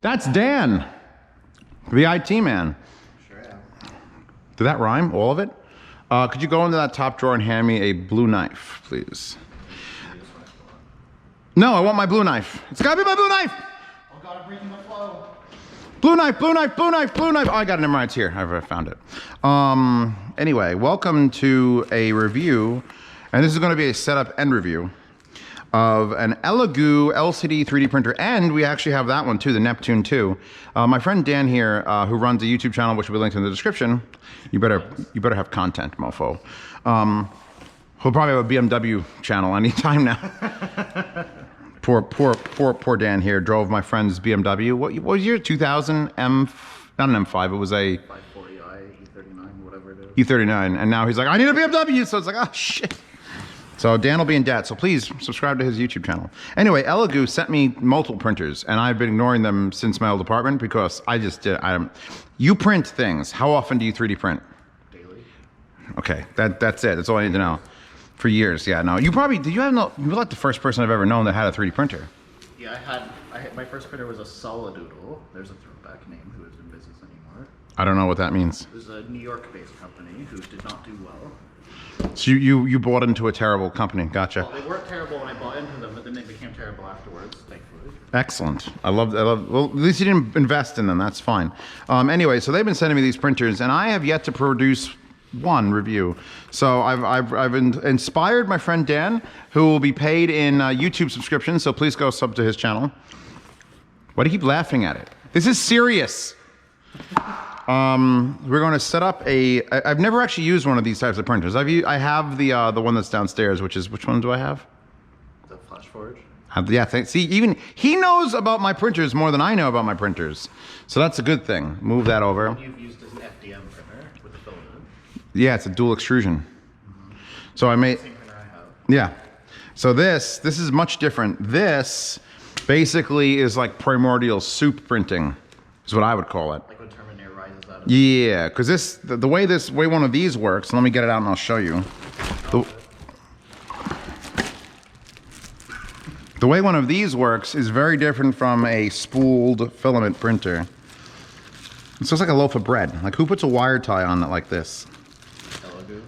That's Dan, the IT man. Sure am. Did that rhyme? All of it? Could you go into that top drawer and hand me a blue knife, please? No, I want my blue knife. It's gotta be my blue knife! Oh God, I'm breaking the flow. Blue knife, blue knife, blue knife, blue knife. Oh, I got it in my it's here. I found it. Anyway, welcome to a review, and this is gonna be a setup and review of an ELEGOO LCD 3D printer, and we actually have that one too, the Neptune 2. My friend Dan here, who runs a YouTube channel, which will be linked in the description. You better have content, mofo. He'll probably have a BMW channel anytime now. Poor Dan here drove my friend's BMW. What was your 2000 M? Not an M5. It was a 540i E39, whatever it is. E39, and now he's like, I need a BMW. So it's like, oh shit. So Dan will be in debt, so please subscribe to his YouTube channel. Anyway, ELEGOO sent me multiple printers, and I've been ignoring them since my old apartment because you print things. How often do you 3D print? Daily. Okay, that's it. That's all I need to know. For years, yeah. No, you were like the first person I've ever known that had a 3D printer. Yeah, my first printer was a Solidoodle. There's a throwback name who isn't in business anymore. I don't know what that means. It was a New York-based company who did not do well. So you bought into a terrible company. Gotcha. Well, they weren't terrible when I bought into them, but then they became terrible afterwards, thankfully. Excellent. I love. Well, at least you didn't invest in them. That's fine. Anyway, so they've been sending me these printers, and I have yet to produce one review. So I've inspired my friend Dan, who will be paid in YouTube subscriptions. So please go sub to his channel. Why do you keep laughing at it? This is serious. We're going to set up I've never actually used one of these types of printers. I have the one that's downstairs, which one do I have? The FlashForge. Yeah, see, even he knows about my printers more than I know about my printers. So that's a good thing. Move that over. What you've used as an FDM printer with the filament. Yeah, it's a dual extrusion. So I made. Same printer I have. Yeah. So this is much different. This basically is like primordial soup printing, is what I would call it. Like when Terminator rises out of. Yeah, because the way one of these works. Let me get it out and I'll show you. The way one of these works is very different from a spooled filament printer. It's just like a loaf of bread. Like, who puts a wire tie on it like this? ELEGOO.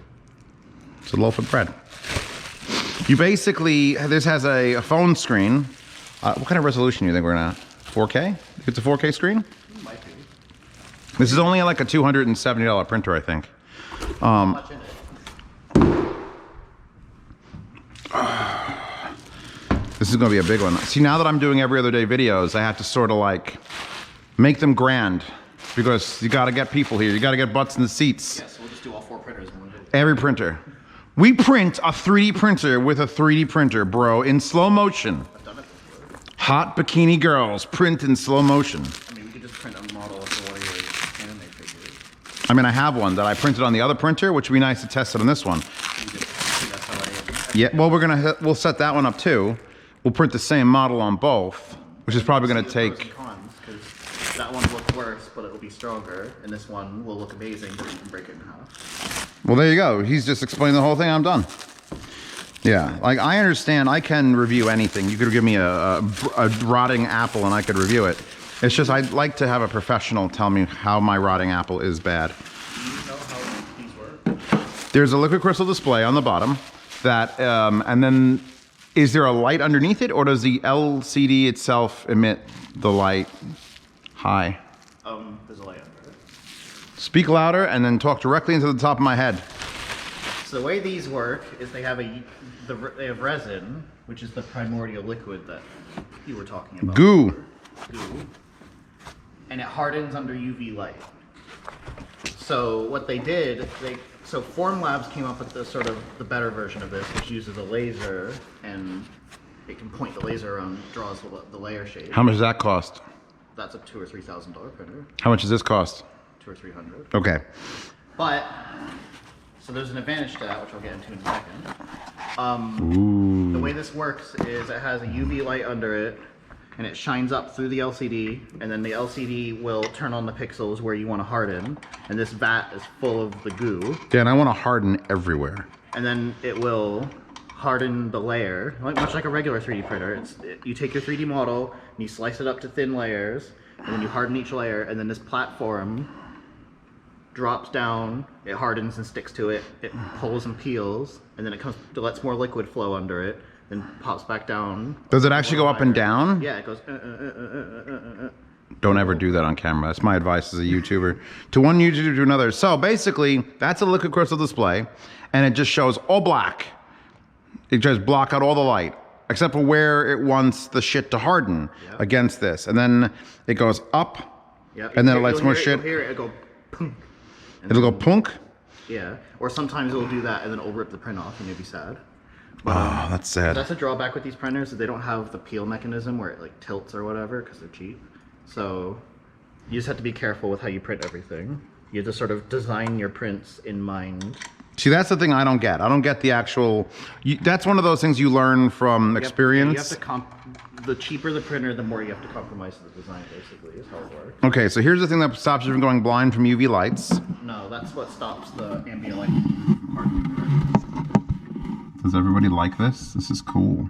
It's a loaf of bread. You basically, this has a phone screen. What kind of resolution do you think we're gonna? 4K? It's a 4K screen? Might be. This is only like a $270 printer, I think. Much in it. This is gonna be a big one. See, now that I'm doing every other day videos, I have to sort of like make them grand because you gotta get people here. You gotta get butts in the seats. Yeah, so we'll just do all 4 printers in one video. Every printer. We print a 3D printer with a 3D printer, bro, in slow motion. I've done it before. Hot bikini girls print in slow motion. I mean, we could just print a model of the Warriors anime figure. I mean, I have one that I printed on the other printer, which would be nice to test it on this one. You just see that's how I Yeah, well, we'll set that one up too. We'll print the same model on both, which is probably gonna see the take. pros and cons, because that one will look worse, but it will be stronger, and this one will look amazing, but you can break it in half. Well, there you go. He's just explained the whole thing. I'm done. Yeah, like I understand. I can review anything. You could give me a rotting apple and I could review it. It's just I'd like to have a professional tell me how my rotting apple is bad. Do you know how these work? There's a liquid crystal display on the bottom that, and then is there a light underneath it, or does the LCD itself emit the light high? There's a light under it. Speak louder and then talk directly into the top of my head. So the way these work is they have they have resin, which is the primordial liquid that you were talking about. Goo. Goo. And it hardens under UV light. So what they did, so Formlabs came up with the better version of this, which uses a laser, and it can point the laser around, draws the layer shape. How much does that cost? That's a $2,000 or $3,000 printer. How much does this cost? $200 or $300. Okay. But so there's an advantage to that, which I'll get into in a second. The way this works is it has a UV light under it, and it shines up through the LCD, and then the LCD will turn on the pixels where you want to harden, and this vat is full of the goo. Yeah, and I want to harden everywhere. And then it will harden the layer, much like a regular 3D printer. You take your 3D model, and you slice it up to thin layers, and then you harden each layer, and then this platform drops down, it hardens and sticks to it, it pulls and peels, and then it lets more liquid flow under it, then pops back down. Does it actually go up and down? Yeah, it goes. Don't ever do that on camera. That's my advice as a YouTuber. To one YouTuber to another. So basically, that's a liquid crystal display, and it just shows all black. It just block out all the light, except for where it wants the shit to harden against this. And then it goes up, and then it lets more shit. You'll hear it go. It'll go punk. Yeah, or sometimes it'll do that, and then it'll rip the print off, and you'll be sad. But, oh, that's sad. That's a drawback with these printers, is they don't have the peel mechanism where it like tilts or whatever, because they're cheap. So you just have to be careful with how you print everything. You have to sort of design your prints in mind. See, that's the thing I don't get. I don't get the actual. That's one of those things you learn from experience. You have to the cheaper the printer, the more you have to compromise the design. Basically, is how it works. Okay, so here's the thing that stops you from going blind from UV lights. No, that's what stops the ambient light hardening. Does everybody like this? This is cool.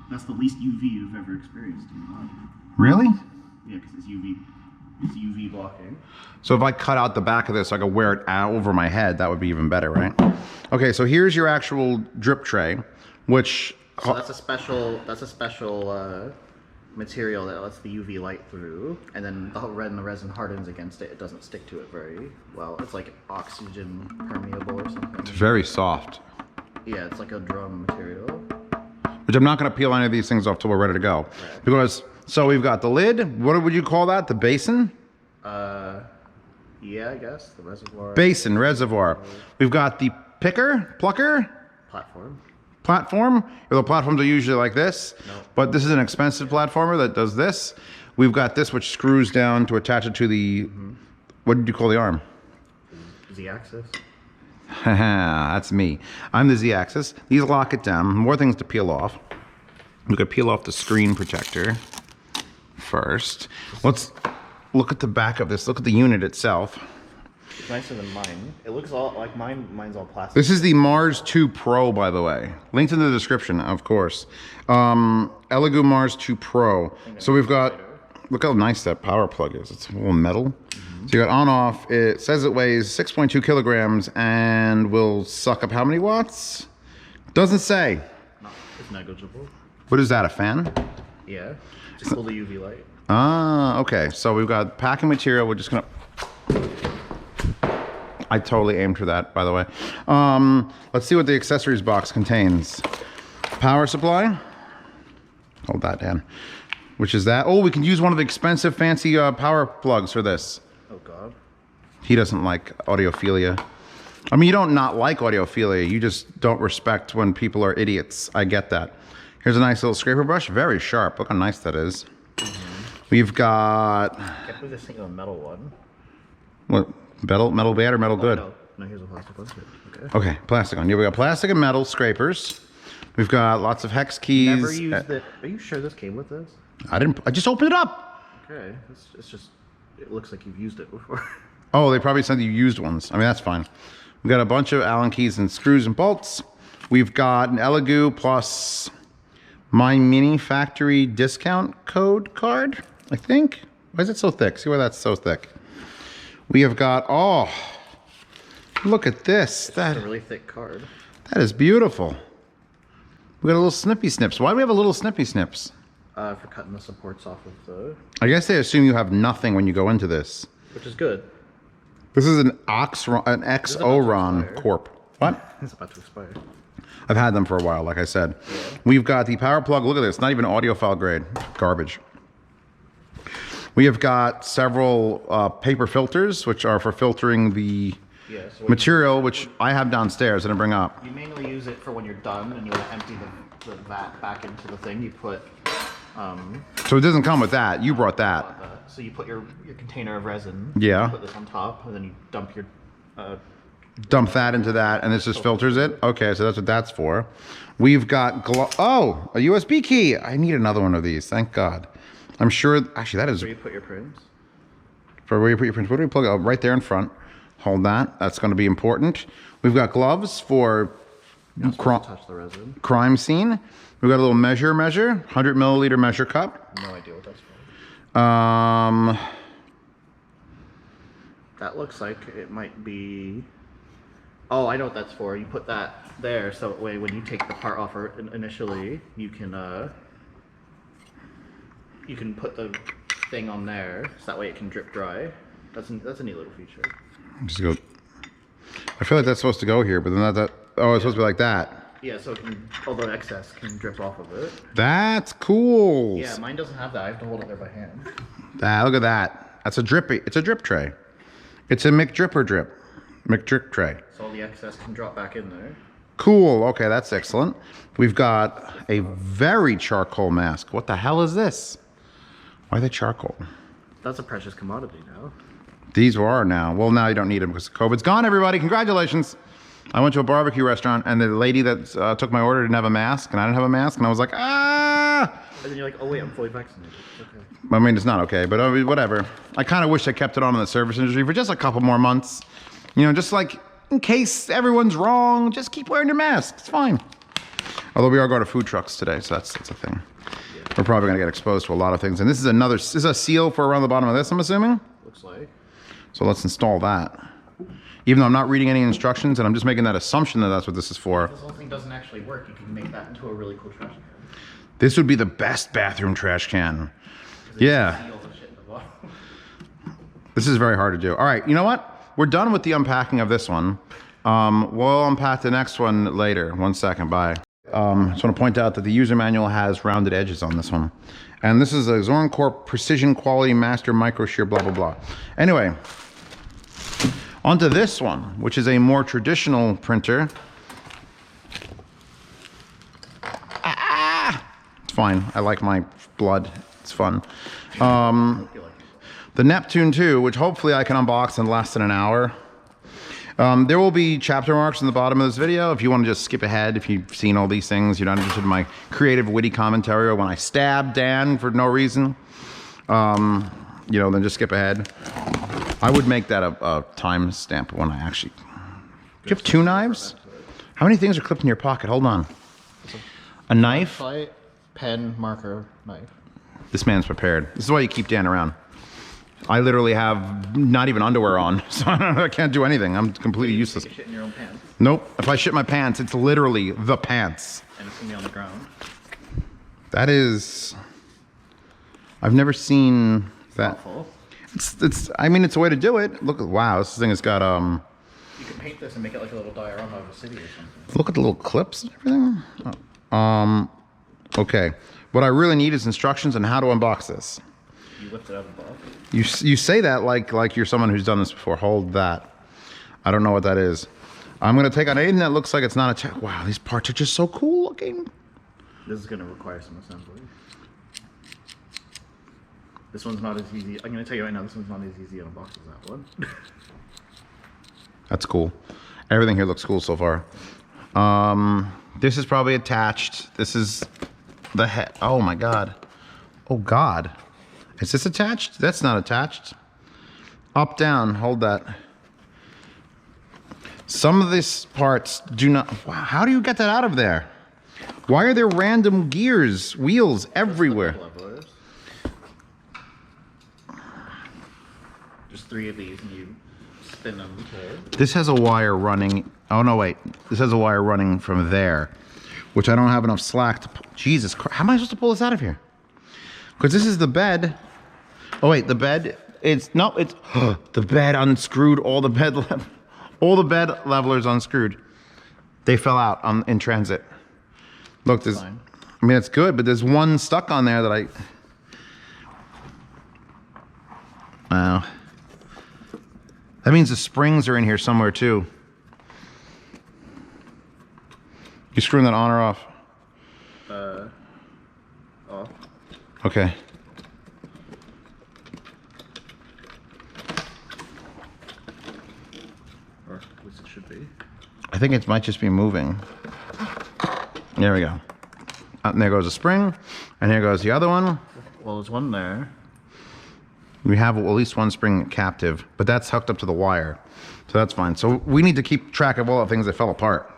That's the least UV you've ever experienced in your life. Really? Yeah, because it's UV. It's UV blocking. So if I cut out the back of this, I could wear it over my head. That would be even better, right? Okay, so here's your actual drip tray, which. So that's a special. Material that lets the UV light through, and then the resin hardens against it. It doesn't stick to it very well. It's like oxygen permeable or something. It's very soft. Yeah, it's like a drum material. Which I'm not going to peel any of these things off till we're ready to go. Right. Because, so we've got the lid. What would you call that? The basin? Yeah, I guess. The reservoir. Basin, reservoir. We've got the plucker? Platform. The platforms are usually like this, but this is an expensive platformer that does this. We've got this which screws down to attach it to the, what did you call the arm? Z-axis. That's me. I'm the Z-axis. These lock it down. More things to peel off. We could peel off the screen protector first. Let's look at the back of this. Look at the unit itself. It's nicer than mine. It looks all like mine. Mine's all plastic. This is the Mars2 Pro, by the way. Linked in the description, of course. ELEGOO Mars2 Pro. So we've got. Look how nice that power plug is. It's a little metal. So you got on off. It says it weighs 6.2 kilograms and will suck up how many watts? Doesn't say. No, it's negligible. What is that? A fan? Yeah. Just pull the UV light. Ah, okay. So we've got packing material. We're just gonna. I totally aimed for that, by the way. Let's see what the accessories box contains. Power supply. Hold that down. Which is that? Oh, we can use one of the expensive, fancy power plugs for this. Oh, God. He doesn't like audiophilia. I mean, you don't not like audiophilia. You just don't respect when people are idiots. I get that. Here's a nice little scraper brush. Very sharp. Look how nice that is. We've got... I can't believe this thing is a metal one. What? Metal bad or metal good? No, here's a plastic one. Okay, plastic one. Here we got plastic and metal scrapers. We've got lots of hex keys. Never used it. Are you sure this came with this? I just opened it up. Okay, it's just, it looks like you've used it before. Oh, they probably sent you used ones. I mean, that's fine. We've got a bunch of Allen keys and screws and bolts. We've got an ELEGOO plus My Mini Factory discount code card, I think. Why is it so thick? See why that's so thick? We have got, oh, look at this. That's a really thick card. That is beautiful. We got a little snippy snips. Why do we have a little snippy snips? For cutting the supports off of the... I guess they assume you have nothing when you go into this. Which is good. This is an XORON Corp. What? It's about to expire. I've had them for a while, like I said. Yeah. We've got the power plug. Look at this. Not even audiophile grade. Garbage. We have got several paper filters, which are for filtering the material, which I have downstairs and I bring up. You mainly use it for when you're done and you want to empty the vat back into the thing. You put... so it doesn't come with that. You brought that. So you put your container of resin. Yeah. You put this on top, and then you dump your... dump that into that, and this just filters it? Okay, so that's what that's for. We've got... Oh! A USB key! I need another one of these. Thank God. I'm sure... Actually, that is... Where you put your prints? For where you put your prints. What do we plug? Oh, right there in front. Hold that. That's going to be important. We've got gloves for... touch the resin. Crime scene. We've got a little measure, 100 milliliter measure cup. No idea what that's for. that looks like it might be... Oh, I know what that's for. You put that there, so that way when you take the part off initially, you can put the thing on there, so that way it can drip dry. That's a neat little feature. Just go. I feel like that's supposed to go here, but then that. Oh, it's supposed to be like that. Yeah, so it can, all the excess can drip off of it. That's cool. Yeah, mine doesn't have that. I have to hold it there by hand. Look at that. That's a drippy. It's a drip tray. It's a McDripper drip. McDrip tray. So all the excess can drop back in there. Cool. Okay, that's excellent. We've got a very charcoal mask. What the hell is this? Why the charcoal? That's a precious commodity now. These are now. Well, now you don't need them because COVID's gone, everybody. Congratulations. I went to a barbecue restaurant and the lady that took my order didn't have a mask and I didn't have a mask and I was like, ah! And then you're like, oh wait, I'm fully vaccinated. Okay. I mean, it's not okay, but whatever. I kind of wish I kept it on in the service industry for just a couple more months. You know, just like in case everyone's wrong, just keep wearing your mask. It's fine. Although we are going to food trucks today, so that's a thing. Yeah. We're probably going to get exposed to a lot of things. And this is a seal for around the bottom of this, I'm assuming? Looks like. So let's install that. Even though I'm not reading any instructions and I'm just making that assumption that that's what this is for. If this whole thing doesn't actually work, you can make that into a really cool trash can. This would be the best bathroom trash can. Yeah. This is very hard to do. All right, you know what? We're done with the unpacking of this one. We'll unpack the next one later. 1 second, bye. Just want to point out that the user manual has rounded edges on this one. And this is a Zorn Corp Precision Quality Master Micro Shear blah, blah, blah. Anyway, onto this one, which is a more traditional printer. It's fine. I like my blood. It's fun. The Neptune 2, which hopefully I can unbox in less than an hour. There will be chapter marks in the bottom of this video. If you want to just skip ahead, if you've seen all these things, you're not interested in my creative, witty commentary or when I stab Dan for no reason, you know, then just skip ahead. I would make that a time stamp when I actually... Do you have 2 knives? How many things are clipped in your pocket? Hold on. A knife? Pen, marker, knife. This man's prepared. This is why you keep Dan around. I literally have not even underwear on, so I can't do anything. I'm completely useless. You shit in your own pants. Nope. If I shit my pants, it's literally the pants. And it's gonna be on the ground. That is... I've never seen that. Awful. It's. I mean, it's a way to do it. Look, wow, this thing has got You can paint this and make it like a little diorama of a city or something. Look at the little clips and everything. Okay. What I really need is instructions on how to unbox this. You lift it out of the box. You say that like you're someone who's done this before. Hold that. I don't know what that is. I'm gonna take on anything that looks like it's not a. Wow, these parts are just so cool looking. This is gonna require some assembly. This one's not as easy. I'm gonna tell you right now, this one's not as easy to unbox as that one. That's cool. Everything here looks cool so far. This is probably attached. This is the head. Oh my God. Oh God. Is this attached? That's not attached. Up, down, hold that. Some of these parts do not, wow, how do you get that out of there? Why are there random gears, wheels everywhere? Just 3 of these and you spin them. This has a wire running, oh no wait, this has a wire running from there, which I don't have enough slack to pull. Jesus Christ, how am I supposed to pull this out of here? Because this is the bed. Oh wait, the bed, it's the bed unscrewed, all the bed levelers unscrewed. They fell out in transit. Look, there's, I mean, it's good, but there's one stuck on there that wow. That means the springs are in here somewhere too. You screwing that on or off? Off. Okay. Or at least it should be. I think it might just be moving. There we go. And there goes a spring, and here goes the other one. Well, there's one there. We have at least one spring captive, but that's hooked up to the wire, so that's fine. So we need to keep track of all the things that fell apart,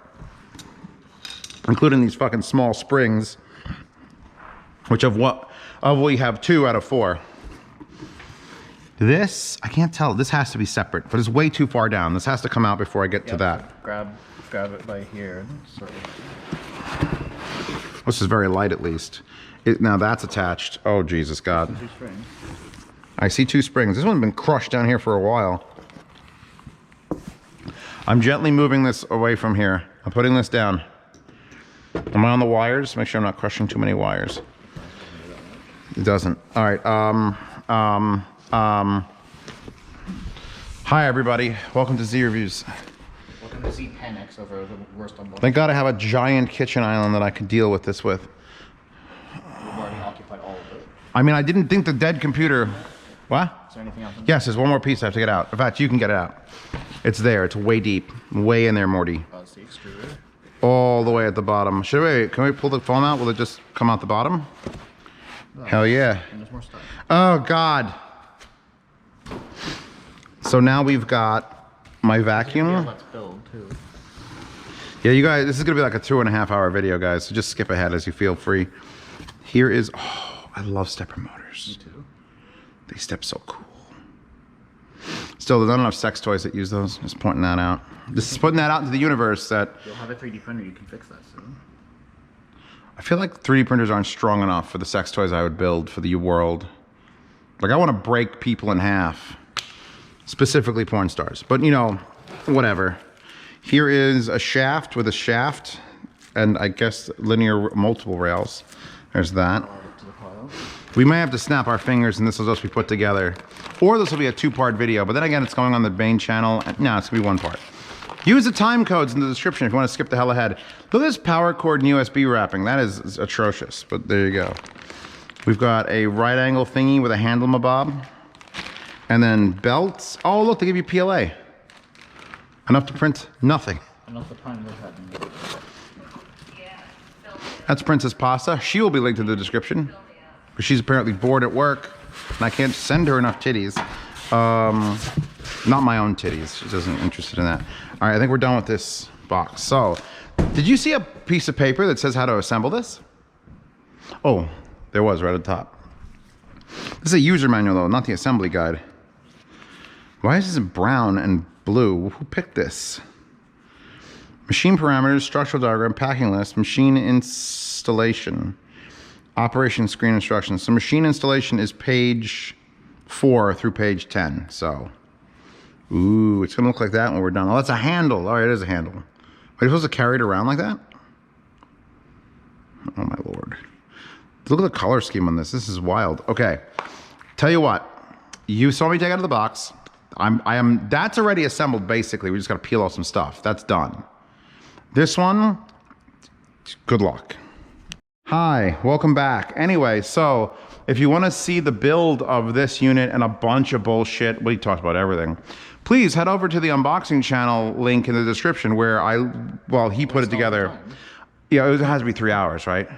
including these fucking small springs, which we have 2 out of 4. This, I can't tell. This has to be separate, but it's way too far down. This has to come out before I get to that. So grab it by here. Sort of. This is very light, at least. Now that's attached. Oh, Jesus God. 2 springs. I see 2 springs. This one's been crushed down here for a while. I'm gently moving this away from here. I'm putting this down. Am I on the wires? Make sure I'm not crushing too many wires. It doesn't. All right. Hi, everybody. Welcome to Z Reviews. Welcome to Z Panics over the worst unboxing. Thank God I have a giant kitchen island that I could deal with this with. We've already occupied all of it. I mean, I didn't think the dead computer... What? Is there anything else? Yes, there's one more piece I have to get out. In fact, you can get it out. It's there. It's way deep. Way in there, Morty. Oh, it's the extruder. All the way at the bottom. Can we pull the foam out? Will it just come out the bottom? Oh, Hell yeah. and there's more stuff. Oh, God. So now we've got my vacuum. Yeah, let's build, too. Yeah, you guys, this is going to be like a 2.5 hour video, guys. So just skip ahead as you feel free. Here is... Oh, I love stepper motors. Me too. They step so cool. Still, there's not enough sex toys that use those. Just pointing that out. Just putting that out into the universe that... You'll have a 3D printer, you can fix that soon. I feel like 3D printers aren't strong enough for the sex toys I would build for the world. Like, I want to break people in half. Specifically porn stars. But, you know, whatever. Here is a shaft with a shaft. And I guess linear multiple rails. There's that. To the pile. We may have to snap our fingers and this will just be put together. Or this will be a 2-part video. But then again, it's going on the main channel. No, it's going to be 1 part. Use the time codes in the description if you want to skip the hell ahead. Look at this power cord and USB wrapping. That is atrocious, but there you go. We've got a right angle thingy with a handle mabob. And then belts. Oh, look, they give you PLA. Enough to print nothing. Enough the time we're having. That's Princess Pasta. She will be linked in the description. But she's apparently bored at work. And I can't send her enough titties. Not my own titties. She isn't interested in that. All right, I think we're done with this box. So, did you see a piece of paper that says how to assemble this? Oh, there was right at the top. This is a user manual though, not the assembly guide. Why is this brown and blue? Who picked this? Machine parameters, structural diagram, packing list, machine installation, operation screen instructions. So machine installation is page 4 through page 10. So, ooh, it's gonna look like that when we're done. Oh, that's a handle. All right, it is a handle. Are you supposed to carry it around like that? Oh my Lord. Look at the color scheme on this. This is wild. Okay, tell you what. You saw me take it out of the box. That's already assembled basically. We just gotta peel off some stuff. That's done. This one, good luck. Hi, welcome back. Anyway, so if you want to see the build of this unit and a bunch of bullshit, we talked about everything, please head over to the unboxing channel link in the description where he put it together. Yeah, it has to be 3 hours, right?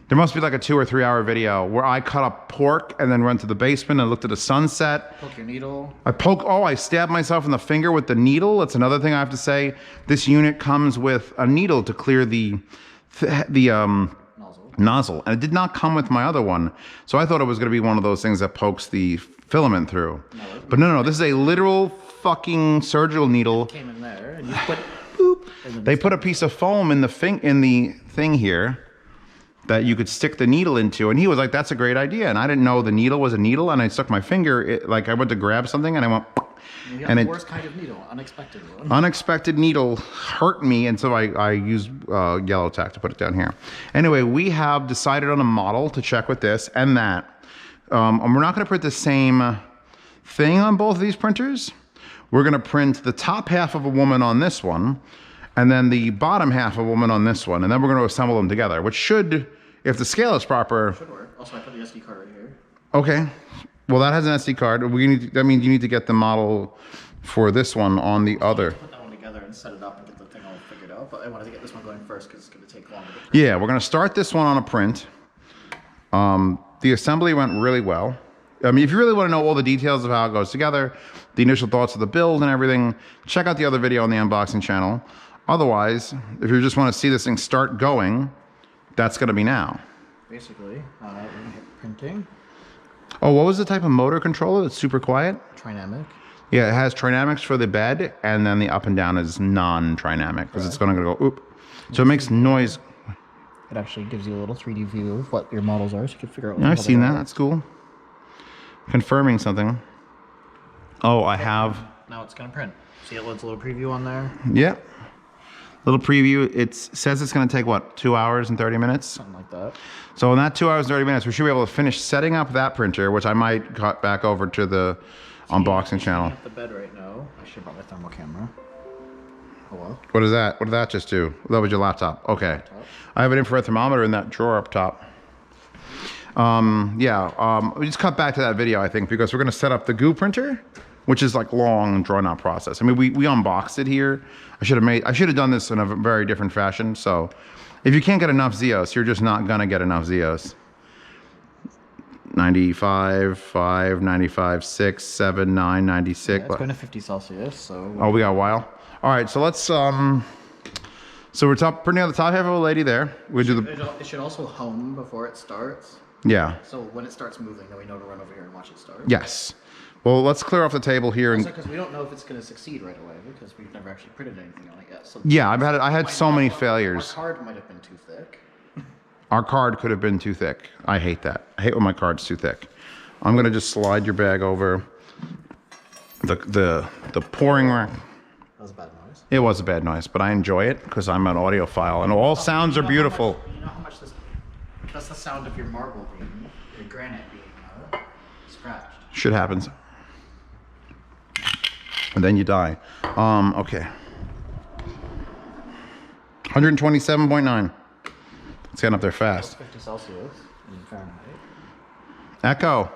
There must be like a 2 or 3 hour video where I cut up pork and then went to the basement and looked at the sunset. Poke your needle. I stabbed myself in the finger with the needle. That's another thing I have to say. This unit comes with a needle to clear the nozzle. And it did not come with my other one. So I thought it was going to be one of those things that pokes the filament through. But no, this is a literal fucking surgical needle. It came in there and you put boop. They put a piece of foam in the thing here that you could stick the needle into, and he was like, that's a great idea. And I didn't know the needle was a needle, and I stuck my finger, like I went to grab something and I went, you got the worst kind of needle, unexpected one. Unexpected needle hurt me, and so I used yellow tack to put it down here. Anyway, we have decided on a model to check with this and that. And we're not gonna print the same thing on both of these printers. We're gonna print the top half of a woman on this one, and then the bottom half of a woman on this one, and then we're gonna assemble them together, which should, if the scale is proper. Should work. Also, I put the SD card right here. Okay. Well, that has an SD card. That means you need to get the model for this one on the other. Put that one together and set it up and get the thing all figured out. But I wanted to get this one going first because it's going to take longer. Yeah, we're going to start this one on a print. The assembly went really well. I mean, if you really want to know all the details of how it goes together, the initial thoughts of the build and everything, check out the other video on the unboxing channel. Otherwise, if you just want to see this thing start going, that's going to be now. Basically, we're going to hit printing. Oh, what was the type of motor controller that's super quiet? Trinamic. Yeah, it has trinamics for the bed, and then the up and down is non-trinamic because it's going to go oop. So it makes noise. It actually gives you a little 3D view of what your models are, so you can figure out. Yeah, I've seen that. That's cool. Confirming something. Oh, I have. Now it's gonna print. See, it loads a little preview on there. Yeah. Little preview. It says it's going to take what, 2 hours and 30 minutes? Something like that. So in that 2 hours and 30 minutes, we should be able to finish setting up that printer, which I might cut back over to the unboxing channel. At the bed right now. I should have brought my thermal camera. Hello. What is that? What did that just do? That was your laptop. Okay. I have an infrared thermometer in that drawer up top. We just cut back to that video, I think, because we're going to set up the goo printer, which is like long, drawn out process. I mean, we unboxed it here. I should have done this in a very different fashion. So if you can't get enough Zeos, you're just not going to get enough Zeos. 95, 5, 95, 6, 7, 9, 96. Yeah, it's going to 50 Celsius, so... Oh, we got a while. All right, so let's, so we're printing out the top half of a lady there. We do the... It should also hum before it starts. Yeah. So when it starts moving, then we know to run over here and watch it start. Yes. Well, let's clear off the table here. Also, because we don't know if it's going to succeed right away, because we've never actually printed anything on it yet. So yeah, I had so many failures. Our card might have been too thick. Our card could have been too thick. I hate that. I hate when my card's too thick. I'm going to just slide your bag over the pouring rack. That was a bad noise. It was a bad noise, but I enjoy it because I'm an audiophile and all sounds are beautiful. You know how much this... That's the sound of your marble being, your granite being scratched. Shit happens. And then you die. Okay. 127.9. It's getting up there fast. 50 Celsius in Fahrenheit. Echo.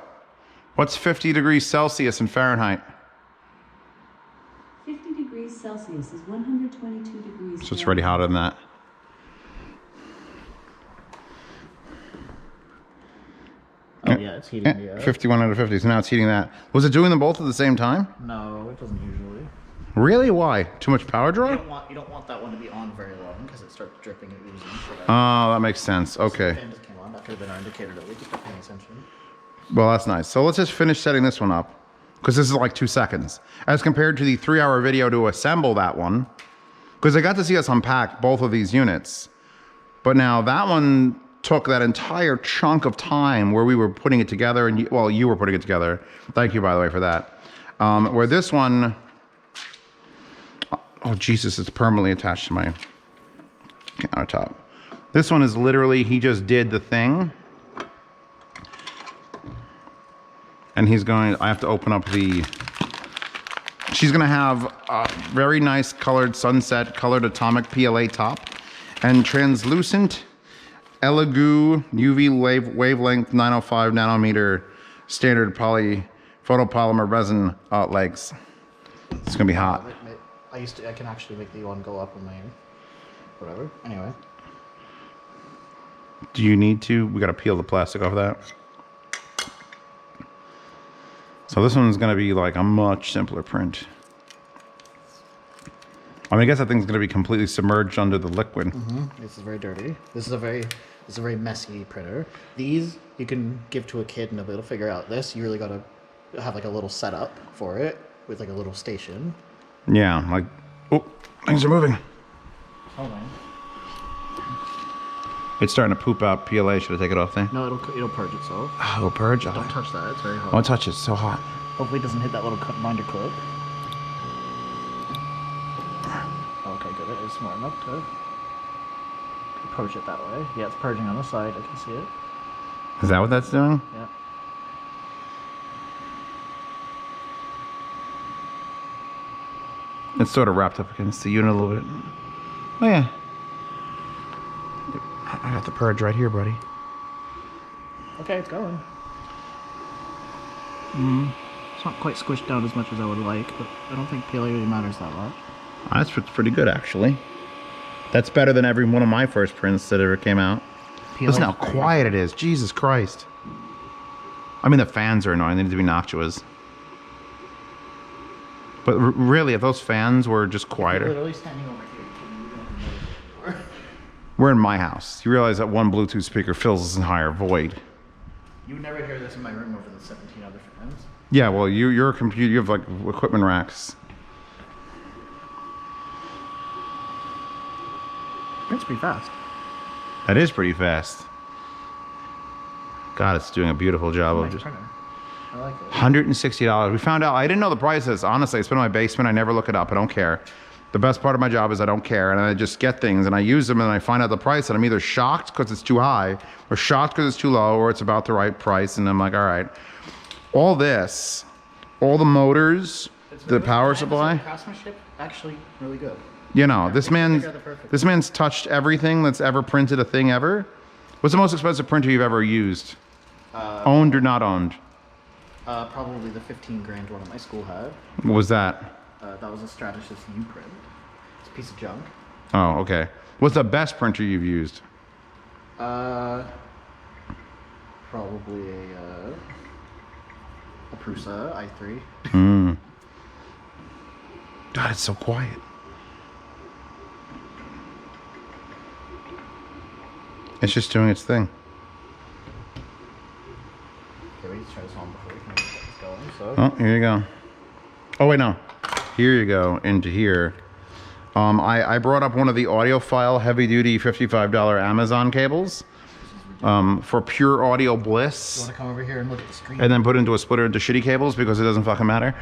What's 50 degrees Celsius in Fahrenheit? 50 degrees Celsius is 122 degrees. So it's already hotter than that. Oh yeah, it's heating the air. 51 out of 50. So now it's heating that. Was it doing them both at the same time? No, it doesn't usually. Really? Why? Too much power draw? You don't want that one to be on very long because it starts dripping and oozing. Oh, that makes sense. Okay. The fan just came on. That could have been our indicator that we just not paying attention. Well, that's nice. So let's just finish setting this one up because this is like 2 seconds as compared to the 3-hour video to assemble that one. Because I got to see us unpack both of these units, but now that one took that entire chunk of time where we were putting it together, and you were putting it together. Thank you, by the way, for that. Where this one, oh Jesus, it's permanently attached to my countertop. This one is literally, he just did the thing. And I have to open up she's gonna have a very nice colored sunset, colored atomic PLA top, and translucent ELEGOO UV wavelength 905 nanometer standard photopolymer resin legs. It's gonna be hot. I can actually make the one go up in my, whatever. Anyway. Do you need to? We gotta peel the plastic off of that. So this one's gonna be like a much simpler print. I mean, I guess that thing's gonna be completely submerged under the liquid. Mm-hmm. This is very dirty. This is a very messy printer. These you can give to a kid and they'll be able to figure out. This you really gotta have like a little setup for it with like a little station. Yeah, like, oh, things are moving. Oh man. It's starting to poop out PLA. Should I take it off there? No, it'll purge itself. Oh, it'll purge? Don't touch that. It's very hot. Don't touch it. It's so hot. Hopefully it doesn't hit that little binder clip. Okay, good. It is smart enough to approach it that way. Yeah, it's purging on the side. I can see it. Is that what that's doing? Yeah. It's sort of wrapped up against the unit a little bit. Oh, yeah. I got the purge right here, buddy. Okay, it's going. It's not quite squished down as much as I would like, but I don't think PLA really matters that much. That's pretty good, actually. That's better than every one of my first prints that ever came out. Listen how quiet it is. Jesus Christ. I mean, the fans are annoying. They need to be noctuous. But really, if those fans were just quieter. You're literally standing over here. We're in my house. You realize that one Bluetooth speaker fills this entire void. You would never hear this in my room over the 17 other fans. Yeah, well, you're a computer. You have like equipment racks. It's pretty fast. That is pretty fast. God, it's doing a beautiful job of Nice just. printer. I like it. $160. We found out. I didn't know the prices. Honestly, it's been in my basement. I never look it up. I don't care. The best part of my job is I don't care, and I just get things and I use them and I find out the price, and I'm either shocked because it's too high, or shocked because it's too low, or it's about the right price, and I'm like, all right. All this, all the motors, the power supply. Craftsmanship, actually, really good. You know, this together perfect. man's touched everything that's ever printed a thing ever. What's the most expensive printer you've ever used? Owned or not owned? Probably the 15 grand one at my school had. What was that? That was a Stratasys U-print. It's a piece of junk. Oh, okay. What's the best printer you've used? Probably a Prusa i3. God, it's so quiet. It's just doing its thing. Okay, we need to try this on before we can get this going. So. Oh, here you go. Oh, wait, no. Here you go, into here. I brought up one of the audiophile heavy-duty $55 Amazon cables for pure audio You bliss. want to come over here and look at the screen? And then put into a splitter into shitty cables because it doesn't fucking matter.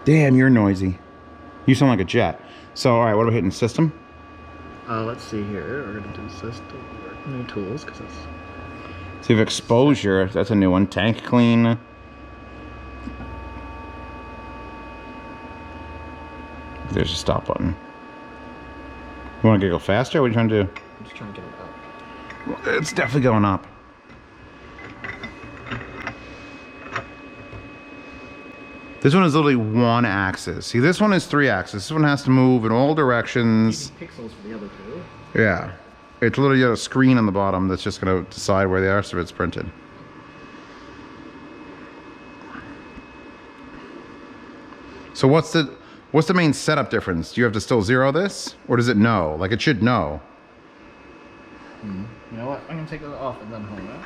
Damn, you're noisy. You sound like a jet. So, all right, what are we hitting? System? Let's see here. We're going to do system. New tools, because it's... So you have exposure. That's a new one. Tank clean. There's a stop button. You want to go faster? What are you trying to do? I'm just trying to get it up. It's definitely going up. This one is literally one axis. See, this one is 3 axis. This one has to move in all directions. Pixels for the other two. Yeah. It's literally got a screen on the bottom that's just going to decide where the rest of it's printed. So what's the main setup difference? Do you have to still zero this? Or does it know? Like, it should know. You know what? I'm going to take it off and then hold it.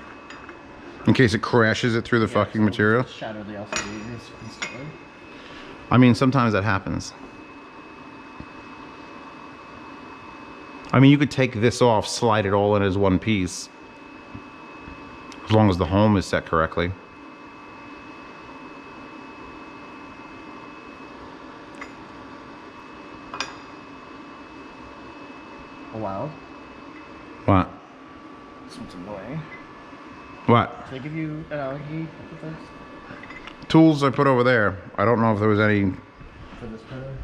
In case it crashes it through the fucking material. Shatter the LCD instantly. I mean, sometimes that happens. I mean, you could take this off, slide it all in as one piece. As long as the home is set correctly. Oh, wow. What? This one's annoying. What? Did they give you an allergy with this? Tools I put over there. I don't know if there was any. For this printer?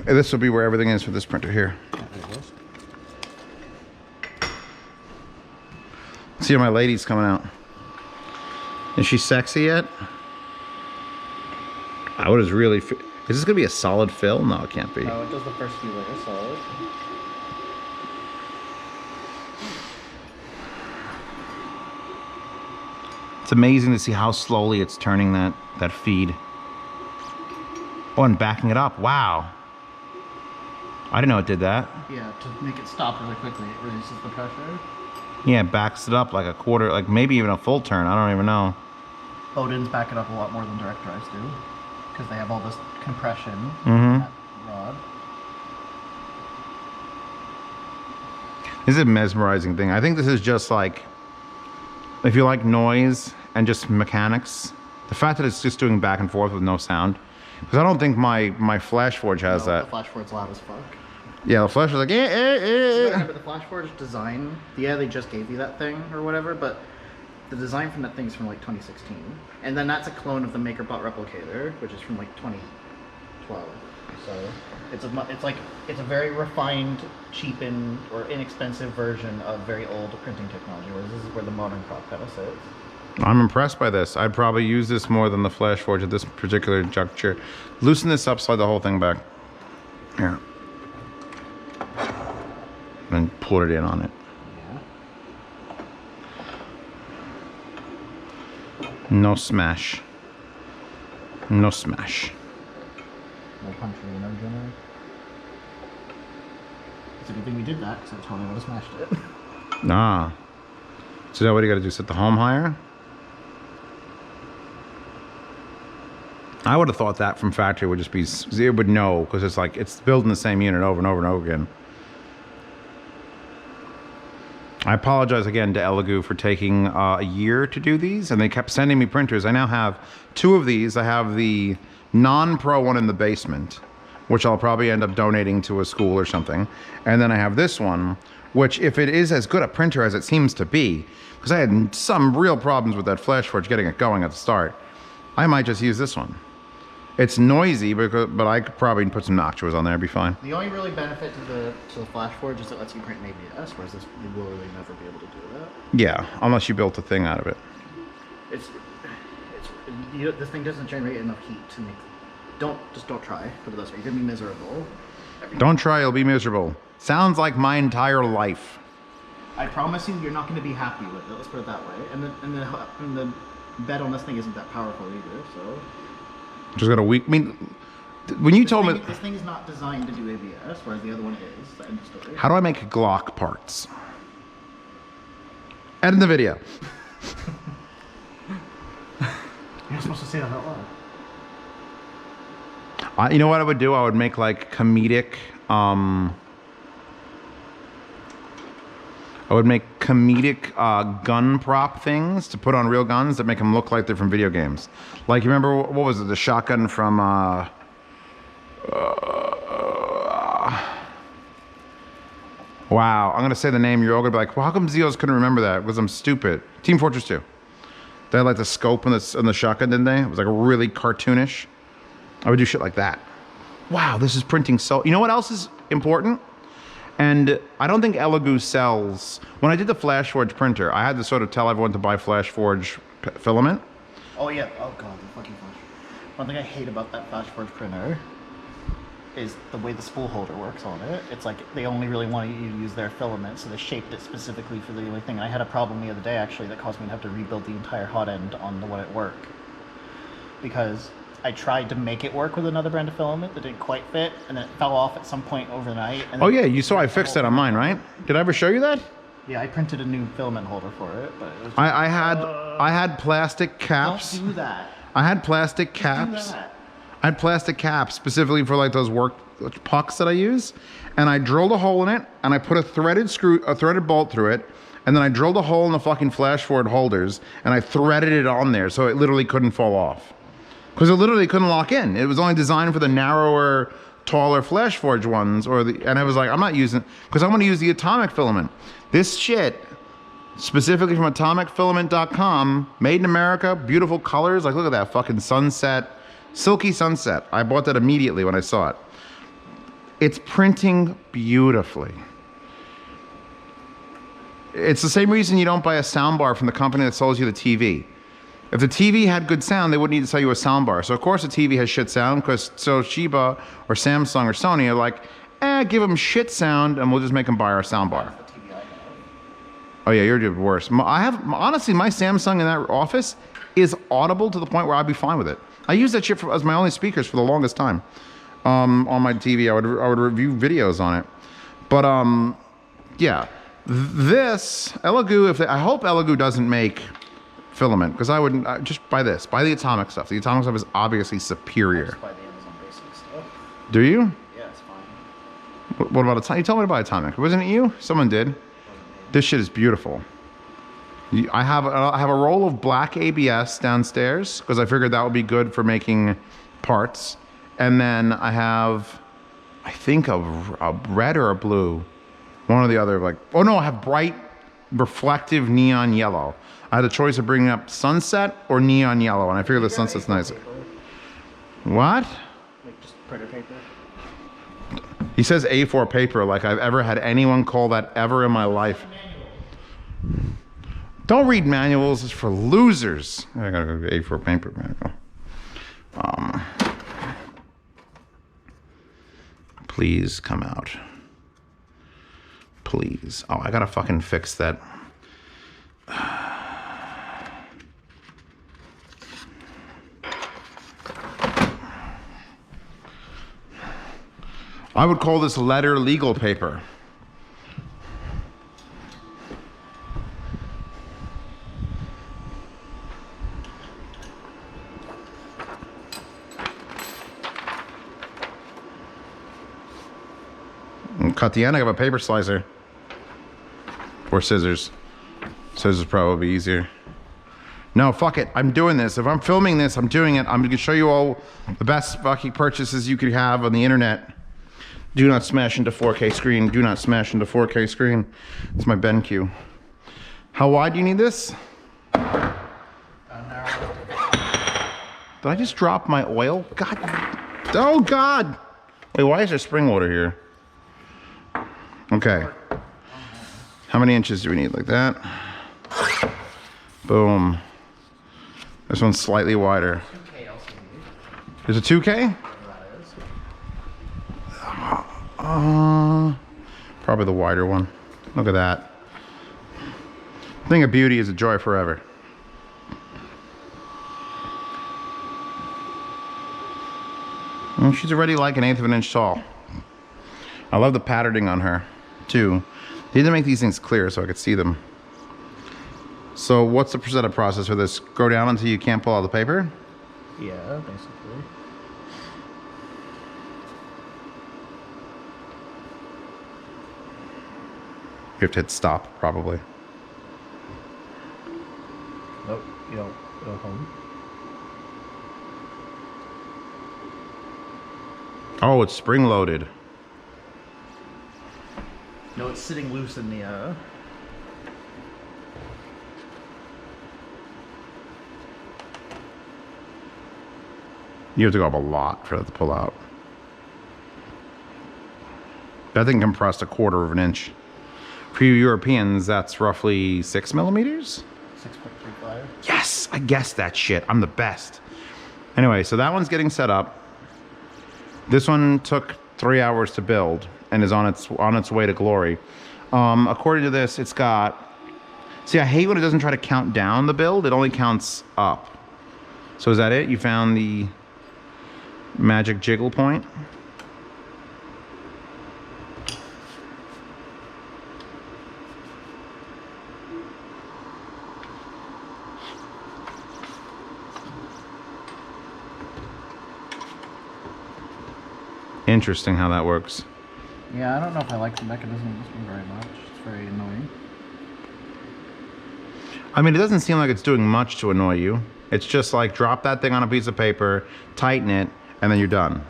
This will be where everything is for this printer here. Yeah, there it is. See how my lady's coming out. Is she sexy yet? I would really. Is this gonna be a solid fill? No, it can't be. No, it does the first few layers solid. It's amazing to see how slowly it's turning that feed. Oh, and backing it up. Wow. I didn't know it did that. Yeah, to make it stop really quickly, it releases the pressure. Yeah, it backs it up like a quarter, like maybe even a full turn. I don't even know. Bowdens back it up a lot more than direct drives do, because they have all this compression Mm-hmm. in that rod. This is a mesmerizing thing. I think this is just like, if you like noise and just mechanics, the fact that it's just doing back and forth with no sound. Because I don't think my Flash Forge has No, that. The Flash Forge's loud as fuck. Yeah, the Flash is like, Yeah, but the Flash Forge design, yeah, they just gave you that thing or whatever, but the design from that thing's from like 2016. And then that's a clone of the MakerBot replicator, which is from like 2012. So it's a very refined, cheapened, or inexpensive version of very old printing technology, whereas this is where the modern prop pedal sits. I'm impressed by this. I'd probably use this more than the Flash Forge at this particular juncture. Loosen this up, slide the whole thing back. Yeah. And put it in on it. Yeah. No smash. No smash. No punch or no generate. It's a good thing we did that, because I totally would have smashed it. Ah. So now what do you got to do? Set the home higher? I would have thought that from factory would just be, it would know, because it's like, it's building the same unit over and over and over again. I apologize again to ELEGOO for taking a year to do these, and they kept sending me printers. I now have 2 of these. I have the non-pro one in the basement, which I'll probably end up donating to a school or something. And then I have this one, which if it is as good a printer as it seems to be, because I had some real problems with that FlashForge getting it going at the start, I might just use this one. It's noisy, but I could probably put some noctuas on there, it'd be fine. The only really benefit to the FlashForge is it lets you print in ABS, whereas this you will really never be able to do that. Yeah, unless you built a thing out of it. This thing doesn't generate enough heat to make. Don't try. Put it this way, you're gonna be miserable. Don't try, you'll be miserable. Sounds like my entire life. I promise you, you're not going to be happy with it. Let's put it that way. And the bed on this thing isn't that powerful either. So Just got a weak. I mean, when you told me this thing is not designed to do ABS, whereas the other one is. The end of story. How do I make Glock parts? End the video. You're supposed to say that out loud. You know what I would do? I would make like comedic. I would make comedic gun prop things to put on real guns that make them look like they're from video games. Like, you remember, what was it? The shotgun from, wow, I'm going to say the name. You're all going to be like, well, how come Zeos couldn't remember that? Because I'm stupid. Team Fortress 2. They had like the scope on the shotgun, didn't they? It was like really cartoonish. I would do shit like that. Wow, this is printing so... You know what else is important? And I don't think ELEGOO sells... When I did the FlashForge printer, I had to sort of tell everyone to buy FlashForge filament. Oh yeah, oh god, the fucking Flash. One thing I hate about that FlashForge printer is the way the spool holder works on it. It's like they only really want you to use their filament, so they shaped it specifically for the only thing. I had a problem the other day actually that caused me to have to rebuild the entire hot end on the one at work. Because I tried to make it work with another brand of filament that didn't quite fit, and then it fell off at some point overnight. And oh yeah, you saw I fixed that on mine, right? Did I ever show you that? Yeah, I printed a new filament holder for it, but it was just, I had plastic caps. Don't do that. I had plastic caps. Don't do that. I had plastic caps specifically for like those work pucks that I use, and I drilled a hole in it, and I put a threaded bolt through it, and then I drilled a hole in the fucking FlashForge holders, and I threaded it on there so it literally couldn't fall off. Because it literally couldn't lock in. It was only designed for the narrower, taller FlashForge ones, and I was like, I'm not using, because I want to use the atomic filament. This shit, specifically from atomicfilament.com, made in America, beautiful colors. Like, look at that fucking sunset, silky sunset. I bought that immediately when I saw it. It's printing beautifully. It's the same reason you don't buy a soundbar from the company that sells you the TV. If the TV had good sound, they wouldn't need to sell you a soundbar. So of course the TV has shit sound, because Toshiba or Samsung or Sony are like, give them shit sound and we'll just make them buy our soundbar. Oh yeah, you're doing worse. Honestly, my Samsung in that office is audible to the point where I'd be fine with it. I use that shit as my only speakers for the longest time. On my TV, I would review videos on it. But yeah, this ELEGOO. I hope ELEGOO doesn't make filament, because I wouldn't just buy this. Buy the atomic stuff. The atomic stuff is obviously superior. I just buy the Amazon basic stuff. Do you? Yeah, it's fine. What about atomic? You told me to buy atomic. Wasn't it you? Someone did. This shit is beautiful. I have a roll of black ABS downstairs because I figured that would be good for making parts. And then I have, I think a red or a blue, one or the other. Like, oh no, I have bright reflective neon yellow. I had a choice of bringing up sunset or neon yellow, and I figured the sunset's nicer. What? Like just printer paper. He says A4 paper like I've ever had anyone call that ever in my life. Don't read manuals, it's for losers. I gotta go to A4 paper manual. Please come out. Please. Oh, I gotta fucking fix that. I would call this letter legal paper. cut the end. I have a paper slicer. Or scissors. Scissors probably easier. No, fuck it. I'm doing this. If I'm filming this, I'm doing it. I'm going to show you all the best fucking purchases you could have on the internet. Do not smash into 4K screen. Do not smash into 4K screen. It's my BenQ. How wide do you need this? Did I just drop my oil? God. Oh, God. Wait, why is there spring water here? Okay. How many inches do we need? Like that? Boom. This one's slightly wider. 2K LCD. There's a 2K? Probably the wider one. Look at that. Thing of beauty is a joy forever. And she's already like 1/8 of an inch tall. I love the patterning on her, too. They need to make these things clear so I could see them. So what's the setup process for this? Go down until you can't pull out the paper? Yeah, basically. You have to hit stop, probably. Nope, you don't go home. Oh, it's spring loaded. No, it's sitting loose in the, You have to go up a lot for that to pull out. That thing compressed 1/4 of an inch. For you Europeans, that's roughly 6 millimeters? 6.35. Yes, I guessed that shit. I'm the best. Anyway, so that one's getting set up. This one took 3 hours to build and is on its way to glory. According to this, it's got... See, I hate when it doesn't try to count down the build. It only counts up. So is that it? You found the magic jiggle point? Interesting how that works. Yeah, I don't know if I like the mechanism of this one very much. It's very annoying. I mean, it doesn't seem like it's doing much to annoy you. It's just like drop that thing on a piece of paper, tighten it, and then you're done.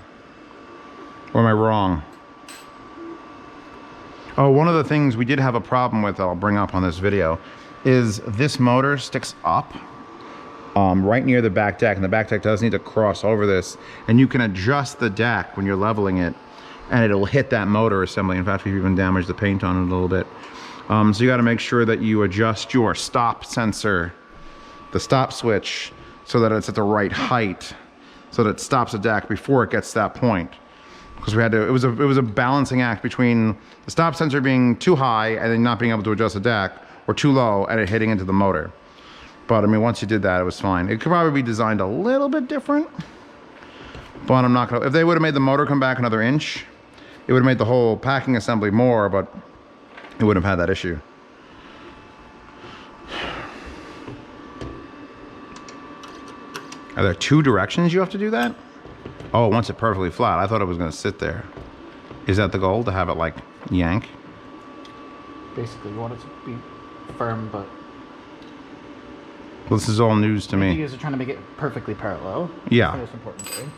Or am I wrong? Oh, one of the things we did have a problem with, I'll bring up on this video, is this motor sticks up right near the back deck, and the back deck does need to cross over this, and you can adjust the deck when you're leveling it, and it'll hit that motor assembly. In fact, we've even damaged the paint on it a little bit. So you got to make sure that you adjust your stop sensor, the stop switch, so that it's at the right height, so that it stops the deck before it gets to that point. Because we had to, it was a balancing act between the stop sensor being too high and then not being able to adjust the deck, or too low and it hitting into the motor. But I mean, once you did that, it was fine. It could probably be designed a little bit different, but I'm not gonna, if they would have made the motor come back another inch, it would have made the whole packing assembly more, but it wouldn't have had that issue. Are there 2 directions you have to do that? Oh, once it's perfectly flat. I thought it was gonna sit there. Is that the goal, to have it like yank? Basically, you want it to be firm, but... Well, this is all news to I think me. you guys are trying to make it perfectly parallel. Yeah. That's the most important thing.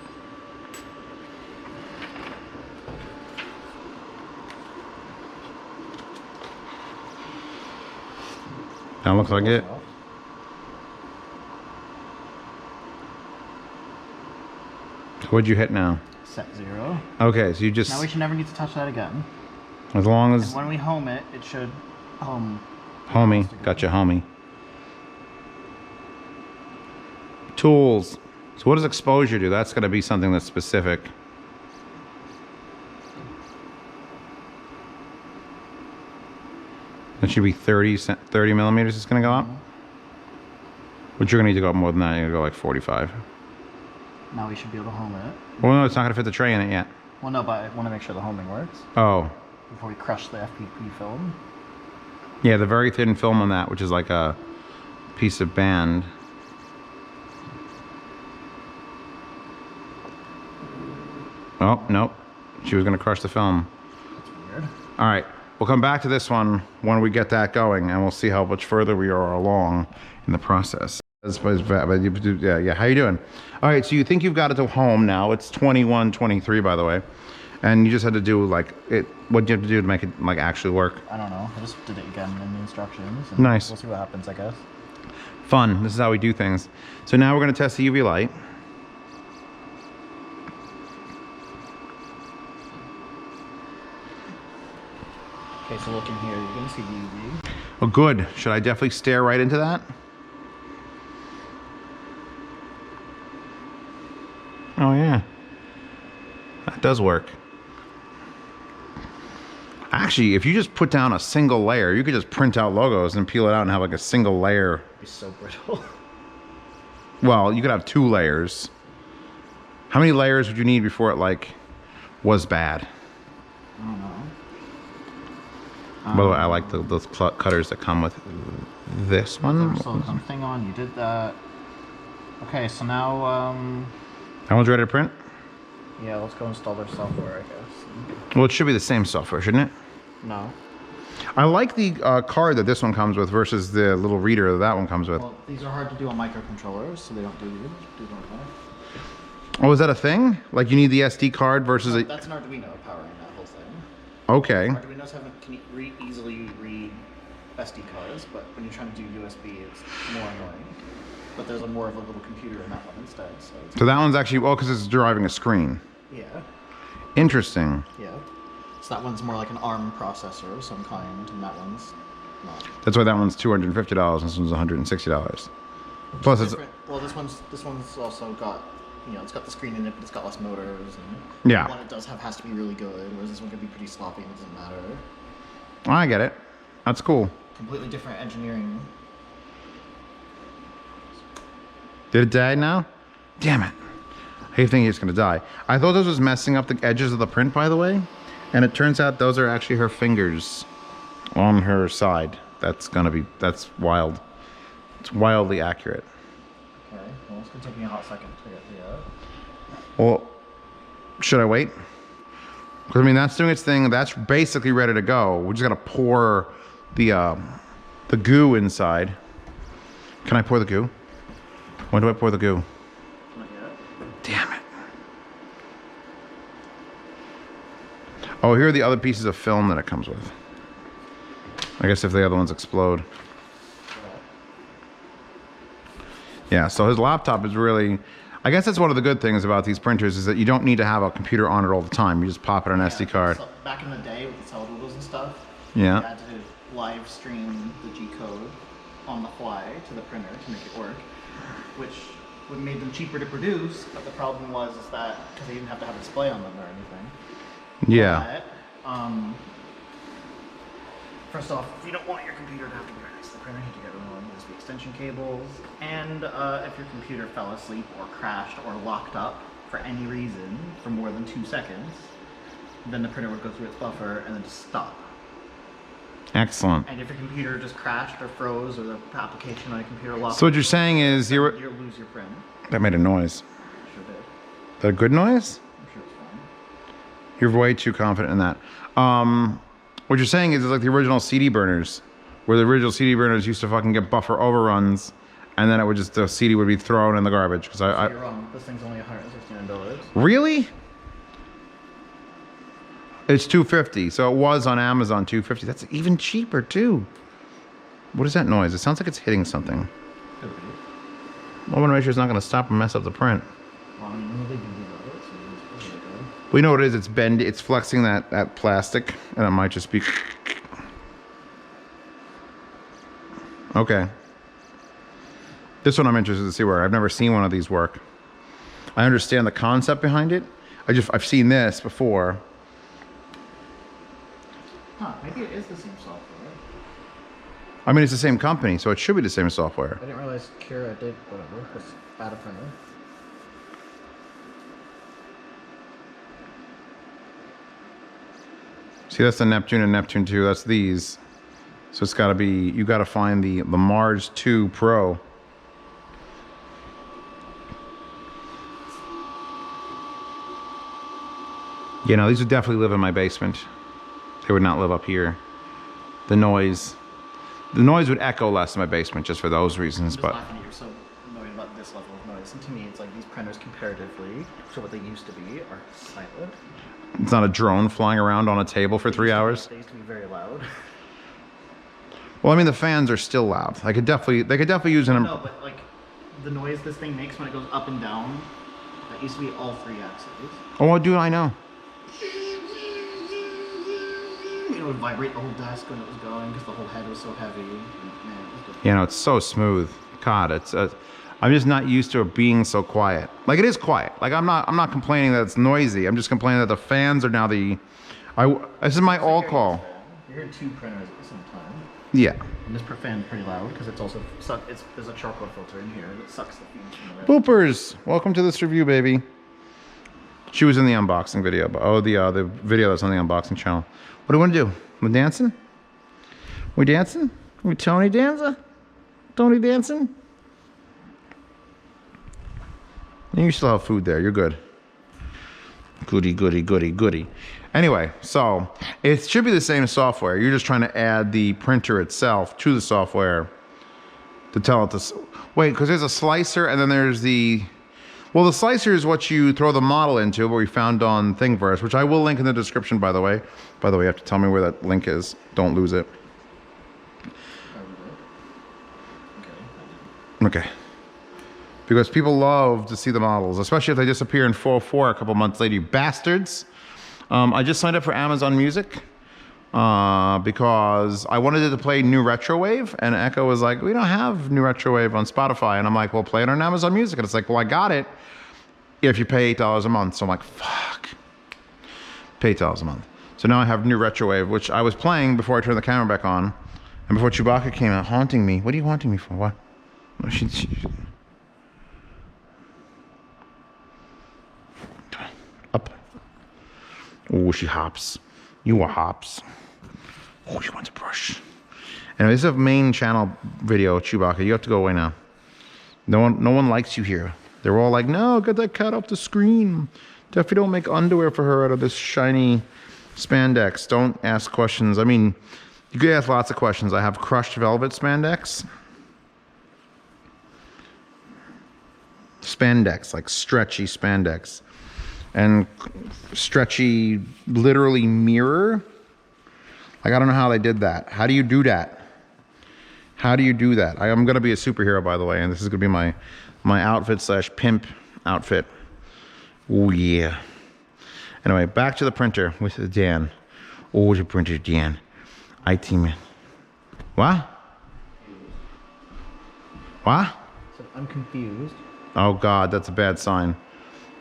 That looks like it. What'd you hit now? Set 0. Okay, so you just, Now we should never need to touch that again. as long as, And when we home it, it should home. homie, gotcha, homie. Tools. So what does exposure do? That's gonna be something that's specific. That should be 30 millimeters it's gonna go up. But you're gonna need to go up more than that. You're gonna go like 45. Now we should be able to home it. Well, no, it's not gonna fit the tray in it yet. Well, no, but I want to make sure the homing works Oh, before we crush the FPP film. yeah, the very thin film on that, which is like a piece of band. Oh, nope. She was gonna crush the film. That's weird. All right, we'll come back to this one when we get that going, and we'll see how much further we are along in the process. Yeah, how you doing? All right, so you think you've got it to home now. It's 21:23, by the way. And you just had to do like it. What do you have to do to make it like actually work? I don't know. I just did it again in the instructions. And Nice. We'll see what happens, I guess. Fun. This is how we do things. So now we're going to test the UV light. Okay, so look in here. You're gonna see the UV. Oh, good. Should I definitely stare right into that? Oh yeah, that does work. Actually, if you just put down a single layer, you could just print out logos and peel it out and have like a single layer. It'd be so brittle. Well, you could have 2 layers. How many layers would you need before it like was bad? I don't know. By the way, I like those cutters that come with this one. Silicone thing on. You did that. Okay, so now That one's ready to print? yeah, let's go install their software, I guess. Well, it should be the same software, shouldn't it? No. I like the card that this one comes with versus the little reader that that one comes with. Well, these are hard to do on microcontrollers, so they don't do that. Oh, is that a thing? Like you need the SD card versus a... That's an Arduino powering that whole thing. Okay. Arduinos can easily read SD cards, but when you're trying to do USB, it's more annoying. But there's more of a little computer in that one instead. So that one's actually, well, because it's driving a screen. Yeah. Interesting. Yeah. So that one's more like an ARM processor of some kind, and that one's not. That's why that one's $250 and this one's $160. Plus it's... Well, this one's also got, it's got the screen in it, but it's got less motors, and Yeah. the one it does have has to be really good, whereas this one could be pretty sloppy and it doesn't matter. I get it. That's cool. Completely different engineering. Did it die now? Damn it. I hate thinking it's gonna die. I thought this was messing up the edges of the print, by the way. And it turns out those are actually her fingers on her side. That's wild. It's wildly accurate. Okay, well, it's gonna take me a hot second to get Well, should I wait? Because I mean, that's doing its thing. That's basically ready to go. We just gotta pour the goo inside. Can I pour the goo? When do I pour the goo? Not yet. Damn it. Oh, here are the other pieces of film that it comes with. I guess if the other ones explode. Yeah, so his laptop is really... I guess that's one of the good things about these printers is that you don't need to have a computer on it all the time. You just pop it on an SD card. So back in the day with the cell doodles and stuff, Yeah. you had to live stream the G code on the fly to the printer to make it work, which would made them cheaper to produce. But the problem was that because they didn't have to have a display on them or anything. Yeah. But, first off, if you don't want your computer to have to be right next to the printer, you need to get one of USB extension cables. And if your computer fell asleep or crashed or locked up for any reason for more than 2 seconds, then the printer would go through its buffer and then just stop. Excellent. And if your computer just crashed or froze or the application on your computer locked, So what you're saying is you'll lose your print. That made a noise. Sure did. Is that a good noise? I'm sure it's fine. You're way too confident in that. What you're saying is it's like the original CD burners, where the original CD burners used to fucking get buffer overruns, and then it would the CD would be thrown in the garbage. Because You're wrong. This thing's only $169. Really? It's $250. So it was on Amazon $250. That's even cheaper too. What is that noise? It sounds like it's hitting something. Could be. I want to make sure it's not going to stop and mess up the print. Well, I mean, they do that, so it's pretty good. We know what it is. It's bendy. It's flexing that plastic, and it might just be. Okay. This one I'm interested to see where I've never seen one of these work. I understand the concept behind it. I've seen this before. Huh, maybe it is the same software. I mean, it's the same company, so it should be the same software. I didn't realize Kira did whatever, was add a printer. See, that's the Neptune and Neptune 2. That's these. So it's got to be, you got to find the Mars2 Pro. Yeah, no, these would definitely live in my basement. They would not live up here. The noise would echo less in my basement just for those reasons. I'm just But laughing at you're so annoyed about this level of noise. And to me, it's like these printers comparatively to what they used to be are silent. it's not a drone flying around on a table for 3 hours. They used to be very loud. Well, I mean, the fans are still loud. They could definitely use an. No, but like the noise this thing makes when it goes up and down, that used to be all 3 axes. Oh, dude, I know. It would vibrate the whole desk when it was going because the whole head was so heavy. And, man, it was good. You know, it's so smooth. God, I'm just not used to it being so quiet. Like, it is quiet. Like, I'm not complaining that it's noisy. I'm just complaining that the fans are now this is my all call. You're hearing 2 printers at the same time. Yeah. And this per fan's pretty loud because it's also there's a charcoal filter in here that sucks the fumes from the red. Boopers, welcome to this review, baby. She was in the unboxing video, but the video that's on the unboxing channel. What do you want to do? We dancing? We dancing? We Tony dancing? Tony dancing? You still have food there. You're good. Goody, goody, goody, goody. Anyway, so it should be the same software. You're just trying to add the printer itself to the software to tell it to... Wait, because there's a slicer and then there's the... Well, the slicer is what you throw the model into, what we found on Thingiverse, which I will link in the description, by the way. By the way, you have to tell me where that link is. Don't lose it. Okay. Because people love to see the models, especially if they disappear in 404 a couple months later, you bastards. I just signed up for Amazon Music because I wanted it to play New Retrowave, and Echo was like, we don't have New Retrowave on Spotify. And I'm like, well, play it on Amazon Music. And it's like, well, I got it if you pay $8 a month. So I'm like, fuck. Pay $8 a month. So now I have New Retrowave, which I was playing before I turned the camera back on. And before Chewbacca came out haunting me. What are you haunting me for? What? Oh, she up. Oh, she hops. You are hops. Oh, she wants a brush. Anyway, this is a main channel video, Chewbacca. You have to go away now. No one likes you here. They're all like, no, get that cat off the screen. Definitely don't make underwear for her out of this shiny spandex. Don't ask questions. I mean, you could ask lots of questions. I have crushed velvet spandex. Spandex, like stretchy spandex. And stretchy, literally mirror. Like, I don't know how they did that. How do you do that? How do you do that? I'm going to be a superhero, by the way, and this is going to be my outfit slash pimp outfit. Oh, yeah. Anyway, back to the printer with Dan. Oh, the printer, Dan. IT man. What? What? So I'm confused. Oh, God, that's a bad sign.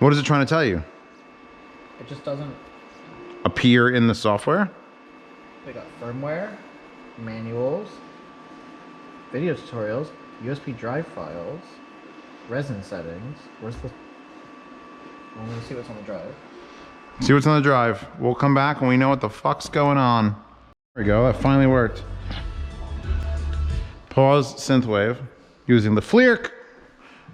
What is it trying to tell you? It just doesn't... Appear in the software? They got firmware, manuals, video tutorials, USB drive files, resin settings. Where's the... I'm gonna see what's on the drive. See what's on the drive. We'll come back when we know what the fuck's going on. There we go, that finally worked. Pause synthwave using the Fleerk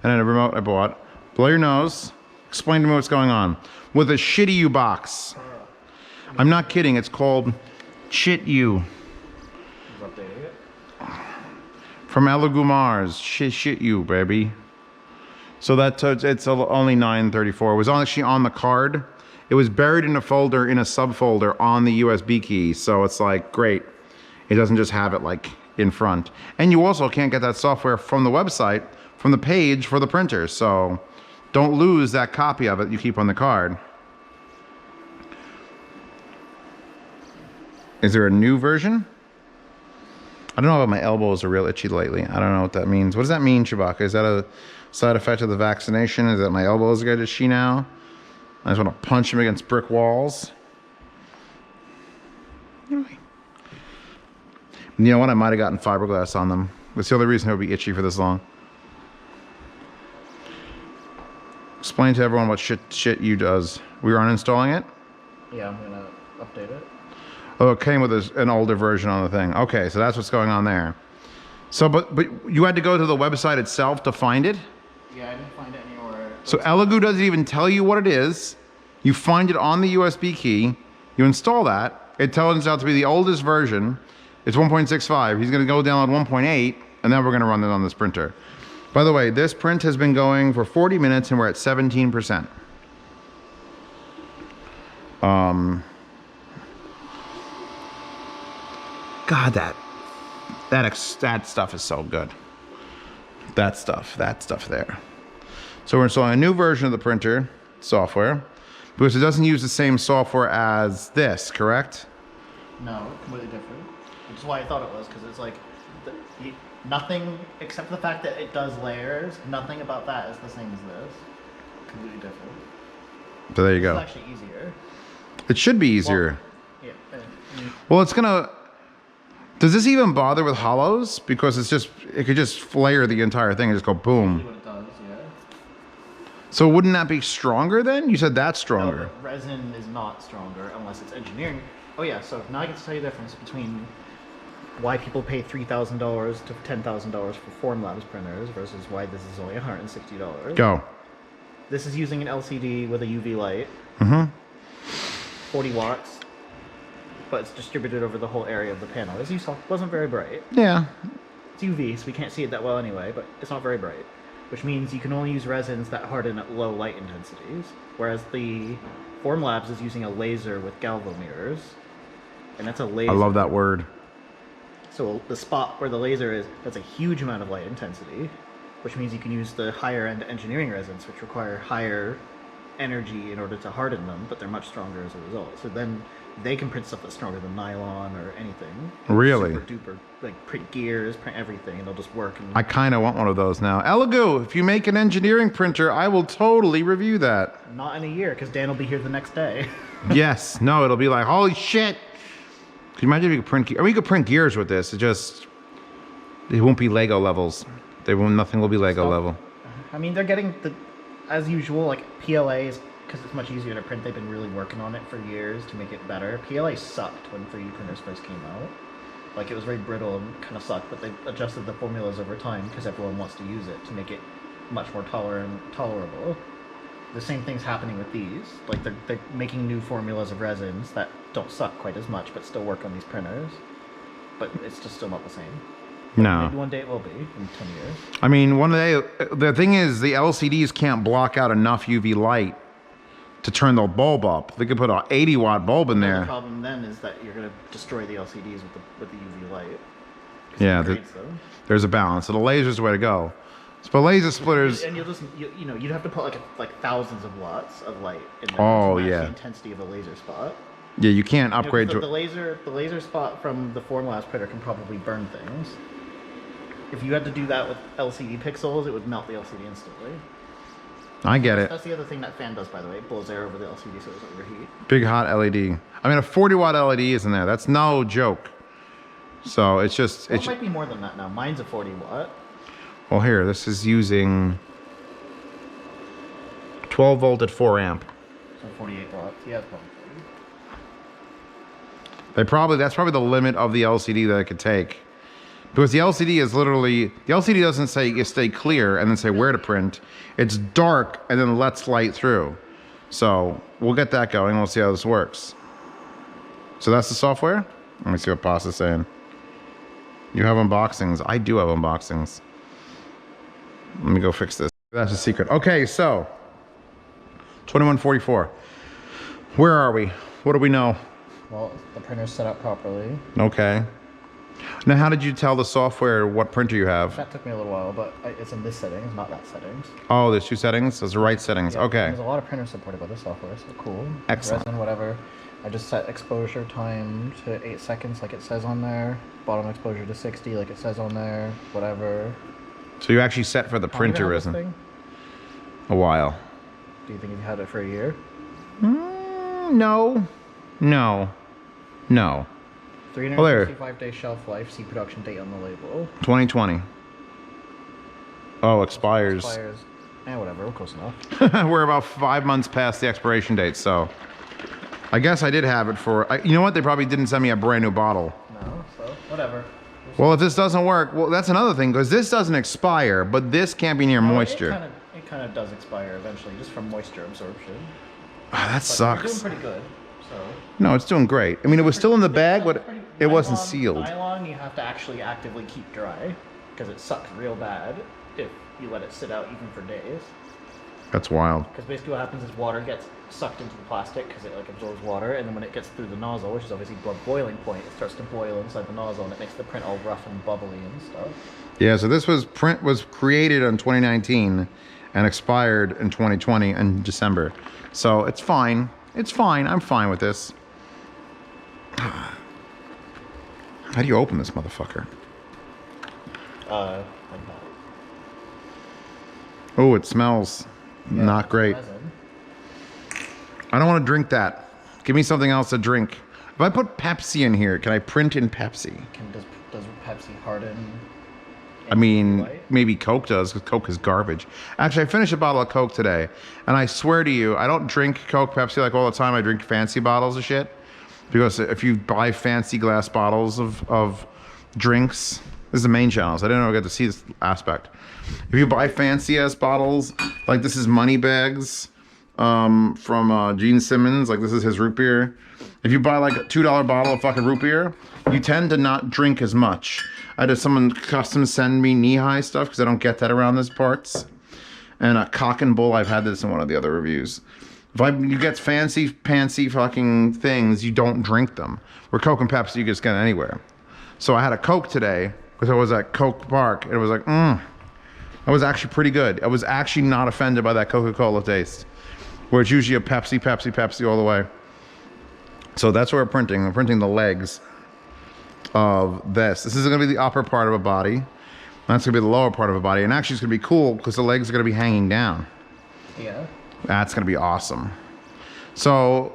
and then a remote I bought. Blow your nose. Explain to me what's going on. With a shitty U box. I'm not kidding, it's called Shit U. From ELEGOO Mars. Shit U, baby. So it's only $9.34. It was actually on the card. It was buried in a folder, in a subfolder on the USB key. So it's like, great. It doesn't just have it like in front. And you also can't get that software from the website, from the page for the printer. So don't lose that copy of it you keep on the card. Is there a new version? I don't know if my elbows are real itchy lately. I don't know what that means. What does that mean, Chewbacca? Is that a side effect of the vaccination? Is that my elbows get itchy now? I just want to punch them against brick walls. You know what? I might have gotten fiberglass on them. That's the only reason it would be itchy for this long. Explain to everyone what shit you does. We were uninstalling it? Yeah, I'm gonna update it. Oh, it came with an older version on the thing. Okay, so that's what's going on there. So, but you had to go to the website itself to find it? Yeah, I didn't find it anywhere. So ELEGOO doesn't even tell you what it is. You find it on the USB key. You install that. it turns out to be the oldest version. It's 1.65. He's going to go download 1.8, and then we're going to run it on this printer. By the way, this print has been going for 40 minutes, and we're at 17%. God, that stuff is so good. That stuff there. So we're installing a new version of the printer software because it doesn't use the same software as this, correct? No, completely different. Which is why I thought it was, because it's like nothing except for the fact that it does layers. Nothing about that is the same as this. Completely different. So there you go. It's actually easier. It should be easier. Well, yeah. Well, it's gonna. Does this even bother with hollows? Because it could just flare the entire thing and just go boom. What it does, yeah. So wouldn't that be stronger then? You said that's stronger. No, but resin is not stronger unless it's engineering. Oh yeah, so now I get to tell you the difference between why people pay $3,000 to $10,000 for Formlabs printers versus why this is only $160. Go. This is using an LCD with a UV light. 40 watts. But it's distributed over the whole area of the panel. As you saw, it wasn't very bright. Yeah. It's UV, so we can't see it that well anyway, but it's not very bright. Which means you can only use resins that harden at low light intensities. Whereas the Formlabs is using a laser with galvo mirrors. And that's a laser. I love that word. So the spot where the laser is, that's a huge amount of light intensity. Which means you can use the higher end engineering resins, which require higher energy in order to harden them, but they're much stronger as a result. So then they can print stuff that's stronger than nylon or anything. Really? Super duper, like print gears, print everything, and they'll just work. And I kind of want one of those now. ELEGOO, if you make an engineering printer, I will totally review that. not in a year, because Dan will be here the next day. Yes. No, it'll be like, holy shit. Can you imagine if you could print, or we could print gears with this. It won't be Lego levels. Nothing will be Lego level. I mean, they're getting as usual, like PLAs, because it's much easier to print. They've been really working on it for years to make it better. PLA sucked when 3D printers first came out. Like, it was very brittle and kind of sucked, but they've adjusted the formulas over time because everyone wants to use it to make it much more tolerable. The same thing's happening with these. Like, they're making new formulas of resins that don't suck quite as much, but still work on these printers. But it's just still not the same. No. Maybe one day it will be, in 10 years. I mean, the thing is, the LCDs can't block out enough UV light to turn the bulb up. They could put an 80-watt bulb in there. The problem then is that you're going to destroy the LCDs with the UV light. Yeah, there's a balance. So the laser's the way to go. But laser splitters. And you'll just, you'd have to put like thousands of watts of light in there Oh, to match yeah. the intensity of a laser spot. Yeah, you can't upgrade the to. laser spot from the Formlabs printer can probably burn things. If you had to do that with LCD pixels, it would melt the LCD instantly. I get it. That's the other thing that fan does, by the way. It blows air over the LCD so it doesn't overheat. Big hot LED. I mean, a 40-watt LED is in there. That's no joke. So it's just. Well, it might be more than that now. Mine's a 40 watt. Well, here, this is using 12 volt at 4 amp. So 48 watts. Yeah, it's probably. That's probably the limit of the LCD that it could take. Because the LCD is literally, the LCD doesn't say you stay clear and then say where to print. It's dark and then lets light through. So we'll get that going. We'll see how this works. So that's the software. Let me see what Pa's is saying. You have unboxings. I do have unboxings. Let me go fix this. That's a secret. Okay, so 2144. Where are we? What do we know? Well, the printer's set up properly. Okay. Now, how did you tell the software what printer you have? That took me a little while, but it's in this settings, not that settings. Oh, there's two settings? Those are right settings. Yeah, Okay. There's a lot of printers supported by this software, so cool. Excellent. Resin, whatever. I just set exposure time to 8 seconds like it says on there. Bottom exposure to 60 like it says on there. Whatever. So you actually set for the printer How long resin? have you had this thing? A while. Do you think you've had it for a year? No. No. No. 365-day shelf life. See production date on the label. 2020. Oh, expires. Expires. Whatever. We're close enough. We're about 5 months past the expiration date, so I guess I did have it for. You know what? They probably didn't send me a brand new bottle. No, so whatever. Well, if this doesn't work, well, that's another thing, because this doesn't expire, but this can't be near moisture. It kind of does expire eventually, just from moisture absorption. Ah, that But sucks. You're doing pretty good. So No, it's doing great. I mean, it was still in the bag, but it wasn't sealed. Nylon you have to actually actively keep dry because it sucks real bad if you let it sit out even for days. That's wild. Because basically what happens is water gets sucked into the plastic because it like absorbs water, and then when it gets through the nozzle, which is obviously the boiling point, it starts to boil inside the nozzle, and it makes the print all rough and bubbly and stuff. Yeah, so this print was created in 2019 and expired in 2020 in December. So it's fine. It's fine. I'm fine with this. How do you open this motherfucker? Like that. Oh, it smells Yeah, not great. resin. I don't want to drink that. Give me something else to drink. If I put Pepsi in here, can I print in Pepsi? Does Pepsi harden? I mean, White? maybe Coke does, because Coke is garbage. Actually, I finished a bottle of Coke today, and I swear to you, I don't drink Coke, Pepsi like all the time. I drink fancy bottles of shit. Because if you buy fancy glass bottles of drinks, this is the main channel, so I didn't ever get to see this aspect. If you buy fancy ass bottles, like this is Money Bags from Gene Simmons, like this is his root beer. If you buy like a $2 bottle of fucking root beer, you tend to not drink as much. I had someone custom send me knee-high stuff because I don't get that around these parts. And a Cock and Bull, I've had this in one of the other reviews. You get fancy fucking things, you don't drink them. Where Coke and Pepsi, you just get anywhere. So I had a Coke today because I was at Coke Park, and it was like, That was actually pretty good. I was actually not offended by that Coca-Cola taste, where it's usually a Pepsi all the way. So that's what we're printing. We're printing the legs of this. This is going to be the upper part of a body. That's going to be the lower part of a body. And actually it's going to be cool because the legs are going to be hanging down. Yeah. That's going to be awesome. So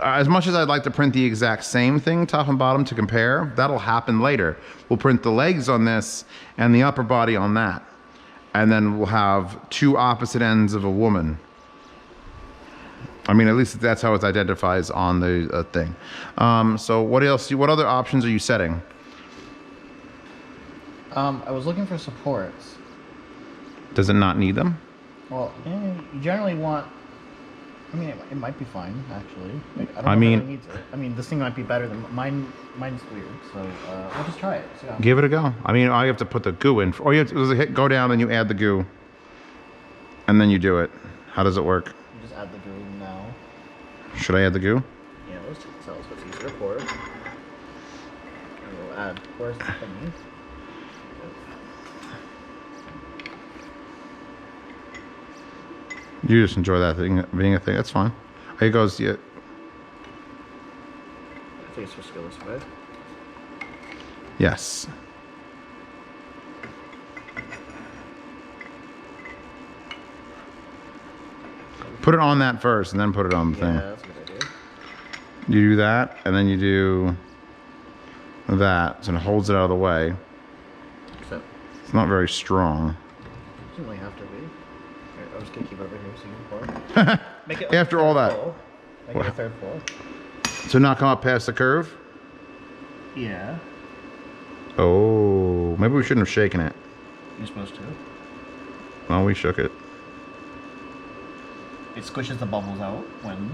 as much as I'd like to print the exact same thing, top and bottom, to compare, that'll happen later. We'll print the legs on this and the upper body on that. And then we'll have two opposite ends of a woman. I mean, at least that's how it identifies on the thing. So what else? What other options are you setting? I was looking for supports. Does it not need them? Well, you generally want. I mean, it might be fine actually. Like, I don't know I if it mean- really needs it. I mean, this thing might be better than mine. Mine's weird, so we'll just try it. So, Give it a go. I mean, all you have to put the goo in. Or you have to go down and you add the goo. And then you do it. How does it work? you just add the glue now. Should I add the goo? Yeah, let's take this out so it's easier to pour. And we'll add, where's the thingy? You just enjoy that thing being a thing. That's fine. Here goes. Yeah. I think it's supposed to go this way. Yes. Put it on that first, and then put it on the Yeah, thing. that's a good idea. You do that, and then you do that, so it holds it out of the way. Except, It's not very strong. it doesn't really have to be. Here, I'm just gonna keep it over here so you can pour. Make it After all that. full. Make it a third full. So not come up past the curve? Yeah. Oh, maybe we shouldn't have shaken it. You're supposed to. Well, we shook it. It squishes the bubbles out when.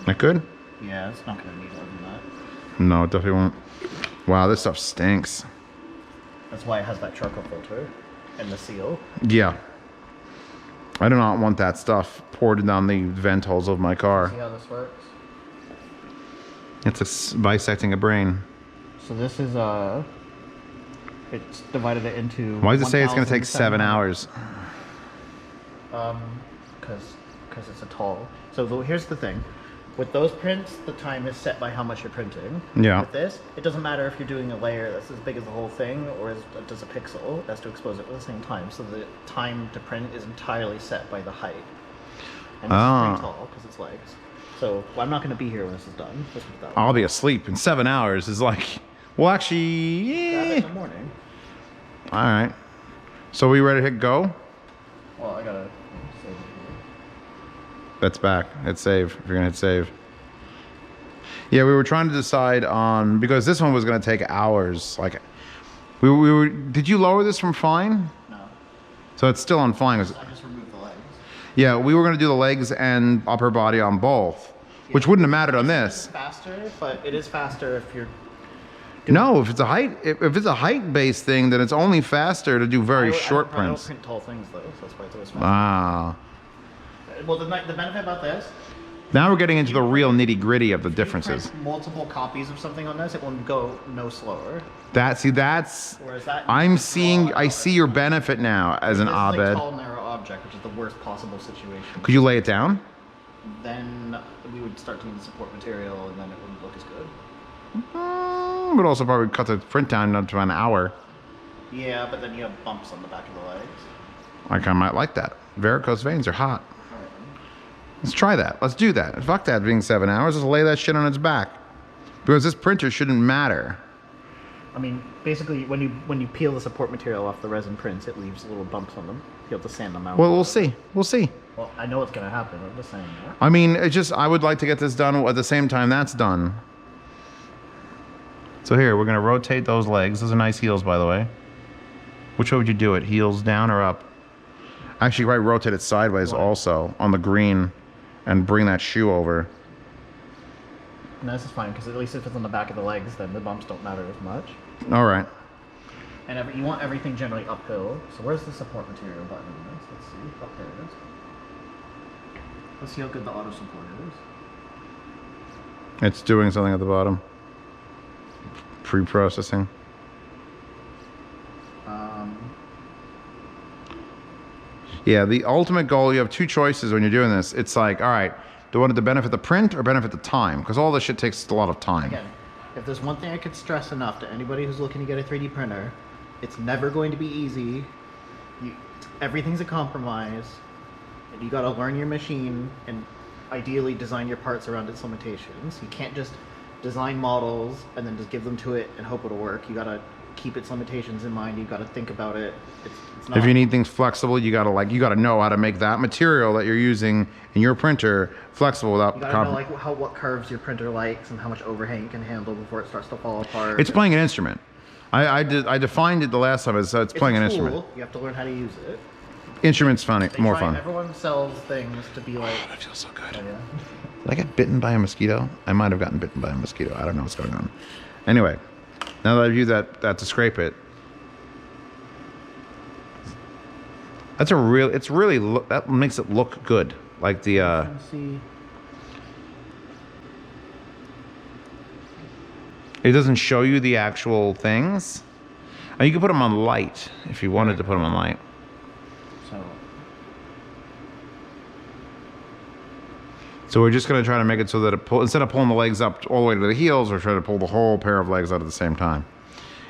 That good? Yeah, it's not gonna need more than that. No, it definitely won't. Wow, this stuff stinks. That's why it has that charcoal filter and the seal. Yeah. I do not want that stuff poured down the vent holes of my car. See how this works? It's bisecting a brain. So this is it's divided it into. Why does it say it's going to take 7 1,700? hours? Because it's a tall. So here's the thing. With those prints, the time is set by how much you're printing. Yeah. With this, it doesn't matter if you're doing a layer that's as big as the whole thing or does a pixel. It has to expose it at the same time. So the time to print is entirely set by the height. And this is pretty tall because it's legs. So I'm not going to be here when this is done. Just put that I'll be asleep in 7 hours. Is like, well, actually, Grab it yeah. in the morning. All right. So we ready to hit go? Well, I gotta save it here. That's back. Hit save. If you're gonna hit save. Yeah, we were trying to decide on, because this one was gonna take hours. Like, we were. Did you lower this from fine? No, So it's still on fine. I just removed the legs. Yeah, we were gonna do the legs and upper body on both, which wouldn't have mattered on It's this. faster, but it is faster if you're. No, if it's a height, if it's a height-based thing, then it's only faster to do very short I don't prints. print tall things though, so that's why it's always faster. Ah. Well, the benefit about this. Now we're getting into the real nitty-gritty of the If you differences. print multiple copies of something on this, it will go no slower. That's Whereas that. I see your benefit now as an This is like Abed. tall, narrow object, which is the worst possible situation. Could you lay it down? Then we would start to need the support material, and then it wouldn't look as good. Would also probably cut the print down to an hour. Yeah, but then you have bumps on the back of the legs. I kind of might like that. Varicose veins are hot. Let's try that. Let's do that. Fuck that being 7 hours. Let's lay that shit on its back. Because this printer shouldn't matter. I mean, basically, when you peel the support material off the resin prints, it leaves little bumps on them. You have to sand them out. Well, we'll see. We'll see. Well, I know what's gonna happen. I'm just saying that. I mean, it's just, I would like to get this done at the same time that's done. So here, we're gonna rotate those legs. Those are nice heels, by the way. Which way would you do it? Heels down or up? Actually, right, rotate it sideways also on the green and bring that shoe over. No, this is fine, because at least if it's on the back of the legs, then the bumps don't matter as much. All right. And you want everything generally uphill. So where's the support material button in this? Let's see. Oh, there it is. Let's see how good the auto support is. It's doing something at the bottom. Pre-processing. Yeah, the ultimate goal, you have two choices when you're doing this. It's like, all right, do I want it to benefit the print or benefit the time? Because all this shit takes a lot of time. Again, if there's one thing I could stress enough to anybody who's looking to get a 3D printer, it's never going to be easy. Everything's a compromise. And you gotta learn your machine and ideally design your parts around its limitations. You can't just design models and then just give them to it and hope it'll work. You gotta keep its limitations in mind. You gotta think about it. It's not. If you need things flexible, you gotta know how to make that material that you're using in your printer flexible without. You gotta know what curves your printer likes and how much overhang it can handle before it starts to fall apart. It's playing an instrument. I defined it the last time. It's playing an instrument. You have to learn how to use it. Instruments funny, more fun. Everyone sells things to be like. That feels so good. Oh, yeah. Did I get bitten by a mosquito? I might have gotten bitten by a mosquito. I don't know what's going on. Anyway, now that I've used that to scrape it, that's that makes it look good. Like the Let's see. it doesn't show you the actual things. And you can put them on light if you wanted to put them on light. So we're just going to try to make it so that instead of pulling the legs up all the way to the heels, we're trying to pull the whole pair of legs out at the same time.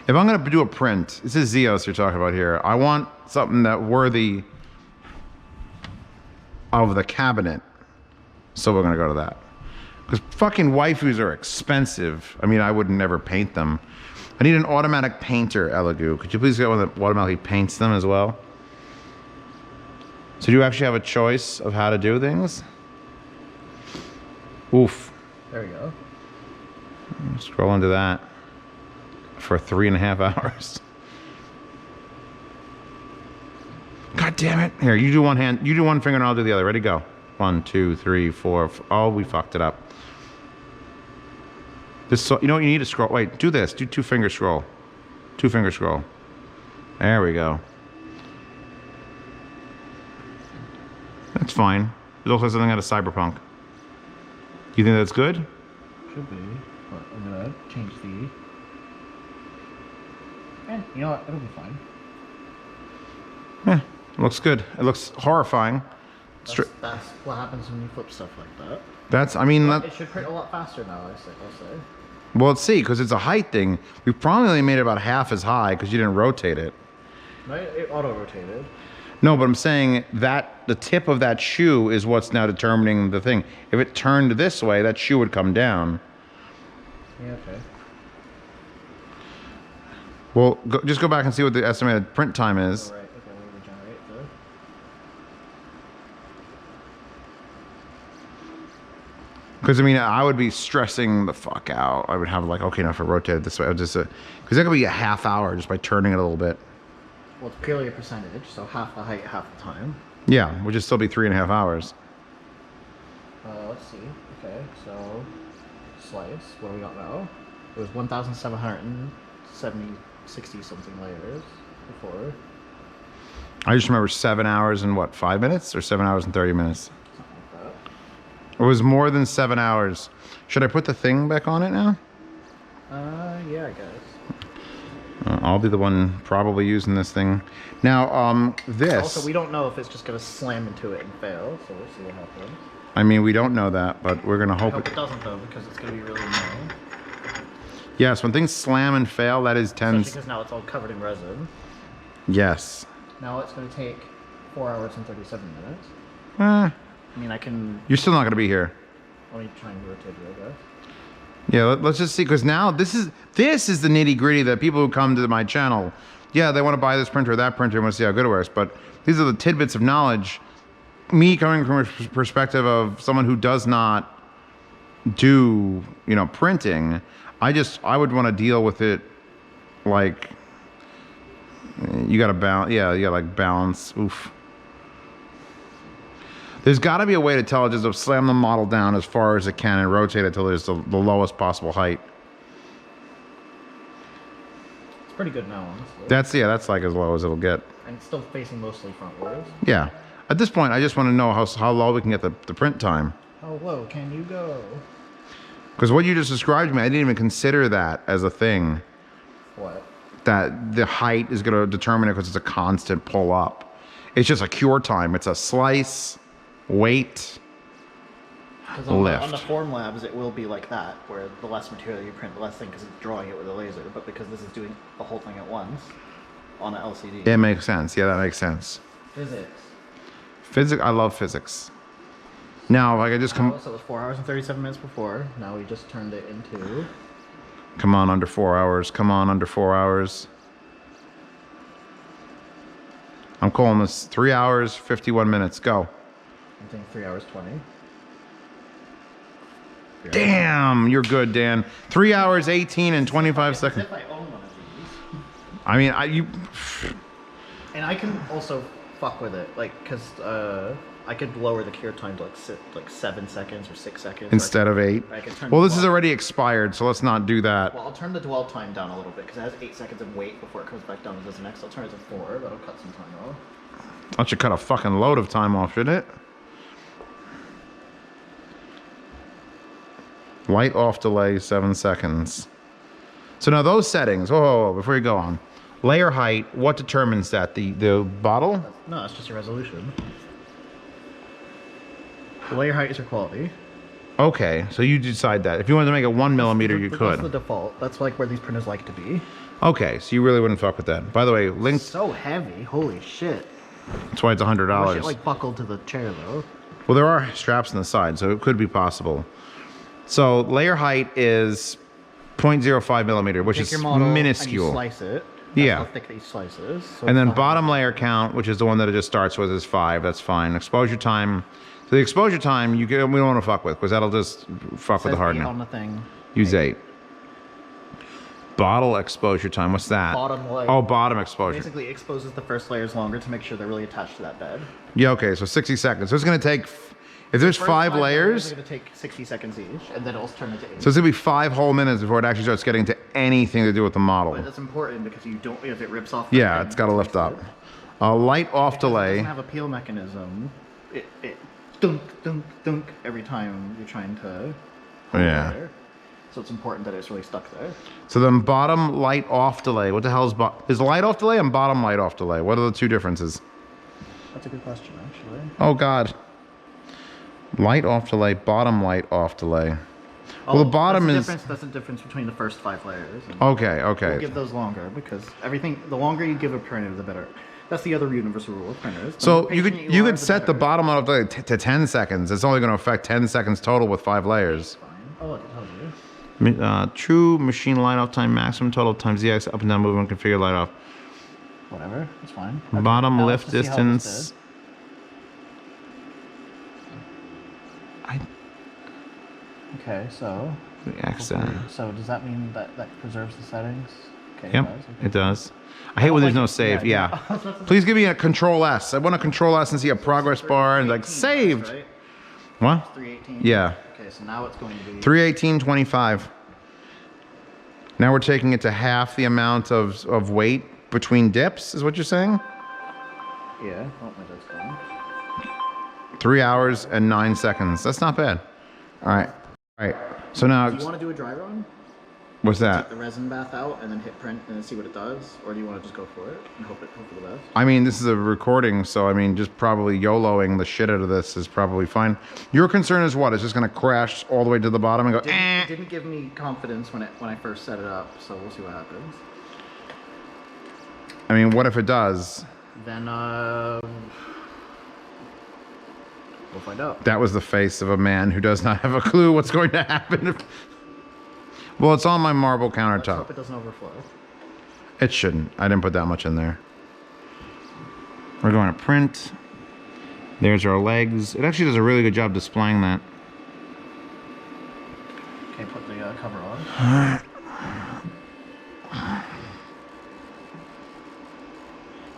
If I'm going to do a print, this is Zeos you're talking about here. I want something that worthy of the cabinet. So we're going to go to that. Because fucking waifus are expensive. I mean, I would never paint them. I need an automatic painter, ELEGOO. Could you please get one that automatically paints them as well? So do you actually have a choice of how to do things? Oof. There we go. Scroll into that for 3.5 hours. God damn it. Here, you do one hand, you do one finger and I'll do the other. Ready, go. 1, 2, 3, 4. Oh, we fucked it up. You know what you need to scroll? Wait, do this. Do 2-finger scroll. 2-finger scroll. There we go. That's fine. It also has something out of Cyberpunk. You think that's good? Should be. But I'm gonna change the. And you know what? It'll be fine. Yeah, it looks good. It looks horrifying. That's what happens when you flip stuff like that. That's, I mean, It should print a lot faster now. I'll say. Well, let's see, because it's a height thing. We probably only made it about half as high because you didn't rotate it. No, it auto rotated. No, but I'm saying that the tip of that shoe is what's now determining the thing. If it turned this way, that shoe would come down. Yeah, okay. Well, just go back and see what the estimated print time is. All right, okay, we'll regenerate though. Because, I mean, I would be stressing the fuck out. I would have like, okay, now if I rotate it this way, I'll just, because that could be a half hour just by turning it a little bit. Well, it's purely a percentage, so half the height, half the time. Yeah, which would still be 3.5 hours. Let's see. Okay, so slice. What do we got now? It was 1,760 something layers before. I just remember 7 hours and what, 5 minutes? Or 7 hours and 30 minutes? Something like that. It was more than 7 hours. Should I put the thing back on it now? Yeah, I guess. I'll be the one probably using this thing. Now, this... Also, we don't know if it's just going to slam into it and fail, so we'll see what happens. I mean, we don't know that, but we're going to I hope hope it doesn't, though, because it's going to be really annoying. Yes, when things slam and fail, that is Especially tense. because now it's all covered in resin. Yes. Now it's going to take 4 hours and 37 minutes. Eh, I mean, I can... you're still not going to be here. Let me try and rotate it, I guess. Yeah, let's just see, because now this is the nitty gritty that people who come to my channel, yeah, they want to buy this printer or that printer and want to see how good it works, but these are the tidbits of knowledge. Me coming from a perspective of someone who does not do, you know, printing, I would want to deal with it like, you got to balance, yeah, like balance, oof. There's got to be a way to tell it just to slam the model down as far as it can and rotate it till there's the lowest possible height. It's pretty good now, honestly. That's like as low as it'll get. And it's still facing mostly frontwards. Yeah. At this point, I just want to know how low we can get the print time. How low can you go? Because what you just described to me, I didn't even consider that as a thing. What? That the height is going to determine it because it's a constant pull up. It's just a cure time. It's a slice, weight, Because lift. on the Form Labs, it will be like that, where the less material you print, the less thing, because it's drawing it with a laser. But because this is doing the whole thing at once on an LCD. It makes sense. Yeah, that makes sense. Physics. Physics. I love physics. Now, like I just So it was 4 hours and 37 minutes before. Now we just turned it into... Come on, under 4 hours. Come on, under 4 hours. I'm calling this 3 hours, 51 minutes. Go. I think 3 hours 20. Damn, you're good, Dan. 3 hours, 18 and 25 As seconds. if I own one of these. I mean, And I can also fuck with it, like, because I could lower the cure time to like 7 seconds or 6 seconds. instead of 8. I can turn Well, the this is dwell- already expired, so let's not do that. Well, I'll turn the dwell time down a little bit, because it has 8 seconds of wait before it comes back down to this next. I'll turn it to 4, that'll cut some time off. That should cut a fucking load of time off, shouldn't it? Light off delay, 7 seconds. So now those settings, whoa, before you go on. Layer height, what determines that? The bottle? No, it's just your resolution. The layer height is your quality. Okay, so you decide that. If you wanted to make it 1 millimeter, you That's the could. default. That's like where these printers like to be. Okay, so you really wouldn't fuck with that. By the way, link, So heavy, holy shit. that's why it's I wish $100. it like buckled to the chair though. Well, there are straps on the side, so it could be possible. So layer height is 0.05 millimeter, which Take is your model and you minuscule. slice it. That's Yeah. how thick these slices. So And then it's bottom layer count, which is the one that it just starts with, is 5. That's fine. Exposure time. So the exposure time we don't want to fuck with because that'll just fuck with the says 8 hardening. on the thing. Use 8. Bottle exposure time. What's that? Bottom layer. Oh, bottom exposure. Basically exposes the first layers longer to make sure they're really attached to that bed. Yeah. Okay. So 60 seconds. So it's gonna take. If there's First 5 are layers, going to take 60 seconds each, and then it'll turn into 8. so it's gonna be 5 whole minutes before it actually starts getting to anything to do with the model. But that's important because you don't, if it rips off. Yeah, it's got to lift up. Light off It delay. doesn't have a peel mechanism. It dunk, dunk, dunk every time you're trying to. hold Yeah. it there. So it's important that it's really stuck there. So then bottom light off delay. What the hell is light off delay and bottom light off delay? What are the two differences? That's a good question, actually. Oh God. Light off delay, bottom light off delay. Well, the bottom is. That's the difference between the first 5 layers. And Okay, we'll okay. give those longer because everything. The longer you give a printer, the better. That's the other universal rule of printers. The So more you patient could you are, could set the better. bottom light off delay to 10 seconds. It's only going to affect 10 seconds total with 5 layers. Fine. Oh, look, it tells you. True machine light off time, maximum total times the X up and down movement, configure light off. Whatever, it's fine. Bottom Now lift let's just see how this distance. did. Okay, so X that. so does that mean that that preserves the settings? Okay, Yep, it does. I hate when there's no save. Yeah. Please give me a Control S. I want a Control S and see a progress bar and like saved. Right? What? 318. Yeah. Okay, so now it's going to be 318.25. Now we're taking it to half the amount of weight between dips, is what you're saying? Yeah. Oh, my dice gone. 3 hours and 9 seconds. That's not bad. All right. All right. So now, Do you want to do a dry run? what's Take that? the resin bath out and then hit print and then see what it does, or do you want to just go for it and hope for the best? I mean, this is a recording, so I mean, just probably YOLOing the shit out of this is probably fine. Your concern is what? It's just going to crash all the way to the bottom and go, It didn't give me confidence when I first set it up, so we'll see what happens. I mean, what if it does? Then we'll find out. That was the face of a man who does not have a clue what's going to happen. Well, it's on my marble Let's hope countertop. it doesn't overflow. It shouldn't. I didn't put that much in there. We're going to print. There's our legs. It actually does a really good job displaying that. Okay, put the cover on.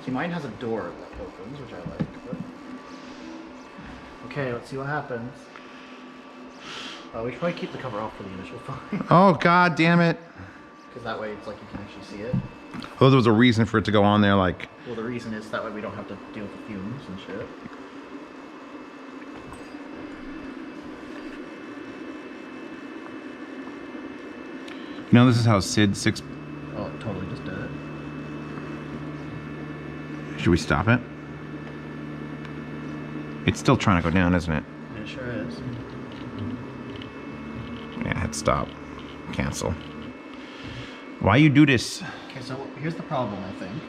See, mine has a door that opens, which I like. But... Okay, let's see what happens. We should probably keep the cover off for the initial find. Oh, God damn it. Because that way it's like you can actually see it. Well, there was a reason for it to go on there, like... Well, the reason is that way we don't have to deal with the fumes and shit. You know, this is how Sid 6... Oh, it totally just did it. Should we stop it? It's still trying to go down, isn't it? It sure is. Yeah, hit stop. Cancel. Why you do this? Okay, so here's the problem, I think.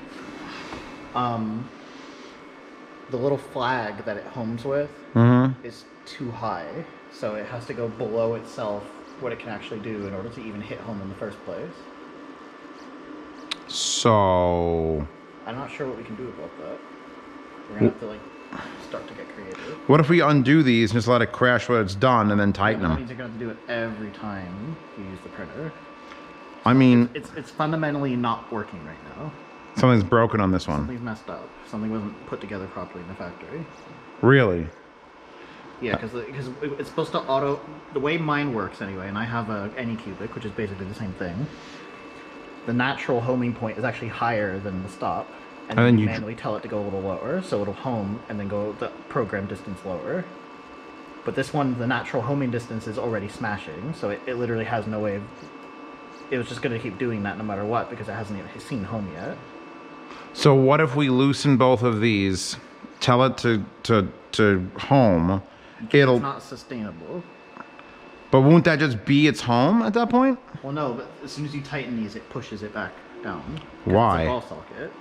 The little flag that it homes with is too high, so it has to go below itself what it can actually do in order to even hit home in the first place. So... I'm not sure what we can do about that. We're gonna have to like start to get creative. What if we undo these and just let it crash when it's done and then tighten That them? means you're gonna have to do it every time you use the printer. I mean, It's fundamentally not working right now. something's broken on this one. Something's messed up. Something wasn't put together properly in the factory. Really? Yeah, because it's supposed to auto... The way mine works anyway, and I have a Anycubic, which is basically the same thing. The natural homing point is actually higher than the stop. And then you manually tell it to go a little lower, so it'll home and then go the program distance lower. But this one, the natural homing distance is already smashing, so it literally has no way of... It was just going to keep doing that no matter what, because it hasn't even seen home yet. So what if we loosen both of these, tell it to home, it'll... It's not sustainable. But won't that just be its home at that point? Well, no, but as soon as you tighten these, it pushes it back down. Why? It's a ball socket.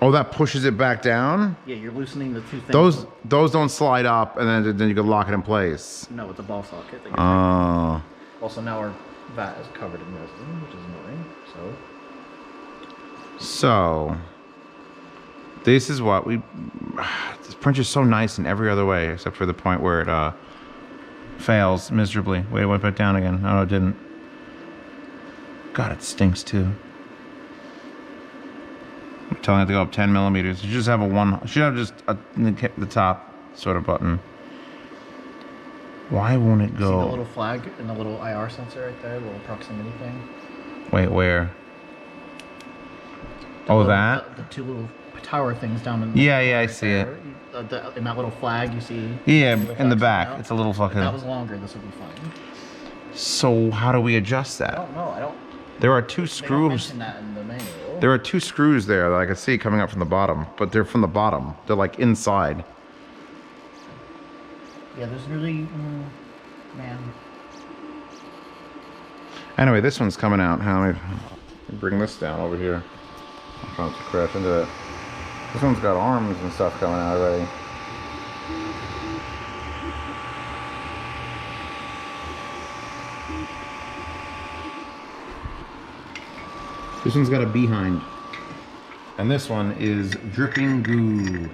Oh, that pushes it back down? Yeah, you're loosening the two things. Those don't slide up, and then you can lock it in place. No, it's a ball socket. That you're Oh. Also, now our vat is covered in resin, which is annoying. So, this is what we... This printer's so nice in every other way, except for the point where it fails miserably. Wait, wipe it down again. No, it didn't. God, it stinks too. I'm telling it to go up 10 millimeters. You just have should have just the top sort of button. Why won't it go? See the little flag and the little IR sensor right there, the little proximity thing? Wait, where? That? The two little tower things down in the... Yeah, I see it. In that little flag, you see... Yeah, in the back. It's a little fucking... If that was longer, this would be fine. So how do we adjust that? I don't know, I don't... There are two They don't screws. mention that in the manual. There are two screws there that I can see coming up from the bottom, but they're from the bottom. They're like inside. Yeah, there's really... man... Anyway, this one's coming out. Let me bring this down over here. I'm trying to crash into it. This one's got arms and stuff coming out already. This one's got a behind. And this one is dripping goo.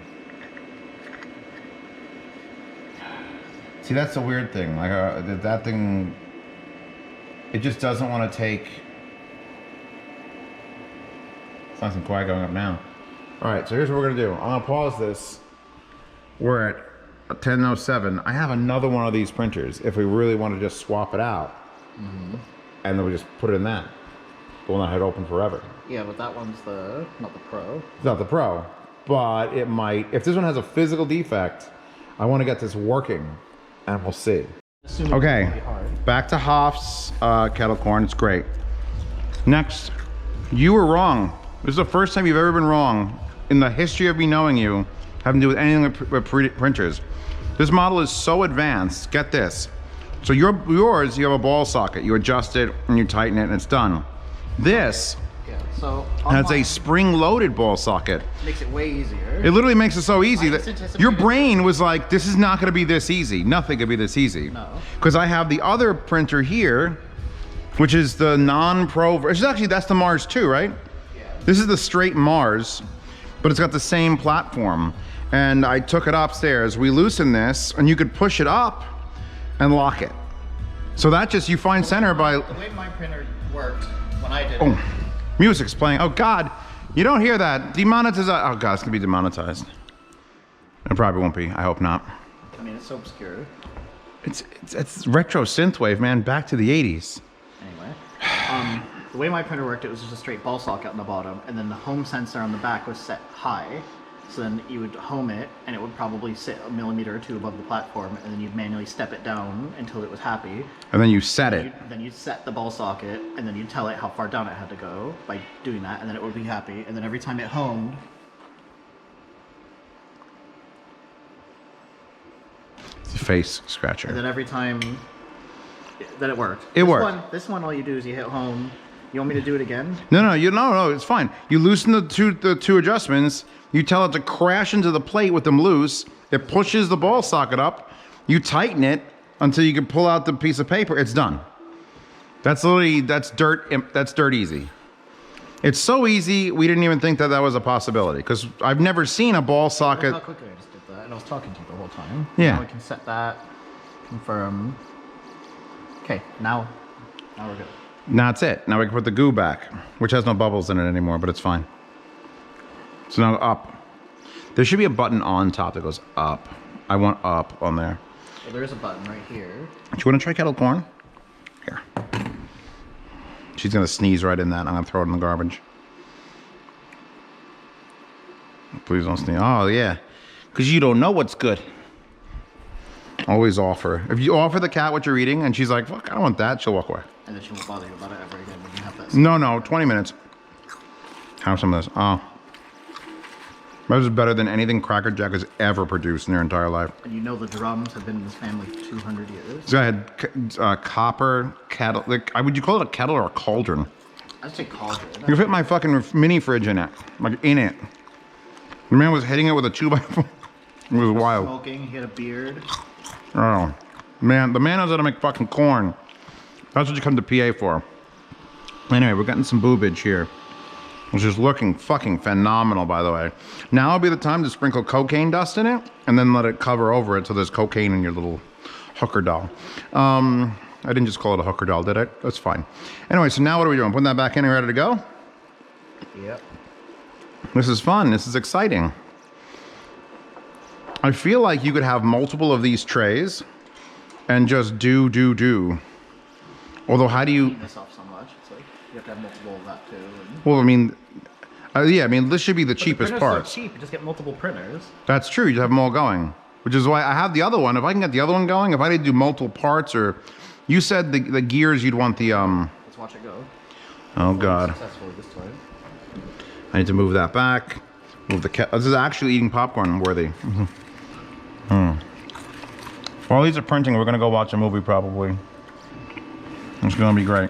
See, that's the weird thing. Like that thing, it just doesn't want to take Nice and quiet going up now. All right, so here's what we're gonna do. I'm gonna pause this. We're at 10:07. I have another one of these printers if we really want to just swap it out. And then we just put it in that. The one I had open forever. Yeah, but that one's not the Pro. It's not the Pro, but it might. If this one has a physical defect, I want to get this working, and we'll see. Okay, back to Hoff's kettle corn. It's great. Next, you were wrong. This is the first time you've ever been wrong in the history of me knowing you, having to do with anything with printers. This model is so advanced. Get this. So yours, you have a ball socket. You adjust it and you tighten it and it's done. This has a spring-loaded ball socket. Makes it way easier. It literally makes it so easy that your brain was like, this is not gonna be this easy. Nothing could be this easy. No. Because I have the other printer here, which is the non-pro, actually that's the Mars2, right? Yeah. This is the straight Mars, but it's got the same platform. And I took it upstairs. We loosened this and you could push it up and lock it. So that just, you find center by... The way my printer worked when I did it. Music's playing. Oh God, you don't hear that. Demonetized. Oh God, it's gonna be demonetized. It probably won't be, I hope not. I mean, it's so obscure. It's retro synthwave, man, back to the 80s. Anyway, the way my printer worked, it was just a straight ball socket on the bottom, and then the home sensor on the back was set high. So then you would home it, and it would probably sit a millimeter or two above the platform, and then you'd manually step it down until it was happy. And then you set it. Then you'd set the ball socket, and then you'd tell it how far down it had to go by doing that, and then it would be happy. And then every time it homed, it's a face scratcher. and then every time, then it worked. It worked. This one, all you do is you hit home. You want me to do it again? No, it's fine. You loosen the two adjustments. You tell it to crash into the plate with them loose. It pushes the ball socket up. You tighten it until you can pull out the piece of paper. It's done. That's literally, that's dirt easy. It's so easy, we didn't even think that that was a possibility because I've never seen a ball socket. Look how quickly I just did that, and I was talking to you the whole time. Yeah. Now we can set that, confirm. Okay, now we're good. Now that's it. Now we can put the goo back, which has no bubbles in it anymore, but it's fine. So now up. There should be a button on top that goes up. I want up on there. Well, there is a button right here. Do you want to try kettle corn? Here. She's gonna sneeze right in that. I'm gonna throw it in the garbage. Please don't sneeze. Oh yeah, because you don't know what's good. Always offer. If you offer the cat what you're eating and she's like, fuck, I don't want that, she'll walk away. And then she won't bother you about it ever again when you have that. No, 20 minutes. Have some of this. Oh. That is better than anything Cracker Jack has ever produced in their entire life. And you know the drums have been in this family 200 years. So I had copper kettle. Like, would you call it a kettle or a cauldron? I'd say cauldron. You could fit my fucking mini fridge in it. Like, in it. The man was hitting it with a 2x4. It was wild. Smoking, he had a beard. Oh. Man, the man knows how to make fucking corn. That's what you come to PA for. Anyway, we're getting some boobage here. Which is looking fucking phenomenal, by the way. Now would be the time to sprinkle cocaine dust in it and then let it cover over it so there's cocaine in your little hooker doll. I didn't just call it a hooker doll, did I? That's fine. Anyway, so now what are we doing? Putting that back in and ready to go? Yep. This is fun. This is exciting. I feel like you could have multiple of these trays and just do. Although, how do you... Clean this off so much. It's like you have to have multiple of that too. And... Well, I mean... yeah, I mean, this should be the cheapest the parts. So cheap, you just get multiple printers. That's true, you have them all going. Which is why I have the other one. If I can get the other one going, if I did do multiple parts or... You said the gears you'd want the... Let's watch it go. Oh, God. Successfully this time. I need to move that back. Move the this is actually eating popcorn worthy. While these are printing, we're gonna go watch a movie probably. It's gonna be great.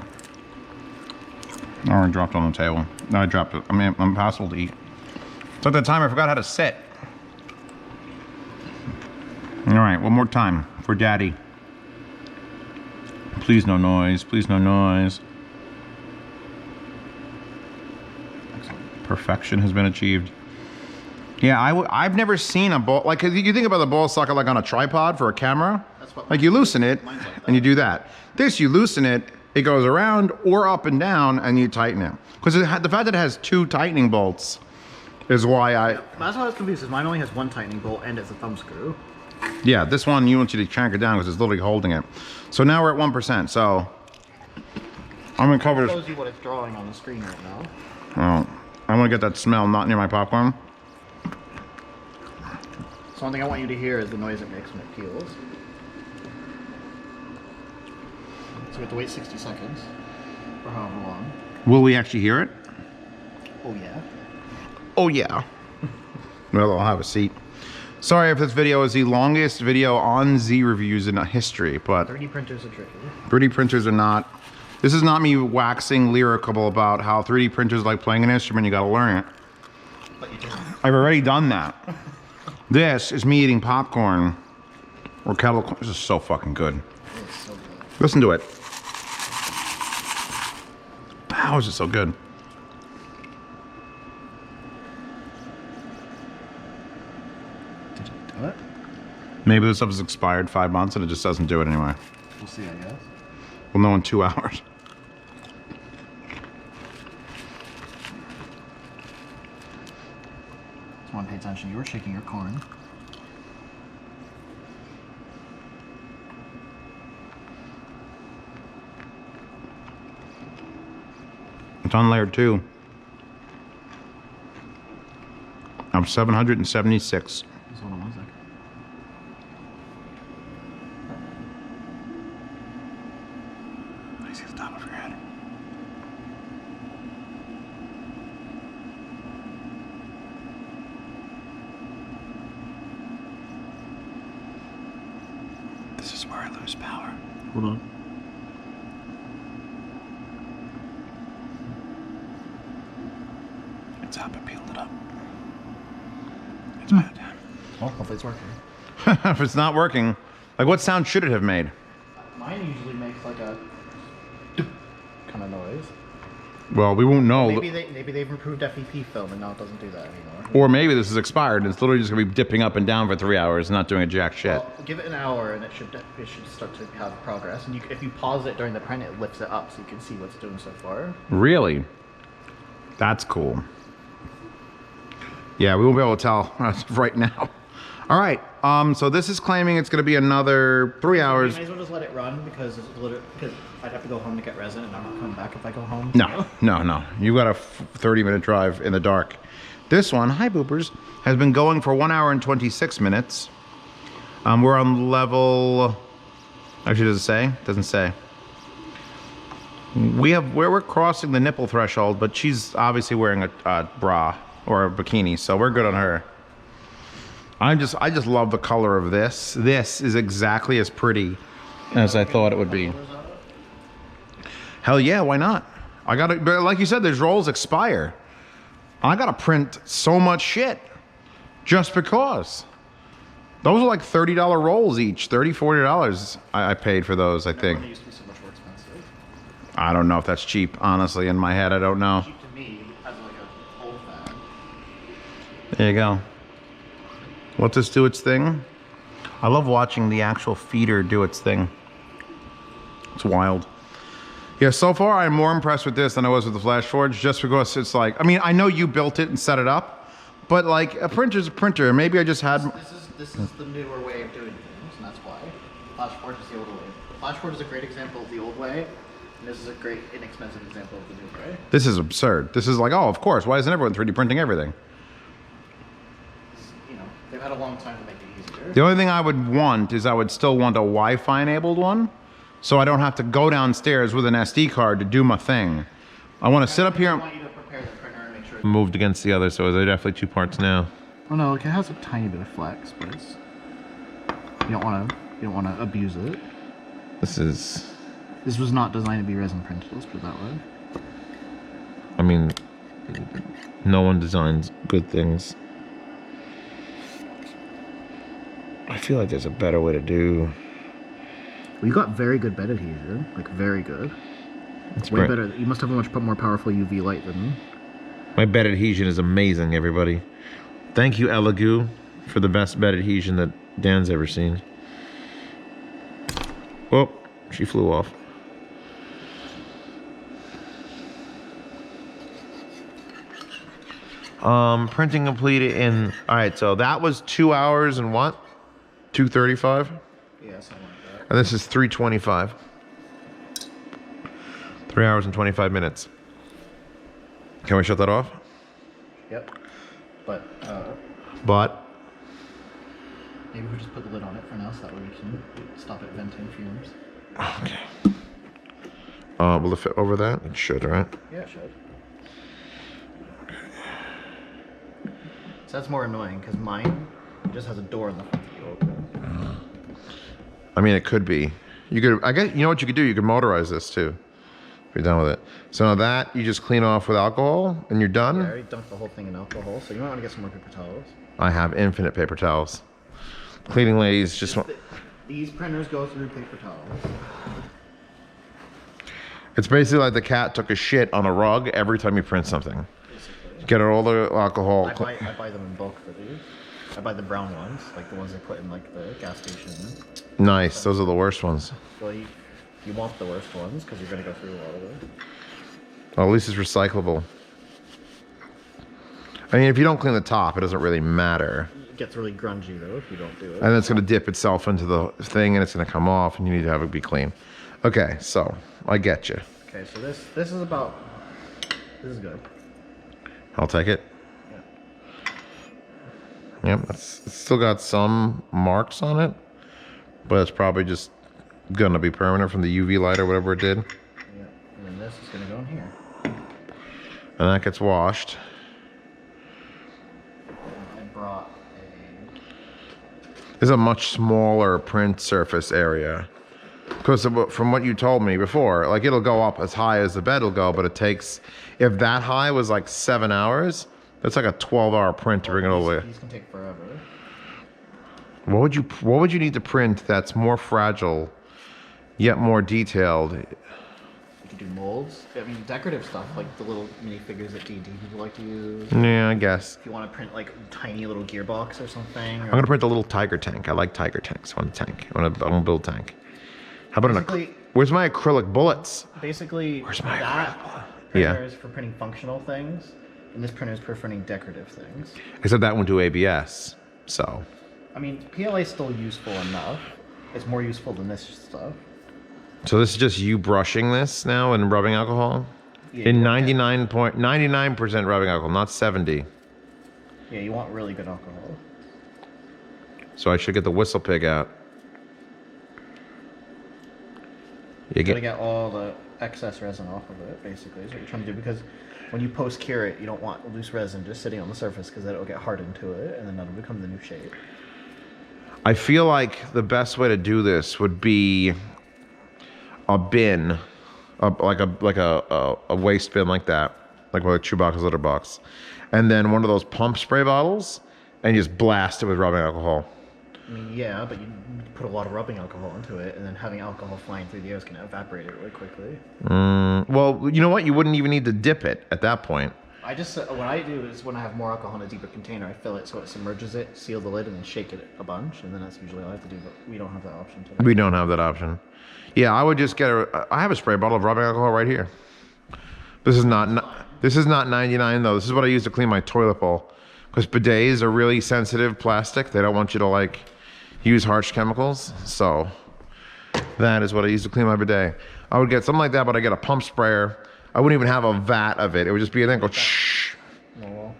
Oh, I dropped it on the table. No, I dropped it. I mean, I'm impossible to eat. So at that time, I forgot how to sit. All right, one more time for Daddy. Please no noise. Please no noise. Perfection has been achieved. Yeah, I've never seen a ball, like you think about the ball socket like on a tripod for a camera, That's what like you loosen it mine's like and you do that. This, you loosen it it goes around or up and down, and you tighten it. Because the fact that it has 2 tightening bolts is why That's why I was confused, because mine only has 1 tightening bolt and it's a thumb screw. Yeah, this one you want you to crank it down because it's literally holding it. So now we're at 1%. So I'm gonna cover It this. shows you what it's drawing on the screen right now. Oh, I want to get that smell not near my popcorn. So one thing I want you to hear is the noise it makes when it peels. So we have to wait 60 seconds, or however long. Will we actually hear it? Oh yeah. Oh yeah. Well, I'll have a seat. Sorry if this video is the longest video on Z reviews in history, but 3D printers are tricky. 3D printers are not. This is not me waxing lyrical about how 3D printers are like playing an instrument. You got to learn it. But you don't. I've already done that. This is me eating popcorn or kettle corn. This is so fucking good. It's so good. Listen to it. How is it so good? Did you do it? Maybe this stuff is expired 5 months and it just doesn't do it anyway. We'll see, I guess. We'll know in 2 hours. Just want to pay attention. You were shaking your corn. It's on layer 2. I'm 776. Just hold on 1 second. I see the top of your head. This is where I lose power. Hold on. It's up. I peeled it up. It's bad. Well, hopefully it's working. If it's not working, like what sound should it have made? Mine usually makes like a kind of noise. Well, we won't know. Maybe they've improved FEP film and now it doesn't do that anymore. Or maybe this is expired and it's literally just gonna be dipping up and down for 3 hours, not doing a jack shit. Well, give it an hour and it should start to have progress. And if you pause it during the print, it lifts it up so you can see what's doing so far. Really? That's cool. Yeah, we won't be able to tell as of right now. All right, so this is claiming it's gonna be another 3 hours. You might as well just let it run because I'd have to go home to get resin and I'm not coming back if I go home. No, no. You got a 30-minute drive in the dark. This one, hi boopers, has been going for 1 hour and 26 minutes. We're on level, actually does it say? Doesn't say. We're crossing the nipple threshold, but she's obviously wearing a bra or a bikini, so we're good on her. I just love the color of this. This is exactly as pretty as I thought it would be. Hell yeah, why not? But like you said, there's rolls expire. I gotta print so much shit just because. Those are like $30 rolls each, $30, $40 I paid for those, I think. They used to be so much more expensive. I don't know if that's cheap, honestly, in my head, I don't know. Cheap to me as like a old fan. There you go. Let this do its thing. I love watching the actual feeder do its thing. It's wild. Yeah, so far I'm more impressed with this than I was with the Flash Forge, just because it's like, I mean, I know you built it and set it up, but like a printer's a printer. Maybe I just had. This is the newer way of doing things, and that's why. Flash Forge is the old way. Flash Forge is a great example of the old way, and this is a great inexpensive example of the new way. This is absurd. This is like, oh, of course. Why isn't everyone 3D printing everything? You know, they've had a long time to make it easier. The only thing I would want is I would still want a Wi-Fi enabled one, so I don't have to go downstairs with an SD card to do my thing. I want to sit up I here. want you to prepare the printer and make sure. Moved against the other, so they're definitely 2 parts now. Oh no, like it has a tiny bit of flex, but it's you don't want to abuse it. This was not designed to be resin printed. Let's put it that way. I mean, no one designs good things. I feel like there's a better way to do. Well, you got very good bed adhesion, like very good. It's Way better. You must have a much more powerful UV light than me. My bed adhesion is amazing, everybody. Thank you, ELEGOO, for the best bed adhesion that Dan's ever seen. Oh, she flew off. Printing completed in, all right, so that was 2 hours and what? 2:35? Yeah, something like that. And this is 3:25. 3 hours and 25 minutes. Can we shut that off? Yep. But But, maybe we just put the lid on it for now, so that way we can stop it venting fumes. okay. Will it fit over that? It should, right? Yeah, it should. So that's more annoying because mine just has a door in the front that you open. I mean, it could be. You could, I guess, you know what you could do? You could motorize this too. If you're done with it. So now that you just clean off with alcohol and you're done. Yeah, I already dumped the whole thing in alcohol, so you might want to get some more paper towels. I have infinite paper towels. Cleaning ladies just want. These printers go through paper towels. It's basically like the cat took a shit on a rug every time you print something. Basically. Get all the alcohol. I buy them in bulk for these. I buy the brown ones, like the ones they put in like the gas station. Nice. Those are the worst ones. Well, you want the worst ones because you're gonna go through a lot of them. Well, at least it's recyclable. I mean, if you don't clean the top, it doesn't really matter. It gets really grungy though if you don't do it. And it's going to dip itself into the thing and it's going to come off and you need to have it be clean. Okay, so I get you. Okay, so this is about. This is good. I'll take it. Yeah. Yep, it's still got some marks on it, but it's probably just going to be permanent from the UV light or whatever it did. Yeah, and then this is gonna go in here. And that gets washed. I brought This is a much smaller print surface area. Because from what you told me before, like it'll go up as high as the bed will go, but it takes, if that high was like 7 hours, that's like a 12-hour print to bring it all the way. These can take forever. What would you need to print that's more fragile, yet more detailed? You could do molds. I mean, decorative stuff like the little minifigures that D&D people like to use. Yeah, I guess. If you want to print like tiny little gearbox or something. Or I'm gonna print a little tiger tank. I like tiger tanks. I want a tank. I want to build a tank. How about where's my acrylic bullets? Basically, Where's my that Yeah. printer is for printing functional things, and this printer is for printing decorative things. Except that won't do ABS. So. I mean, PLA is still useful enough. It's more useful than this stuff. So this is just you brushing this now and rubbing alcohol? Yeah, In you want 99% rubbing alcohol, not 70. Yeah, you want really good alcohol. So I should get the whistle pig out. You You gotta get get all the excess resin off of it, basically, is what you're trying to do. Because when you post-cure it, you don't want loose resin just sitting on the surface because then it'll get hardened to it, and then that'll become the new shape. I feel like the best way to do this would be a bin, like a waste bin like that, like with a Chewbacca's litter box, and then one of those pump spray bottles, and you just blast it with rubbing alcohol. I mean, yeah, but you put a lot of rubbing alcohol into it, and then having alcohol flying through the air is going to evaporate it really quickly. Well, you know what? You wouldn't even need to dip it at that point. I just, what I do is when I have more alcohol in a deeper container, I fill it so it submerges it, seal the lid, and then shake it a bunch, and then that's usually all I have to do, but we don't have that option today. We don't have that option. Yeah, I would just get I have a spray bottle of rubbing alcohol right here. This is not 99 though. This is what I use to clean my toilet bowl. Because bidets are really sensitive plastic. They don't want you to like use harsh chemicals. So that is what I use to clean my bidet. I would get something like that, but I get a pump sprayer. I wouldn't even have a vat of it. It would just be a thing go shh. No,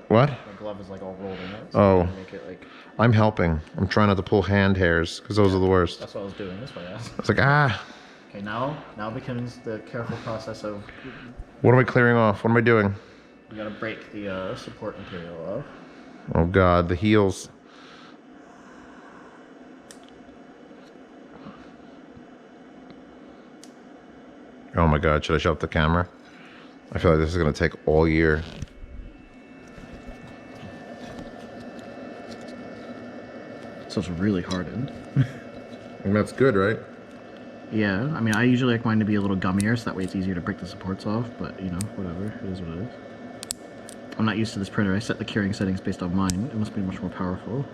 What? my glove is like all rolled in it, Oh. I can make it like, I'm helping. I'm trying not to pull hand hairs because those are the worst. that's what I was doing, this way. It's like, ah, Okay, now begins the careful process of, what am I clearing off? What am I doing? you gotta break the support material off. Oh God, the heels. Oh my God, should I shut up the camera? I feel like this is gonna take all year. So it's really hardened. And that's good, right? Yeah, I mean, I usually like mine to be a little gummier, so that way it's easier to break the supports off, but, you know, whatever. It is what it is. I'm not used to this printer. I set the curing settings based on mine. It must be much more powerful.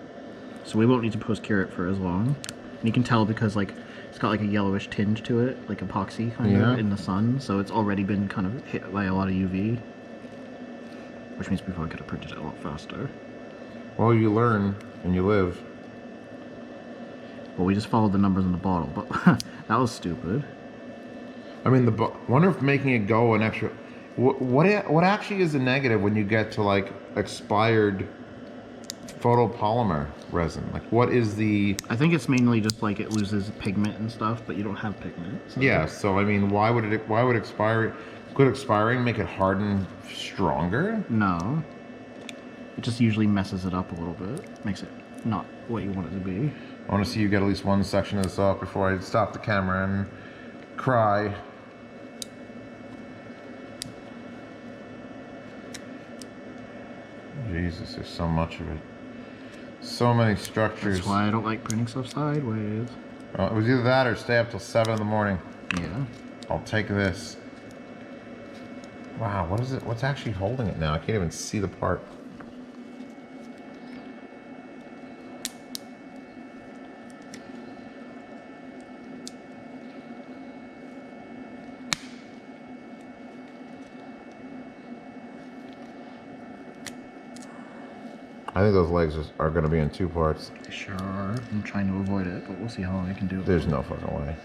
So we won't need to post-cure it for as long. And you can tell because, like, it's got, like, a yellowish tinge to it, like epoxy kind Yeah. of, in the sun, so it's already been kind of hit by a lot of UV. which means we probably could have printed it a lot faster. Well, you learn and you live. Well, we just followed the numbers in the bottle, but that was stupid. I mean, wonder if making it go an extra. What actually is a negative when you get to like expired photopolymer resin? Like, what is the? I think it's mainly just like it loses pigment and stuff, but you don't have pigment. So. Yeah. So I mean, why would could expiring make it harden stronger? No. It just usually messes it up a little bit, makes it not what you want it to be. I want to see you get at least one section of this off before I stop the camera and cry. Jesus, there's so much of it. So many structures. That's why I don't like printing stuff sideways. Well, it was either that or stay up till 7 in the morning. Yeah. I'll take this. Wow, what is it? What's actually holding it now? I can't even see the part. I think those legs are going to be in 2 parts. Sure. I'm trying to avoid it, but we'll see how I can do it. There's no fucking way.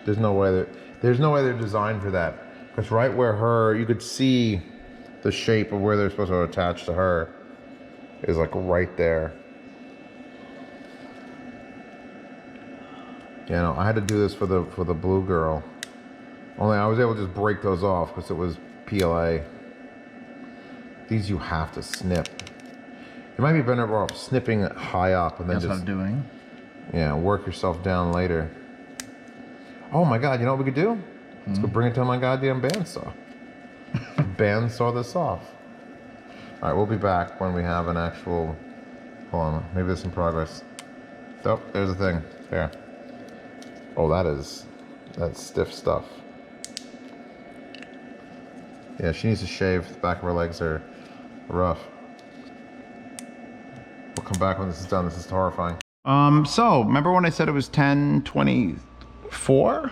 There's no way they're designed for that. Because right where you could see the shape of where they're supposed to attach to her is like right there. You know, I had to do this for the blue girl. Only I was able to just break those off because it was PLA. These you have to snip. You might be better off snipping it high up and then That's what I'm doing. Yeah, work yourself down later. Oh my God, you know what we could do? Let's go bring it to my goddamn bandsaw. Bandsaw this off. All right, we'll be back when we have an actual, hold on, maybe there's some progress. Oh, there's the thing, there. Oh, that's stiff stuff. Yeah, she needs to shave, the back of her legs are rough. We'll come back when this is done. This is horrifying. So remember when I said it was 10:24?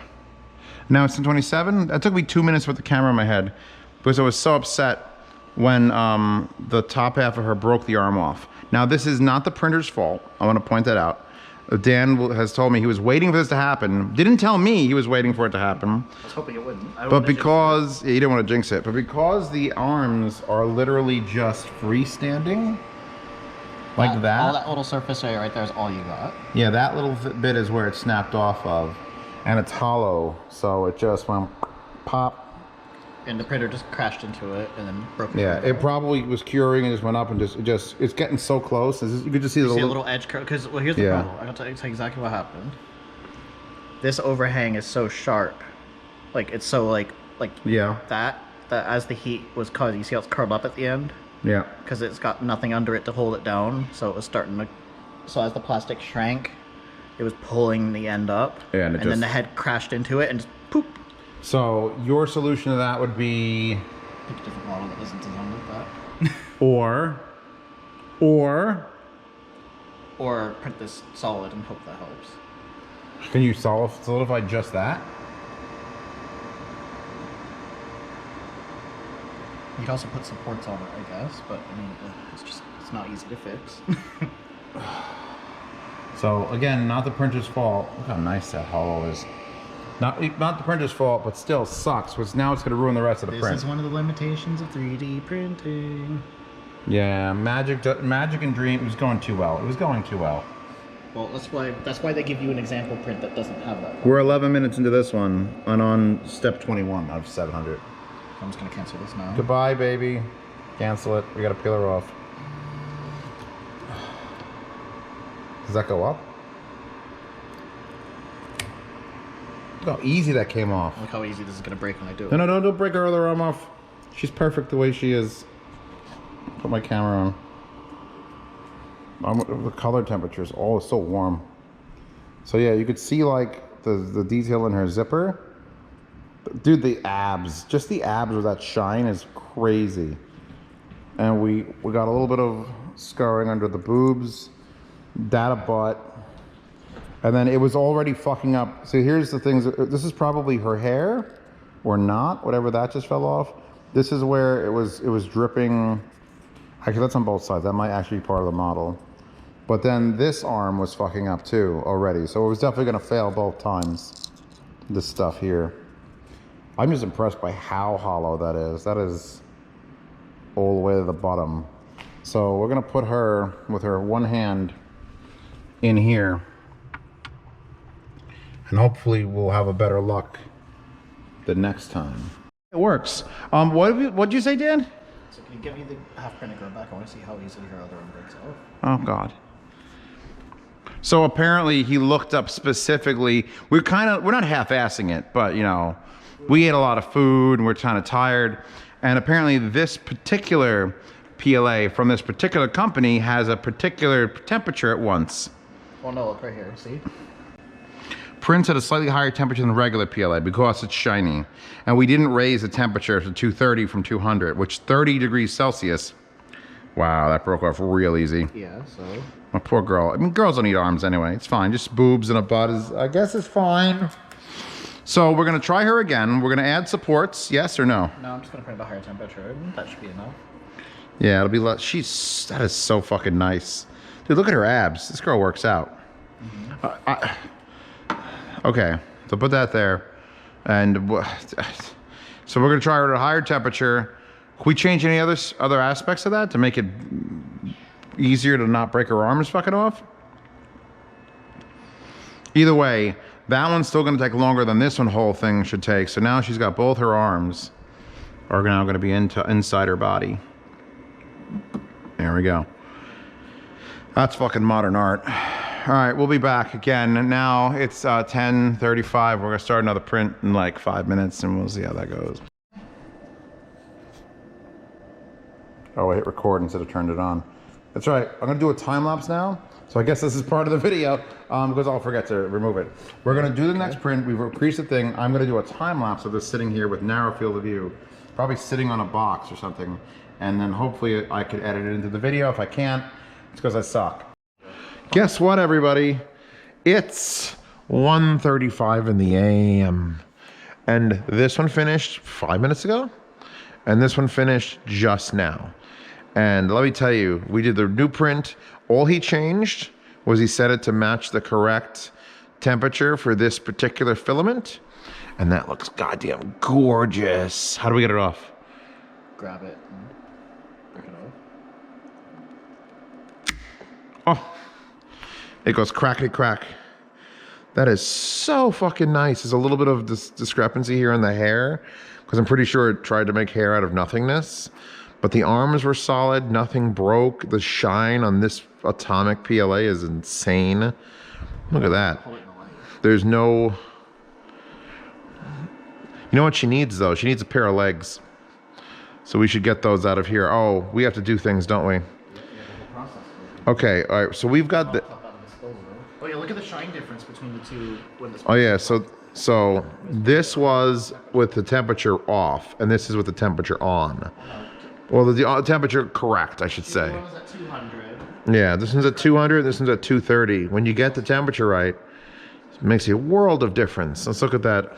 Now it's 10:27. That took me 2 minutes with the camera in my head because I was so upset when the top half of her broke the arm off. Now this is not the printer's fault. I want to point that out. Dan has told me he was waiting for this to happen. Didn't tell me he was waiting for it to happen. I was hoping it wouldn't. But because he didn't want to jinx it. But because the arms are literally just freestanding. Like that? All that little surface area right there is all you got. Yeah, that little bit is where it snapped off of. And it's hollow, so it just went pop. And the printer just crashed into it and then broke it. Yeah, it probably was curing and just went up and it's getting so close. You could just see a little edge curve. Because, well, here's the problem. I'll tell you exactly what happened. This overhang is so sharp. Like, it's so, like yeah. that as the heat was caused, you see how it's curled up at the end? Yeah. Because it's got nothing under it to hold it down, so it was starting to. So as the plastic shrank, it was pulling the end up. Yeah, and then the head crashed into it and just poop. So your solution to that would be. Pick a different model that isn't designed like that. Or print this solid and hope that helps. Can you solidify just that? You could also put supports on it, I guess, but I mean, it's not easy to fix. So again, not the printer's fault. Look how nice that hollow is. Not the printer's fault, but still sucks. Because now it's going to ruin the rest of the print. This is one of the limitations of 3D printing. Yeah, Magic and Dream. It was going too well. It was going too well. Well, that's why they give you an example print that doesn't have that. We're 11 minutes into this one, and on step 21 out of 700. I'm just gonna cancel this now. Goodbye, baby. Cancel it. We gotta peel her off. Does that go up? Look how easy that came off. Look how easy this is gonna break when I do it. No, don't break her other arm off. She's perfect the way she is. Put my camera on. The color temperature is so warm. So yeah, you could see like the detail in her zipper. Dude, the abs, just the abs with that shine is crazy. And we got a little bit of scarring under the boobs, data butt, and then it was already fucking up. So here's the things. This is probably her hair, or not, whatever that just fell off. This is where it was dripping Actually, that's on both sides. That might actually be part of the model. But then this arm was fucking up too already. So it was definitely gonna fail both times. This stuff here. I'm just impressed by how hollow that is. That is all the way to the bottom. So we're gonna put her with her one hand in here. And hopefully we'll have a better luck the next time. It works. What'd you say, Dan? So can you give me the half print and go back? I want to see how easily her other arm breaks off. Oh God. So apparently he looked up specifically. We're not half-assing it, but you know, we ate a lot of food and we're kind of tired. And apparently this particular PLA from this particular company has a particular temperature at once. Oh no, look right here, see? Prints at a slightly higher temperature than regular PLA because it's shiny. And we didn't raise the temperature to 230 from 200, which 30 degrees Celsius. Wow, that broke off real easy. Yeah, so. My poor girl. I mean, girls don't need arms anyway. It's fine. Just boobs and a butt is, I guess, is fine. So we're gonna try her again. We're gonna add supports. Yes or no? No, I'm just gonna print at a higher temperature. That should be enough. Yeah, it'll be less. That is so fucking nice. Dude, look at her abs. This girl works out. Okay, so put that there. And so we're gonna try her at a higher temperature. Can we change any other aspects of that to make it easier to not break her arms fucking off? Either way, that one's still gonna take longer than this whole thing should take. So now she's got both her arms are now gonna be inside her body. There we go. That's fucking modern art. All right, we'll be back again. And now it's 10:35. We're gonna start another print in like 5 minutes and we'll see how that goes. Oh, I hit record instead of turned it on. That's right, I'm gonna do a time lapse now. So I guess this is part of the video because I'll forget to remove it. We're gonna do the next print. We've increased the thing. I'm gonna do a time lapse of this sitting here with narrow field of view. Probably sitting on a box or something. And then hopefully I could edit it into the video. If I can't, it's because I suck. Guess what, everybody? It's 1:35 in the AM. And this one finished 5 minutes ago. And this one finished just now. And let me tell you, we did the new print. All he changed was he set it to match the correct temperature for this particular filament. And that looks goddamn gorgeous. How do we get it off? Grab it and break it off. Oh, it goes crackety crack. That is so fucking nice. There's a little bit of this discrepancy here in the hair because I'm pretty sure it tried to make hair out of nothingness. But the arms were solid, nothing broke. The shine on this atomic PLA is insane. Look at that. There's no... You know what she needs though? She needs a pair of legs. So we should get those out of here. Oh, we have to do things, don't we? Okay, all right, so we've got the... Oh yeah, look at the shine difference between the two. Oh yeah, so this was with the temperature off, and this is with the temperature on. Well, the temperature correct, I should say. One was at 200. Yeah, this one's at 200, this one's at 230. When you get the temperature right, it makes a world of difference. Let's look at that.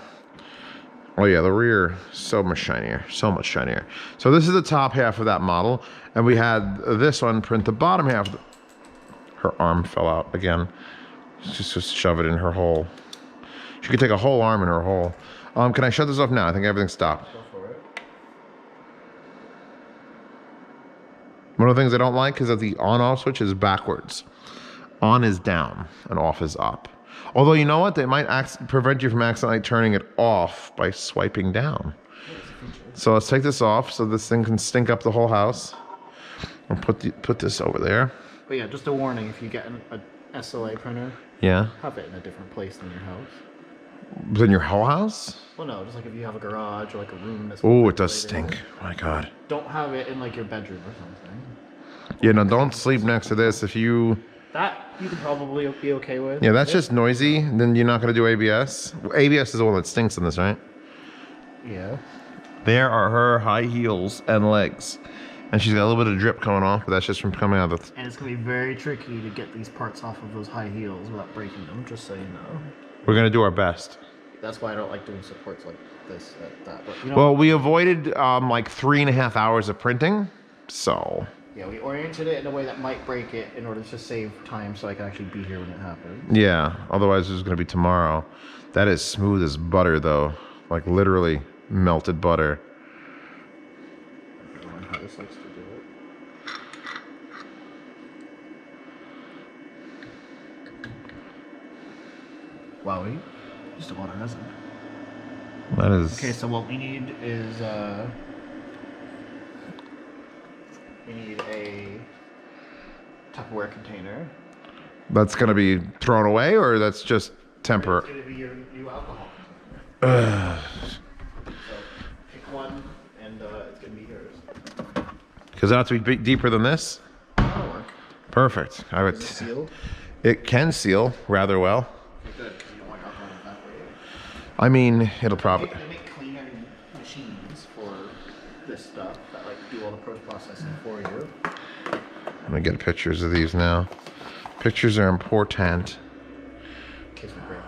Oh yeah, the rear, so much shinier, so much shinier. So this is the top half of that model, and we had this one print the bottom half. Her arm fell out again. Just shove it in her hole. She could take a whole arm in her hole. Can I shut this off now? I think everything stopped. Go for it. One of the things I don't like is that the on-off switch is backwards. On is down and off is up. Although, you know what? They might prevent you from accidentally turning it off by swiping down. So let's take this off so this thing can stink up the whole house. I'll put this over there. But yeah, just a warning, if you get a SLA printer, Yeah. have it in a different place than your house. Than your whole house? Well, no, just like if you have a garage or like a room that's... Oh, it does ventilated. stink. My God. Don't have it in like your bedroom or something. Yeah, no, don't sleep next to this. If you... That you can probably be okay with. Yeah, that's just noisy. Then you're not going to do ABS. ABS is the one that stinks in this, right? Yeah. There are her high heels and legs. And she's got a little bit of drip coming off, but that's just from coming out of the... And it's going to be very tricky to get these parts off of those high heels without breaking them, just so you know. We're going to do our best. That's why I don't like doing supports like that. But, you know, Well, we avoided like 3.5 hours of printing. So... Yeah, we oriented it in a way that might break it in order to save time so I can actually be here when it happens. Yeah, otherwise it's gonna be tomorrow. That is smooth as butter though. Like literally melted butter. I don't know how this likes to do it. Wow, we used a lot of resin. That is... Okay, so what we need is we need a Tupperware container. That's gonna be thrown away, or that's just temporary? It's gonna be your new alcohol container. So pick one, and it's gonna be yours. Because it has to be deeper than this. That'll work. Perfect. I would. Is it sealed? It can seal rather well. Okay, good, because you don't want alcohol evaporating. I mean, it'll probably. They make cleaner machines for this stuff that like do all the post-processing for you. Let me get pictures of these now. Pictures are important. In case we break it.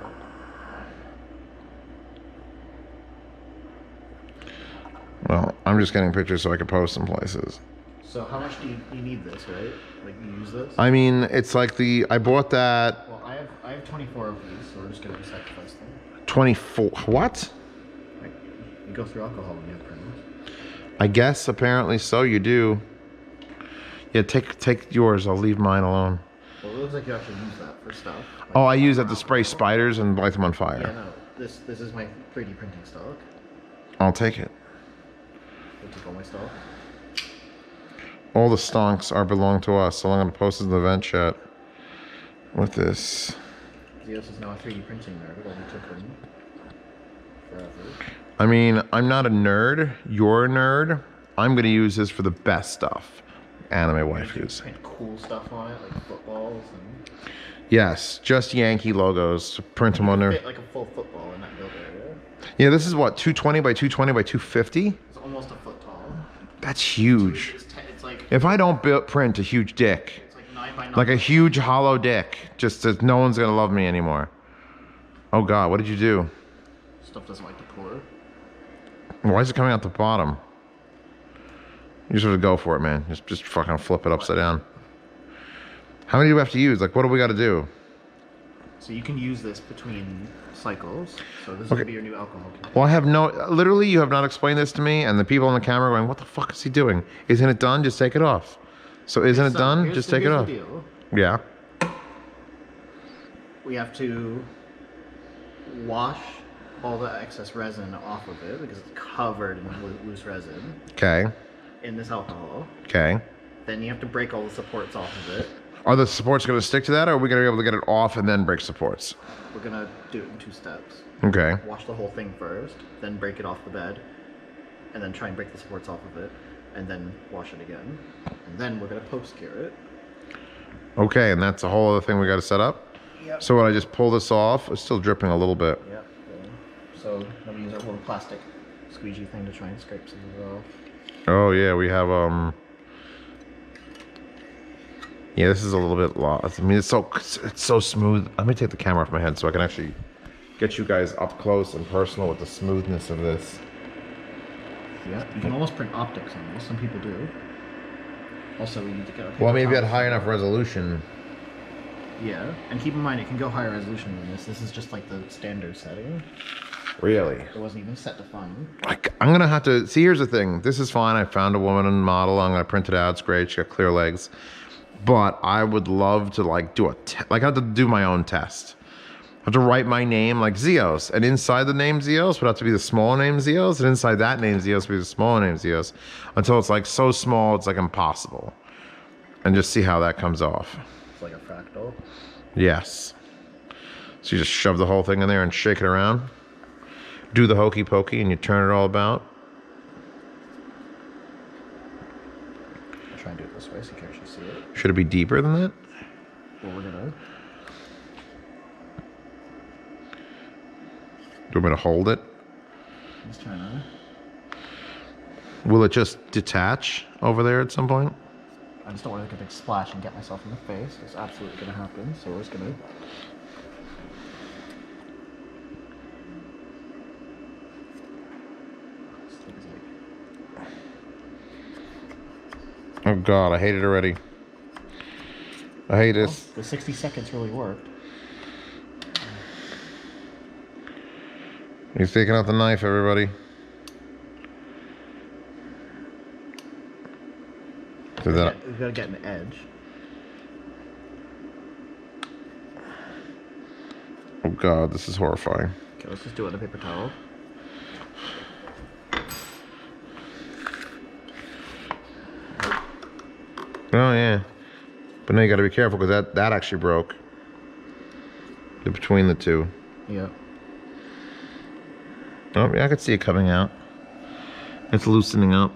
Well, I'm just getting pictures so I can post them places. So how much do you need this, right? Like you use this? I mean, it's like I bought that Well, I have 24 of these, so we're just gonna sacrifice them. 24. What? Like, you go through alcohol when you have printers. I guess apparently so. You do. Yeah, take yours. I'll leave mine alone. Well, it looks like you actually use that for stuff. Like, Oh, I use that to spray spiders and light them on Yeah, fire. no. This is my 3D printing stock. I'll take it. I take all my stock. All the stonks belong to us, so I'm gonna post it in the event chat with this. Zeus is now a 3D printing nerd. It only took him forever. I mean, I'm not a nerd. You're a nerd. I'm gonna use this for the best stuff. Anime waifus. Print cool stuff on it, like footballs and. Yes, just Yankee logos. Print them on there. Fit like a full football in that build area. Yeah, this is what, 220 by 220 by 250? It's almost a foot tall. That's huge. It's like If I don't print a huge dick, it's like 9 by 9. like a huge hollow dick, just that no one's gonna love me anymore. Oh God, what did you do? Stuff doesn't like to pour. Why is it coming out the bottom? You just have to go for it, man. Just fucking flip it upside down. How many do we have to use? Like, what do we got to do? So you can use this between cycles. So this is gonna be your new alcohol kit. Well, I have no. Literally, you have not explained this to me, and the people on the camera are going, "What the fuck is he doing? Isn't it done? Just take it off." So, isn't it done? Just take it off. Deal. Yeah. We have to wash all the excess resin off of it because it's covered in loose resin Okay. in this alcohol. Okay. Then you have to break all the supports off of it. Are the supports going to stick to that, or are we going to be able to get it off and then break supports? We're gonna do it in 2 steps. Okay. Wash the whole thing first, then break it off the bed, and then try and break the supports off of it, and then wash it again. And then we're gonna post cure it. Okay, and that's a whole other thing we got to set up. Yep. So when I just pull this off, it's still dripping a little bit. Yep. So then we use our little plastic squeegee thing to try and scrape some of it off. Oh yeah, we have Yeah, this is a little bit lost. I mean, it's so smooth. Let me take the camera off my head so I can actually get you guys up close and personal with the smoothness of this. Yeah, you can almost print optics on this. Some people do. Also, we need to get our Well, maybe paper at high enough resolution. Yeah, and keep in mind it can go higher resolution than this. This is just like the standard setting. Really? It wasn't even set to fine. Like, I'm gonna have to see. Here's the thing. This is fine. I found a woman and model. I'm gonna print it out. It's great. She got clear legs. But I would love to like do I have to do my own test. I have to write my name like Zeos, and inside the name Zeos would have to be the small name Zeos, and inside that name Zeos would be the small name Zeos, until it's like so small it's like impossible. And just see how that comes off. It's like a fractal. Yes. So you just shove the whole thing in there and shake it around. Do the hokey pokey and you turn it all about. I'll try and do it this way so you can actually see it. Should it be deeper than that? Well, we're gonna. Do you want me to hold it? Just trying to. Will it just detach over there at some point? I just don't want to make a big splash and get myself in the face. It's absolutely gonna happen. So we're just gonna. Oh God, I hate it already. I hate this. The 60 seconds really worked. He's taking out the knife, everybody. We've got to get an edge. Oh God, this is horrifying. Okay, let's just do it on a paper towel. Oh yeah, but now you got to be careful because that actually broke. Between the two. Yeah. Oh yeah, I could see it coming out. It's loosening up.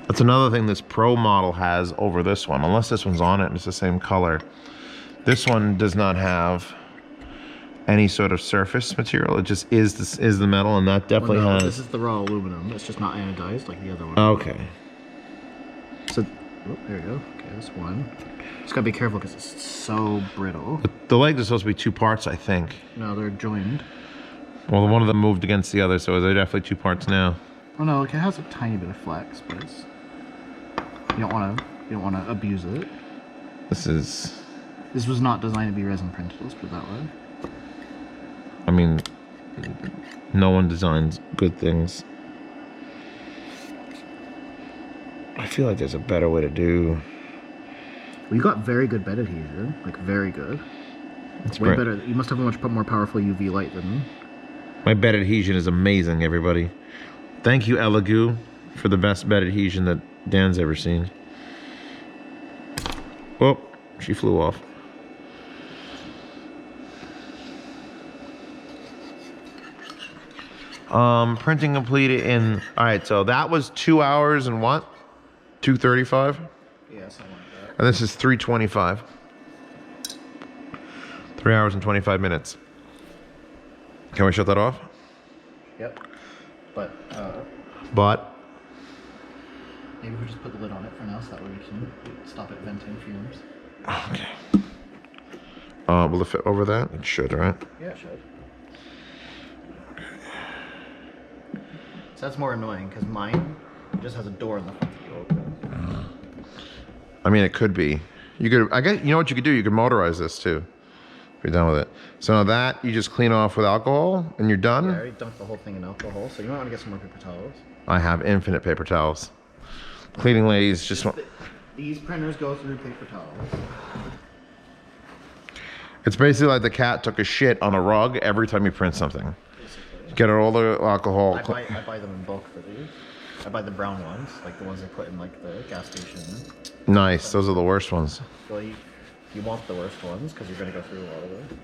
That's another thing this Pro model has over this one, unless this one's on it and it's the same color. This one does not have any sort of surface material. It just is the metal, and that definitely well, no, has. This is the raw aluminum. It's just not anodized like the other one. Okay. So, oh, there we go. Okay, this one. Just gotta be careful because it's so brittle. The legs are supposed to be two parts, I think. No, they're joined. Well, one of them moved against the other, so they're definitely two parts now. Oh no, like it has a tiny bit of flex, but it's you don't want to abuse it. This was not designed to be resin printed. Let's put it that way. I mean, no one designs good things. I feel like there's a better way to do. Well, you got very good bed adhesion, like very good. It's way better. You must have a much more powerful UV light than me. My bed adhesion is amazing, everybody. Thank you, ELEGOO, for the best bed adhesion that Dan's ever seen. Oh, she flew off. Printing completed in, all right, so that was 2 hours and what? 2:35? Yeah, something like that. And this is 3:25. 3 hours and 25 minutes. Can we shut that off? Yep. But maybe we just put the lid on it for now, so that way we can stop it venting fumes. Okay. Will it fit over that? It should, right? Yeah, it should. So that's more annoying because mine just has a door in the front that you open. I mean, it could be. You could, I guess, you know what you could do? You could motorize this too. If you're done with it. So now that you just clean off with alcohol and you're done. Yeah, I already dunked the whole thing in alcohol, so you might want to get some more paper towels. I have infinite paper towels. Cleaning ladies just want. These printers go through paper towels. It's basically like the cat took a shit on a rug every time you print something. Basically. Get all the alcohol. I buy them in bulk for these. I buy the brown ones, like the ones they put in like the gas station. Nice. Those are the worst ones. Well, you want the worst ones because you're going to go through a lot of them.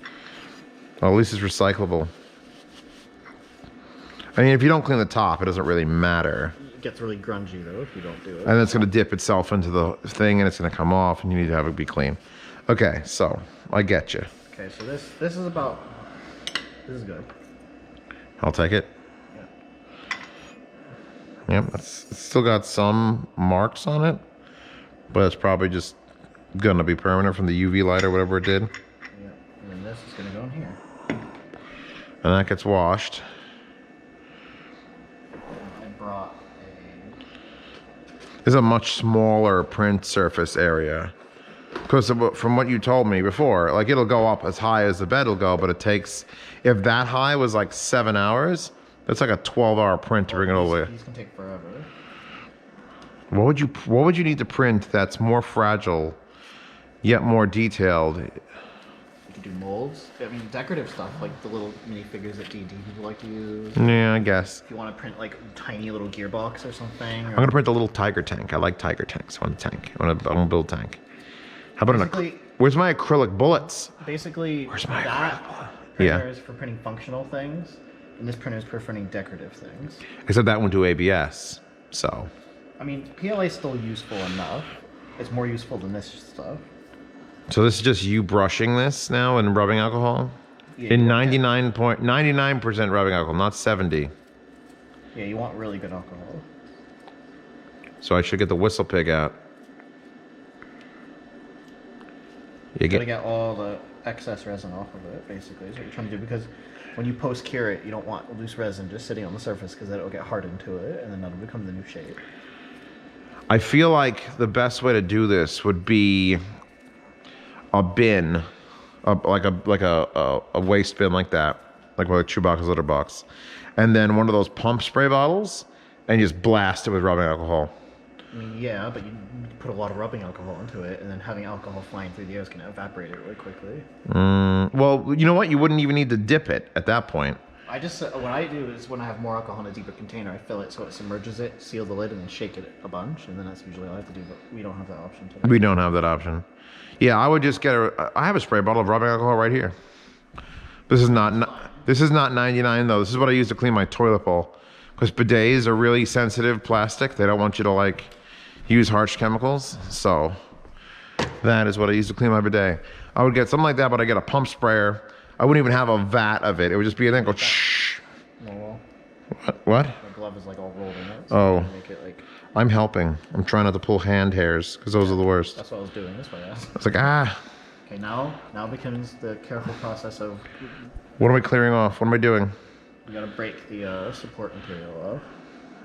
Well, at least it's recyclable. I mean, if you don't clean the top, it doesn't really matter. It gets really grungy though if you don't do it. And it's going to dip itself into the thing, and it's going to come off, and you need to have it be clean. Okay, so I get you. Okay, so this is about. This is good. I'll take it. Yeah. Yep, it's still got some marks on it, but it's probably just gonna be permanent from the UV light or whatever it did. Yeah, and then this is gonna go in here. And that gets washed. I brought This is a much smaller print surface area. Because from what you told me before, like it'll go up as high as the bed will go, but it takes, if that high was like 7 hours, that's like a 12-hour print to bring it all the way. These can take forever. What would you need to print that's more fragile, yet more detailed? You could do molds. I mean, decorative stuff like the little minifigures that D&D people like to use. Yeah, I guess. If you want to print like tiny little gearbox or something. Or I'm gonna print a little tiger tank. I like tiger tanks. I want a tank. I want to build a tank. How about where's my acrylic bullets? Basically, Where's my that Yeah. printer is for printing functional things, and this printer is for printing decorative things. Except that won't do ABS. So. I mean, PLA is still useful enough. It's more useful than this stuff. So this is just you brushing this now and rubbing alcohol? Yeah, In you want 99% rubbing alcohol, not 70. Yeah, you want really good alcohol. So I should get the whistle pig out. You You gotta get all the excess resin off of it, basically, is what you're trying to do, because when you post-cure it, you don't want loose resin just sitting on the surface, because then it'll get hardened to it, and then that'll become the new shape. I feel like the best way to do this would be a bin, like a waste bin like that, like with a Chewbacca's litter box, and then one of those pump spray bottles, and you just blast it with rubbing alcohol. I mean, yeah, but you put a lot of rubbing alcohol into it, and then having alcohol flying through the air is going to evaporate it really quickly. Well, you know what? You wouldn't even need to dip it at that point. I just, what I do is when I have more alcohol in a deeper container, I fill it so it submerges it, seal the lid, and then shake it a bunch, and then that's usually all I have to do, but we don't have that option today. We don't have that option. Yeah, I would just get I have a spray bottle of rubbing alcohol right here. This is not 99 though. This is what I use to clean my toilet bowl. Because bidets are really sensitive plastic. They don't want you to like use harsh chemicals. So that is what I use to clean my bidet. I would get something like that, but I get a pump sprayer. I wouldn't even have a vat of it. It would just be a thing go shh. Well, What? my glove is like all rolled in it, so Oh. I can make it like, I'm helping. I'm trying not to pull hand hairs because those are the worst. that's what I was doing, that's why I asked. It's like, ah, Okay, now begins the careful process of, what am I clearing off? What am I doing? you gotta break the support material off.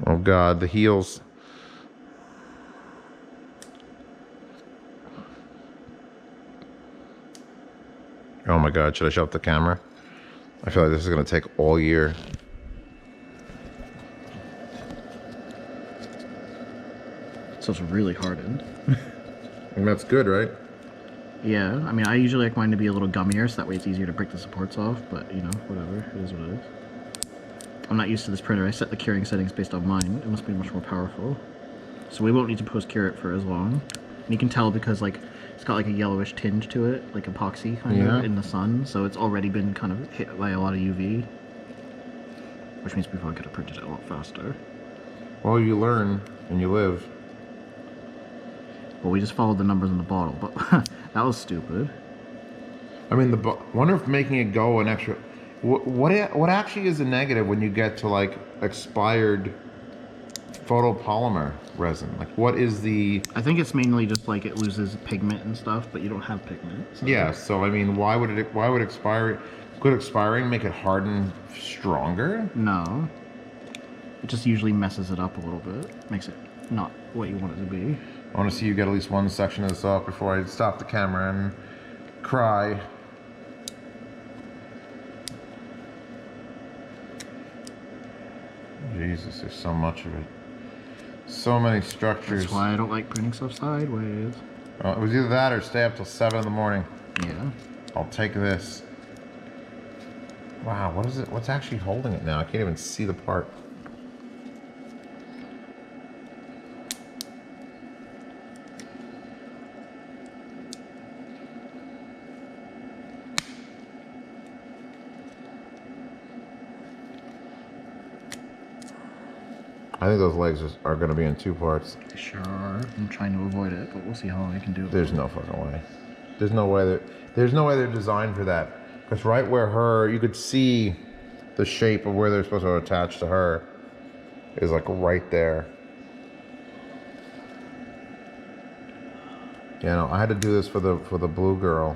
Oh God, the heels. Oh my God, should I shut off the camera? I feel like this is gonna take all year. So it's really hardened. And that's good, right? Yeah, I mean, I usually like mine to be a little gummier, so that way it's easier to break the supports off, but, you know, whatever. It is what it is. I'm not used to this printer. I set the curing settings based on mine. It must be much more powerful. So we won't need to post-cure it for as long. And you can tell because, like, it's got, like, a yellowish tinge to it, like epoxy, kind of, in the sun. So it's already been kind of hit by a lot of UV. Which means we probably could have printed it a lot faster. Well, you learn and you live. Well, we just followed the numbers in the bottle, but that was stupid. I mean, wonder if making it go an extra. What actually is a negative when you get to like expired photopolymer resin? Like, what is the? I think it's mainly just like it loses pigment and stuff, but you don't have pigment. So. Yeah. So I mean, why would expire? Could expiring make it harden stronger? No. It just usually messes it up a little bit. Makes it not what you want it to be. I want to see you get at least one section of this off before I stop the camera and cry. Jesus, there's so much of it. So many structures. That's why I don't like printing stuff sideways. It was either that or stay up till 7 in the morning. Yeah. I'll take this. Wow, what is it? What's actually holding it now? I can't even see the part. I think those legs are going to be in 2 parts. Sure. I'm trying to avoid it, but we'll see how I can do it. There's no fucking way. There's no way they're designed for that. Because right where you could see the shape of where they're supposed to attach to her is like right there. Yeah, no, I had to do this for the blue girl.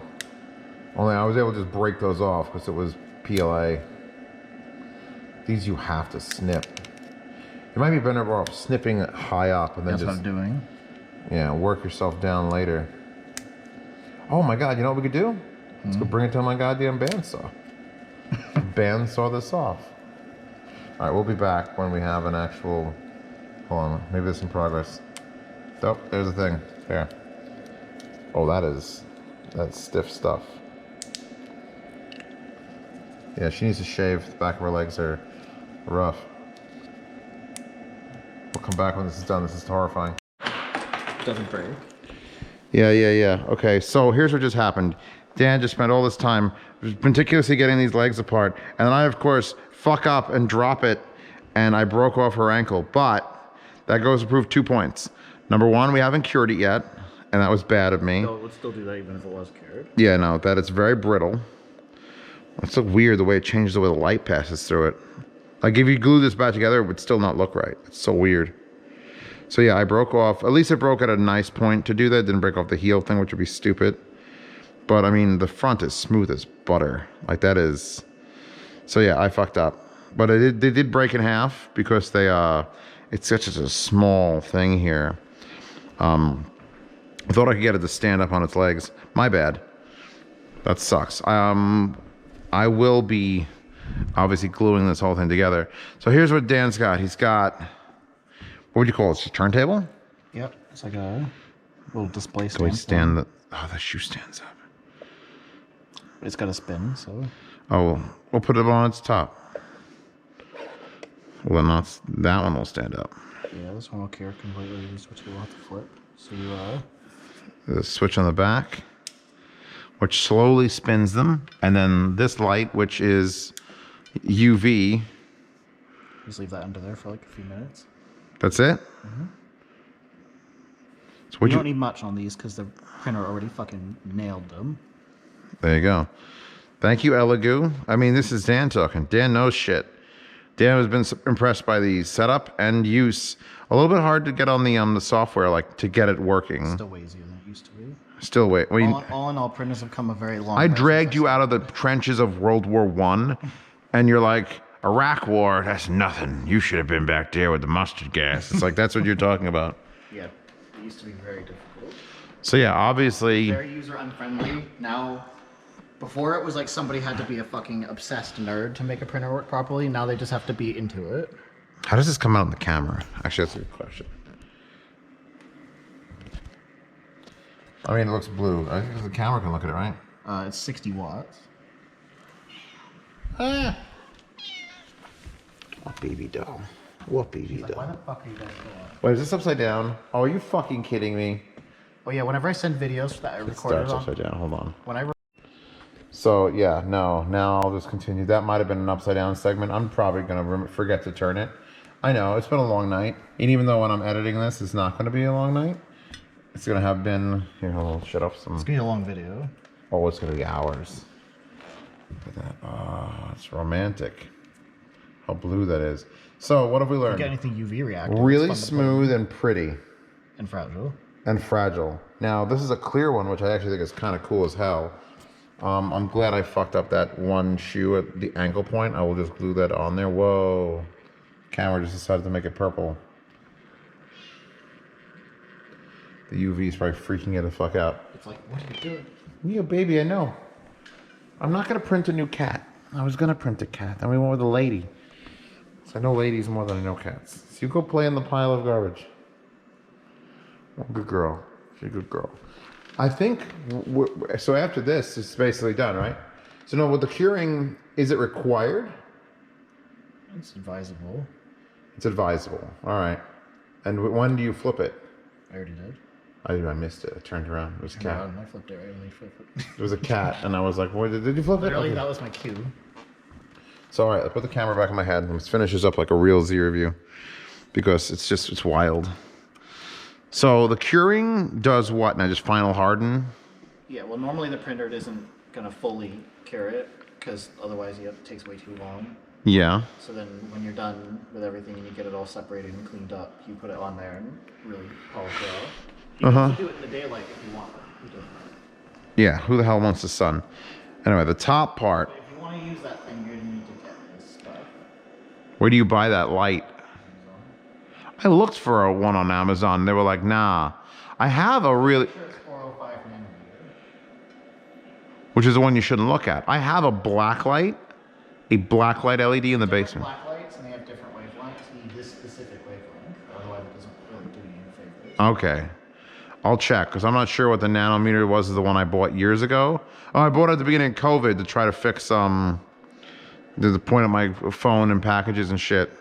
Only I was able to just break those off because it was PLA. These you have to snip. You might be better off snipping it high up and then That's what I'm doing. yeah, work yourself down later. Oh my God, you know what we could do? Let's go bring it to my goddamn bandsaw. Bandsaw this off. All right, we'll be back when we have an actual, hold on, maybe there's some progress. Oh, there's the thing, there. Oh, that's stiff stuff. Yeah, she needs to shave. The back of her legs are rough. We'll come back when this is done. This is horrifying. Doesn't break. Yeah. Okay, so here's what just happened. Dan just spent all this time meticulously getting these legs apart, and then I, of course, fuck up and drop it, and I broke off her ankle. But that goes to prove 2 points. Number one, we haven't cured it yet, and that was bad of me. No, it would still do that even if it was cured. Yeah, no, that it's very brittle. It's so weird the way it changes the way the light passes through it. Like if you glue this back together, it would still not look right. It's so weird. So yeah, I broke off. At least it broke at a nice point to do that. Didn't break off the heel thing, which would be stupid. But I mean, the front is smooth as butter. Like that is. So yeah, I fucked up. But they did break in half because it's such a small thing here. I thought I could get it to stand up on its legs. My bad. That sucks. I will be obviously gluing this whole thing together. So here's what Dan's got. He's got, what would you call it? It's a turntable? Yep, it's like a little display Can we stand. stand the, oh, the shoe stands up. It's got a spin, so. Oh, we'll put it on its top. Well, then that one will stand up. Yeah, this one will cure completely. Which we'll have to flip. So The switch on the back, which slowly spins them, and then this light, which is UV. just leave that under there for like a few minutes. That's it. So You don't need much on these because the printer already fucking nailed them. There you go. Thank you, ELEGOO. I mean, this is Dan talking. Dan knows shit. Dan has been impressed by the setup and use. A little bit hard to get on the software, like to get it working. Still way easier than it used to be. Still wait. All in all, printers have come a very long way. I dragged you out of the trenches of World War I, and you're like, Iraq War, that's nothing. You should have been back there with the mustard gas. It's like, that's what you're talking about. Yeah, it used to be very difficult. So yeah, obviously. Very user unfriendly. Now, before it was like somebody had to be a fucking obsessed nerd to make a printer work properly. Now they just have to be into it. How does this come out on the camera? Actually, that's a good question. I mean, it looks blue. I think the camera can look at it, right? It's 60 watts. Ah. What baby doll? What baby doll? Why the fuck are you guys doing? Wait, is this upside down? Oh, are you fucking kidding me? Oh yeah, whenever I send videos that I It recorded starts on, upside down. Hold on. when I So yeah, no. Now I'll just continue. That might have been an upside down segment. I'm probably gonna forget to turn it. I know it's been a long night, and even though when I'm editing this, it's not gonna be a long night. It's gonna have been. Here, hold on. Shut up. Some. it's gonna be a long video. Oh, it's gonna be hours. Look at that. Oh, it's romantic. How blue that is. So what have we If you learned? get anything UV reactive. Really it's fun to smooth and pretty. play and fragile. And fragile. Now this is a clear one, which I actually think is kind of cool as hell. I'm glad I fucked up that one shoe at the ankle point. I will just glue that on there. Whoa. Camera just decided to make it purple. The UV is probably freaking it the fuck out. It's like, what are you doing? Yeah, baby, I know. I'm not gonna print a new cat. I was gonna print a cat. Then we went with a lady. So I know ladies more than I know cats. So you go play in the pile of garbage. Oh, good girl. She's a good girl. I think, so after this, it's basically done, right? So no, with the curing, is it required? It's advisable. It's advisable. All right. And when do you flip it? I already did. I missed it. I turned around. It was a cat. I flipped it right when you flipped it. It was a cat, and I was like, "What? Did you flip it?" Literally, Okay. that was my cue. So all right, let's put the camera back in my head. Let's finish this up like a real Z review, because it's wild. So the curing does what? Now just final harden. Yeah, well, normally the printer isn't gonna fully cure it because otherwise it takes way too long. Yeah. So then, when you're done with everything and you get it all separated and cleaned up, you put it on there and really polish it off. You can do it in the daylight if you want. But you don't. Yeah. Who the hell wants the sun? Anyway, the top part. If you want to use that thing, you're gonna need to get this stuff. Where do you buy that light? I looked for a one on Amazon. They were like, nah. I have a really, Sure, it's 405 nanometer. which is the one you shouldn't look at. I have a black light LED in the basement. Black lights, and they have different wavelengths. You need this specific wavelength, otherwise it doesn't really do you any favors. Okay. I'll check, because I'm not sure what the nanometer was, the one I bought years ago. Oh, I bought it at the beginning of COVID to try to fix the point of my phone and packages and shit.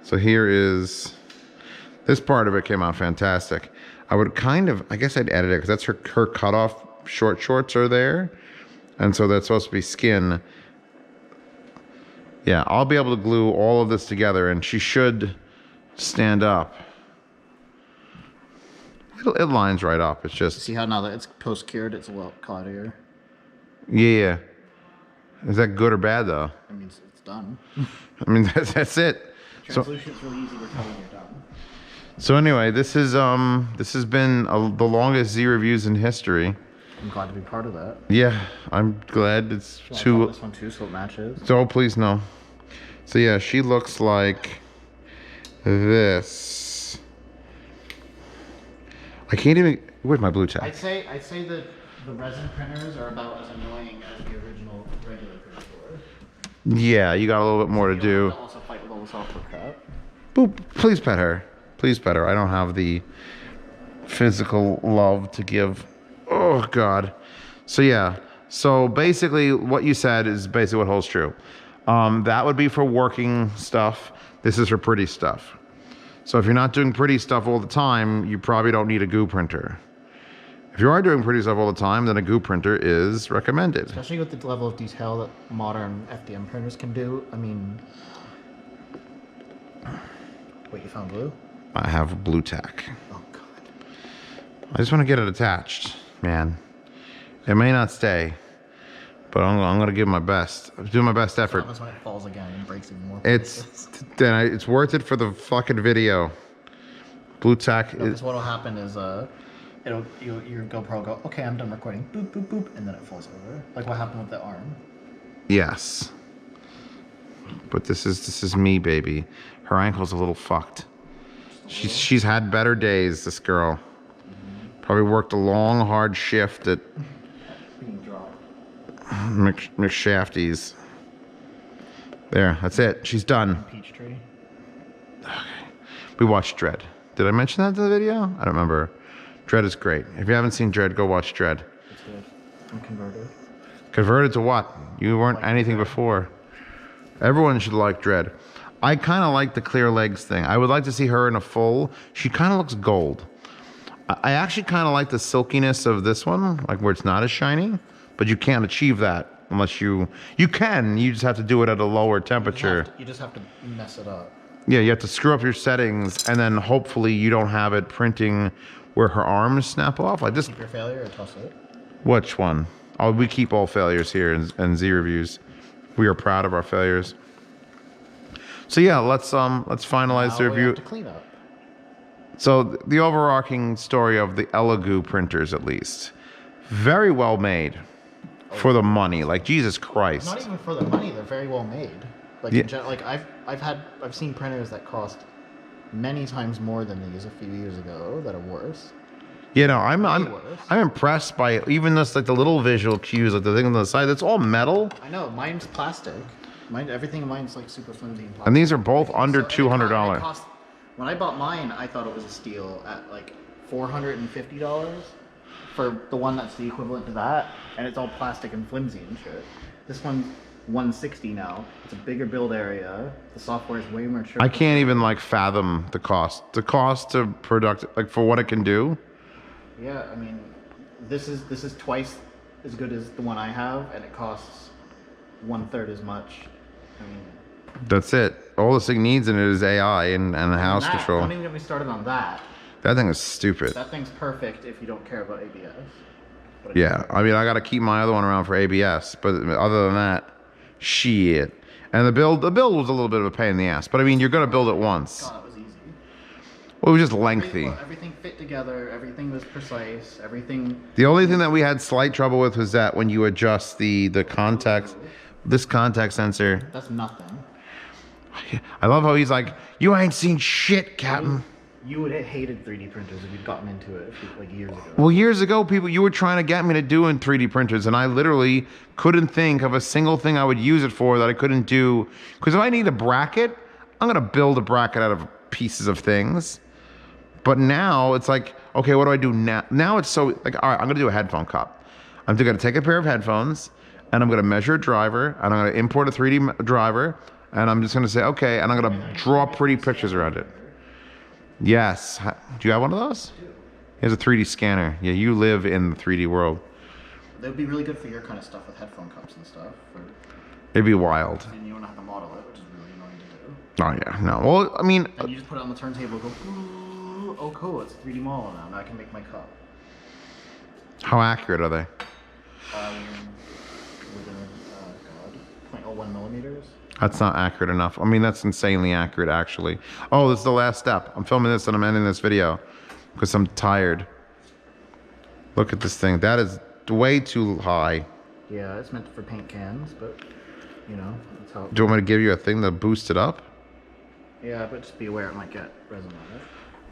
So here is, this part of it came out fantastic. I would I guess I'd edit it, because that's her cutoff shorts are there. And so that's supposed to be skin. Yeah, I'll be able to glue all of this together, and she should stand up. It lines right up. It's just, See how now that it's post-cured, it's a lot cloudier. yeah. Is that good or bad though? I mean, it's done. I mean, that's it. So, Translucent's really easy to tell when you're done. so anyway, this has been the longest Z reviews in history. I'm glad to be part of that. Yeah, I'm glad it's I too. bought this one too, so it matches. Oh, please no. So yeah, she looks like this. I can't even. Where's my blue tack? I'd say that the resin printers are about as annoying as the original regular printers were. Yeah, you got a little bit more to You do. have to also fight with all the software crap. Boop. Please pet her. Please pet her. I don't have the physical love to give. Oh God. So yeah. So basically, what you said is basically what holds true. That would be for working stuff. This is for pretty stuff. So if you're not doing pretty stuff all the time, you probably don't need a goo printer. If you are doing pretty stuff all the time, then a goo printer is recommended. Especially with the level of detail that modern FDM printers can do. I mean, wait, you found blue? I have a blue tack. Oh God. I just want to get it attached, man. It may not stay, but I'm going to give my best. I'm doing my best effort. That's when it falls again and breaks even more. It's worth it for the fucking video. Blue tack. Because what'll happen is your GoPro will go, okay, I'm done recording, boop boop boop, and then it falls over. Like what happened with the arm. Yes. But this is me, baby. Her ankle's a little fucked. She's had better days, this girl. Probably worked a long, hard shift at Being dropped. McShafty's. There, that's it. She's done. Peachtree. We watched Dread. Did I mention that in the video? I don't remember. Dread is great. If you haven't seen Dread, go watch Dread. It's good. I'm converted. Converted to what? You weren't anything before. Everyone should like Dread. I kind of like the clear legs thing. I would like to see her in a full. She kind of looks gold. I actually kind of like the silkiness of this one, like where it's not as shiny, but you can't achieve that unless you can. You just have to do it at a lower temperature. You just have to mess it up. Yeah, you have to screw up your settings, and then hopefully you don't have it printing where her arms snap off. Like this. Keep your failure or toss it. Which one? Oh, we keep all failures here in Z Reviews. We are proud of our failures. So yeah, let's finalize Now the we review. have to clean up. So the overarching story of the ELEGOO printers, at least, very well made for the money. Like Jesus Christ. Not even for the money, they're very well made. Like Yeah. in general, like I've seen printers that cost many times more than these a few years ago that are worse. You know, I'm worse. impressed by even this, like the little visual cues, like the thing on the side. That's all metal, I know, mine's plastic. Everything in mine's like super flimsy and plastic. and these are both under So, $200. When I bought mine, I thought it was a steal at like $450 for the one that's the equivalent to that, and it's all plastic and flimsy and shit. This one's $160 now. It's a bigger build area. The software is way more mature. I can't even like fathom the cost. The cost to product, like for what it can do. Yeah, I mean, this is twice as good as the one I have, and it costs 1/3 as much. I mean, That's it. All this thing needs in it is AI and house that, control. Don't even get me started on that. That thing is stupid. That thing's perfect if you don't care about ABS. But Yeah, I mean, I got to keep my other one around for ABS, but other than that, shit. And the build was a little bit of a pain in the ass, but I mean, you're gonna build it once. God, it was easy. Well, it was just lengthy. Everything fit together. Everything was precise. Everything. The only thing that we had slight trouble with was that when you adjust the contact, this contact sensor. That's nothing. I love how he's like, "You ain't seen shit, Captain." You would have hated 3D printers if you'd gotten into it like years ago. Well, years ago, people, you were trying to get me to do in 3D printers, and I literally couldn't think of a single thing I would use it for that I couldn't do. Because if I need a bracket, I'm gonna build a bracket out of pieces of things. But now it's like, okay, what do I do now? Now it's so like, all right, I'm gonna do a headphone cup. I'm gonna take a pair of headphones, and I'm gonna measure a driver, and I'm gonna import a 3D driver, and I'm just gonna say, okay, and I'm gonna draw pretty pictures around it. Yes. Do you have one of those? Here's a 3D scanner. Yeah, you live in the 3D world. They would be really good for your kind of stuff with headphone cups and stuff. It'd be wild. And you don't have to model it, which is really annoying to do. Oh, yeah. No. Well, I mean, And you just put it on the turntable, go, ooh, oh cool, it's a 3D model now. Now I can make my cup. how accurate are they? Within, 0.01 millimeters. That's not accurate enough. I mean, that's insanely accurate, actually. Oh, this is the last step. I'm filming this and I'm ending this video because I'm tired. Look at this thing. That is way too high. Yeah, it's meant for paint cans, but, you know, that's how. Do you want me to give you a thing to boost it up? Yeah, but just be aware it might get resin on it.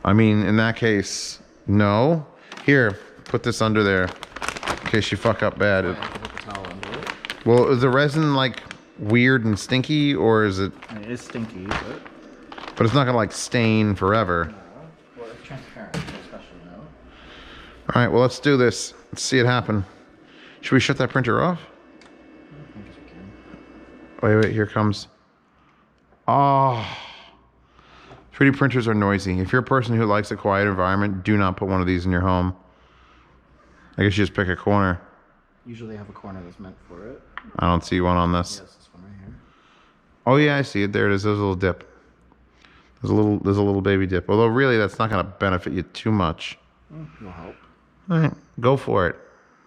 I mean, in that case, No. Here, put this under there in case you fuck up bad. I have to put the towel under it. Well, is the resin like weird and stinky, or is it? I mean, it is stinky, but But it's not gonna like stain forever. no. Well, it's transparent, especially now. All right, well, let's do this. Let's see it happen. Should we shut that printer off? I guess we can. Wait, here it comes. Oh. 3D printers are noisy. If you're a person who likes a quiet environment, do not put one of these in your home. I guess you just pick a corner. Usually they have a corner that's meant for it. I don't see one on this. Yes, this one right here. Oh yeah, I see it. There it is. There's a little dip. There's a little baby dip. Although really, that's not going to benefit you too much. It'll help. All right, go for it.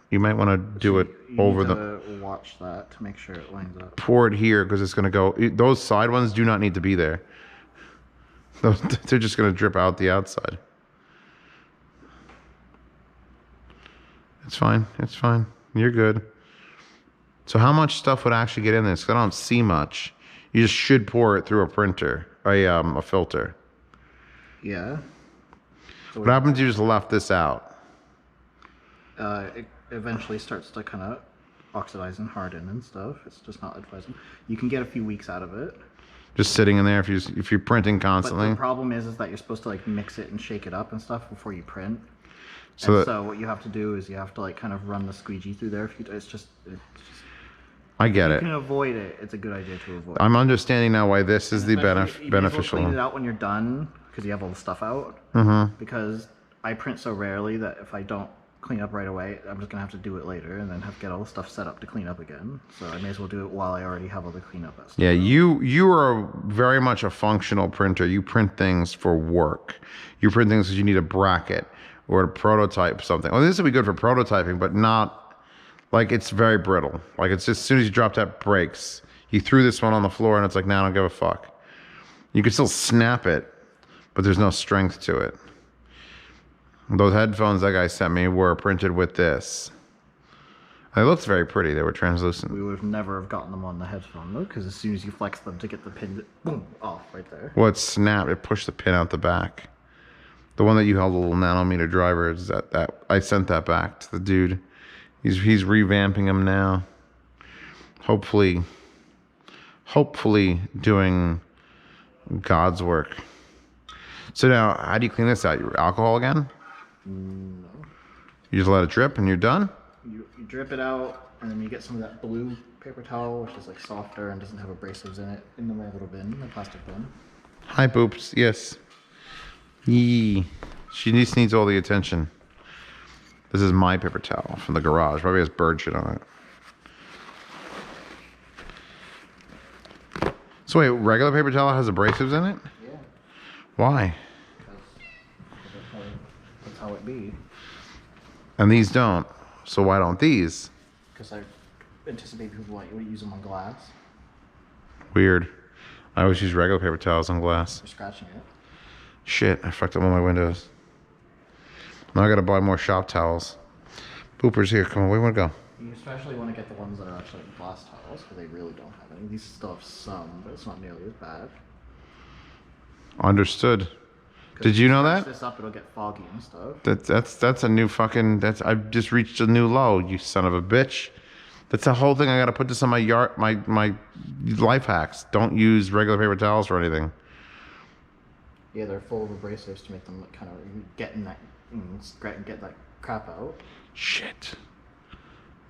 You might want to do it over the. You watch that to make sure it lines up. Pour it here because it's going to go. Those side ones do not need to be there. They're just going to drip out the outside. It's fine. It's fine. You're good. So how much stuff would actually get in this? 'Cause I don't see much. You just should pour it through a printer, a filter. Yeah. So What happens if you just left this out? it eventually starts to kind of oxidize and harden and stuff. It's just not advisable. You can get a few weeks out of it. Just sitting in there if you're printing But constantly. the problem is that you're supposed to like mix it and shake it up and stuff before you print. So So what you have to do is you have to like kind of run the squeegee through there. It's just I get you it. can avoid it. It's a good idea to avoid. I'm understanding now why this is the Especially, you may as well beneficial clean it one. out when you're done because you have all the stuff out. Mm-hmm. Because I print so rarely that if I don't clean up right away, I'm just gonna have to do it later and then have to get all the stuff set up to clean up again. So I may as well do it while I already have all the cleanup stuff. Yeah, you are very much a functional printer. You print things for work. You print things because you need a bracket or to prototype something. Well, this would be good for prototyping, but not like it's very brittle. Like it's just as soon as you drop that, it breaks. You threw this one on the floor and it's like, now I don't give a fuck. You can still snap it, but there's no strength to it. Those headphones that guy sent me were printed with this. They looked very pretty. They were translucent. We would have never have gotten them on the headphone though, because as soon as you flex them to get the pin, boom, off right there. Well, it snapped. It pushed the pin out the back. The one that you held a little nanometer driver is that I sent that back to the dude. He's revamping them now. Hopefully doing God's work. So now, how do you clean this out? Your alcohol again? No. You just let it drip and you're done? You drip it out, and then you get some of that blue paper towel, which is like softer and doesn't have abrasives in it, in my little bin, my plastic bin. Hi, Boops. Yes. Yee. She just needs all the attention. This is my paper towel from the garage. Probably has bird shit on it. So wait, regular paper towel has abrasives in it? Yeah. Why? Because that's how it be. And these don't. So why don't these? Because I anticipate people would use them on glass Weird. I always use regular paper towels on glass. for scratching it. Shit, I fucked up all my windows. Now I gotta buy more shop towels. Booper's here. Come on, where you wanna go? You especially want to get the ones that are actually glass towels, because they really don't have any. These still have some, but it's not nearly as bad. Understood. 'Cause Did if you know scratch that? this up, it'll get foggy and stuff. That's a new fucking. I've just reached a new low. You son of a bitch. That's the whole thing. I gotta put this on my yard. My life hacks. Don't use regular paper towels for anything. Yeah, they're full of abrasives to make them kind of get that crap out. Shit.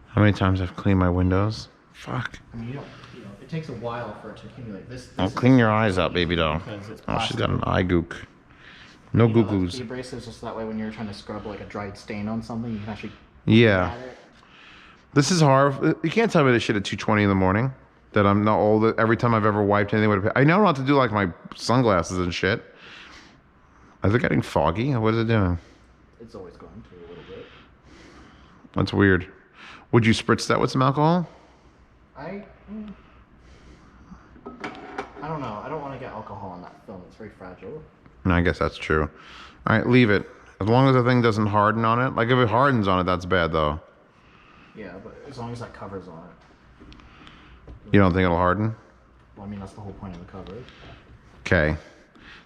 How many times I've cleaned my windows? Fuck. I mean, it takes a while for it to accumulate. This I'll clean your eyes out, baby doll. Because it's Oh, she's plastic. got an eye gook. No goo The goos. abrasives just that way when you're trying to scrub like a dried stain on something, you can actually Yeah. at it. This is hard. You can't tell me this shit at 2:20 in the morning. That I'm not all the every time I've ever wiped anything with a. I know not to do like my sunglasses and shit. Is it getting foggy? What is it doing? It's always going to a little bit. That's weird. Would you spritz that with some alcohol? I don't know. I don't want to get alcohol on that film. It's very fragile. No, I guess that's true. All right, leave it. As long as the thing doesn't harden on it. Like if it hardens on it, that's bad though. Yeah, but as long as that cover's on it. You don't think it'll harden? Well, I mean, that's the whole point of the cover. Okay.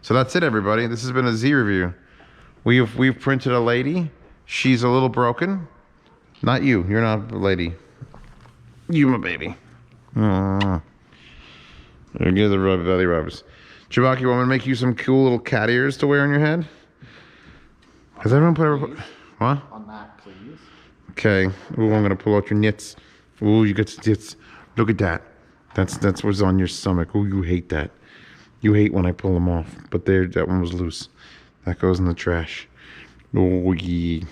So that's it, everybody. This has been a Z review We've printed a lady. She's a little broken. Not you. You're not a lady. You my baby. Give the belly rubs. Chewbacca, you want me to make you some cool little cat ears to wear on your head? Has everyone put a... What? On that, please. Okay. Ooh, I'm gonna pull out your nits. Ooh, you got some tits. Look at that. That's what's on your stomach. Ooh, you hate that. You hate when I pull them off. But there, that one was loose. That goes in the trash. Oh, yeah.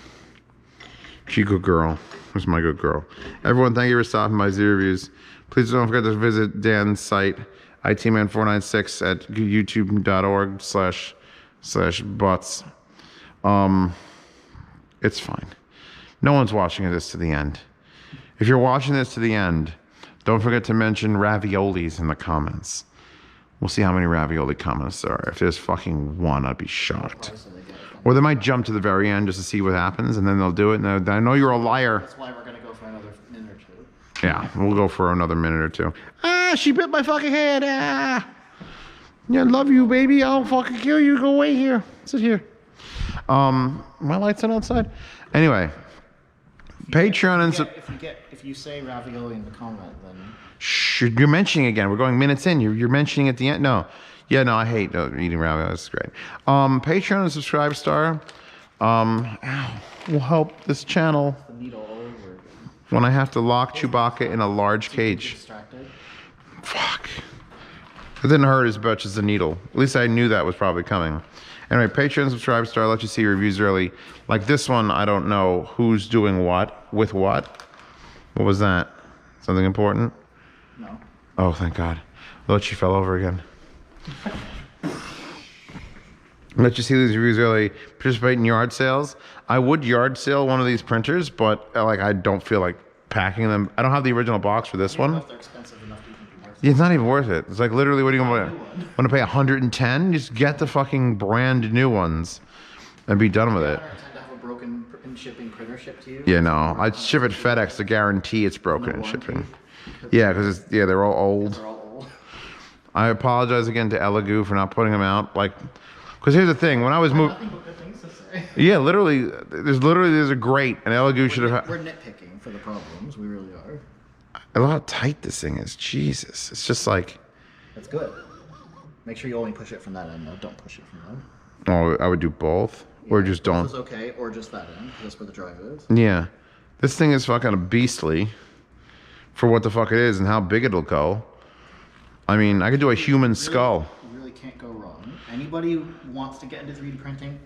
She good girl. That's my good girl. Everyone, thank you for stopping by Z Reviews. Please don't forget to visit Dan's site, itman496 at youtube.org/butts. It's fine. No one's watching this to the end. If you're watching this to the end, don't forget to mention raviolis in the comments. We'll see how many ravioli comments there are. If there's fucking one, I'd be shocked. Or they might jump to the very end just to see what happens, and then they'll do it. And I know you're a liar. That's why we're gonna go for another minute or two. Yeah, we'll go for another minute or two. Ah, she bit my fucking head. Ah. Yeah, I love you, baby. I'll fucking kill you. Go away here. Sit here. My lights on outside. Anyway, Patreon and if you say ravioli in the comment, then shh, you're mentioning again. We're going minutes in. You're mentioning at the end. No, yeah, no, I hate eating ravioli. That's great. Patreon and subscribe star. Will help this channel the needle all over again. when I have to lock Chewbacca in a large cage. Distracted. Fuck. It didn't hurt as much as the needle. At least I knew that was probably coming. Anyway, Patreon, subscribe star, let you see reviews early. Like this one, I don't know who's doing what, with what. What was that? Something important? No. Oh, thank God. Look, she fell over again. Let you see these reviews early. Participate in yard sales. I would yard sale one of these printers, but like I don't feel like packing them. I don't have the original box for this one. If they're expensive enough to even be worth it. It's not even worth it. It's like literally, what do you want to pay? 110? Just get the fucking brand new ones and be done with it. I tend to have a broken in shipping printer shipped to you. Yeah, no, I'd ship it FedEx to guarantee it's broken in shipping. Yeah, because they're all old. They're all old. I apologize again to ELEGOO for not putting them out. Like, because here's the thing: when I was moving, Nothing but good things to say. yeah, there's a grate, and ELEGOO should have. We're nitpicking for the problems. We really are. A lot how tight this thing is. Jesus, it's just like. That's good. Make sure you only push it from that end, though. Don't push it from them. Oh, I would do both, or just Both don't. is okay, or just that end. That's where the drive is. Yeah, this thing is fucking beastly for what the fuck it is and how big it'll go. I mean, I could do a human skull. You really can't go wrong. Anybody who wants to get into 3D printing,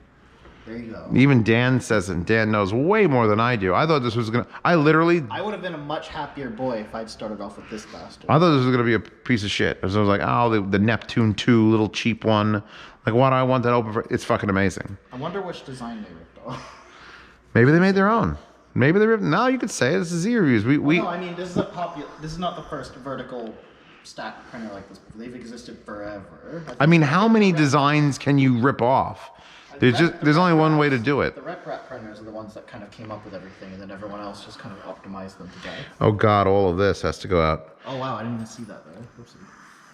there you go. Even Dan says it. And Dan knows way more than I do. I thought this was gonna. I would have been a much happier boy if I'd started off with this bastard. I thought this was gonna be a piece of shit. I was like, oh, the Neptune 2, little cheap one. Like, why do I want that open for? It's fucking amazing. I wonder which design they ripped off. Maybe they made their own. Maybe they ripped. No, you could say it. This is Z Reviews. No, I mean, this is not the first vertical stack printer like this. They've existed forever. I mean, how many designs can you rip off? There's only one way to do it. The rep wrap printers are the ones that kind of came up with everything, and then everyone else just kind of optimized them to death. Oh God, all of this has to go out. Oh wow, I didn't even see that though. Oopsie.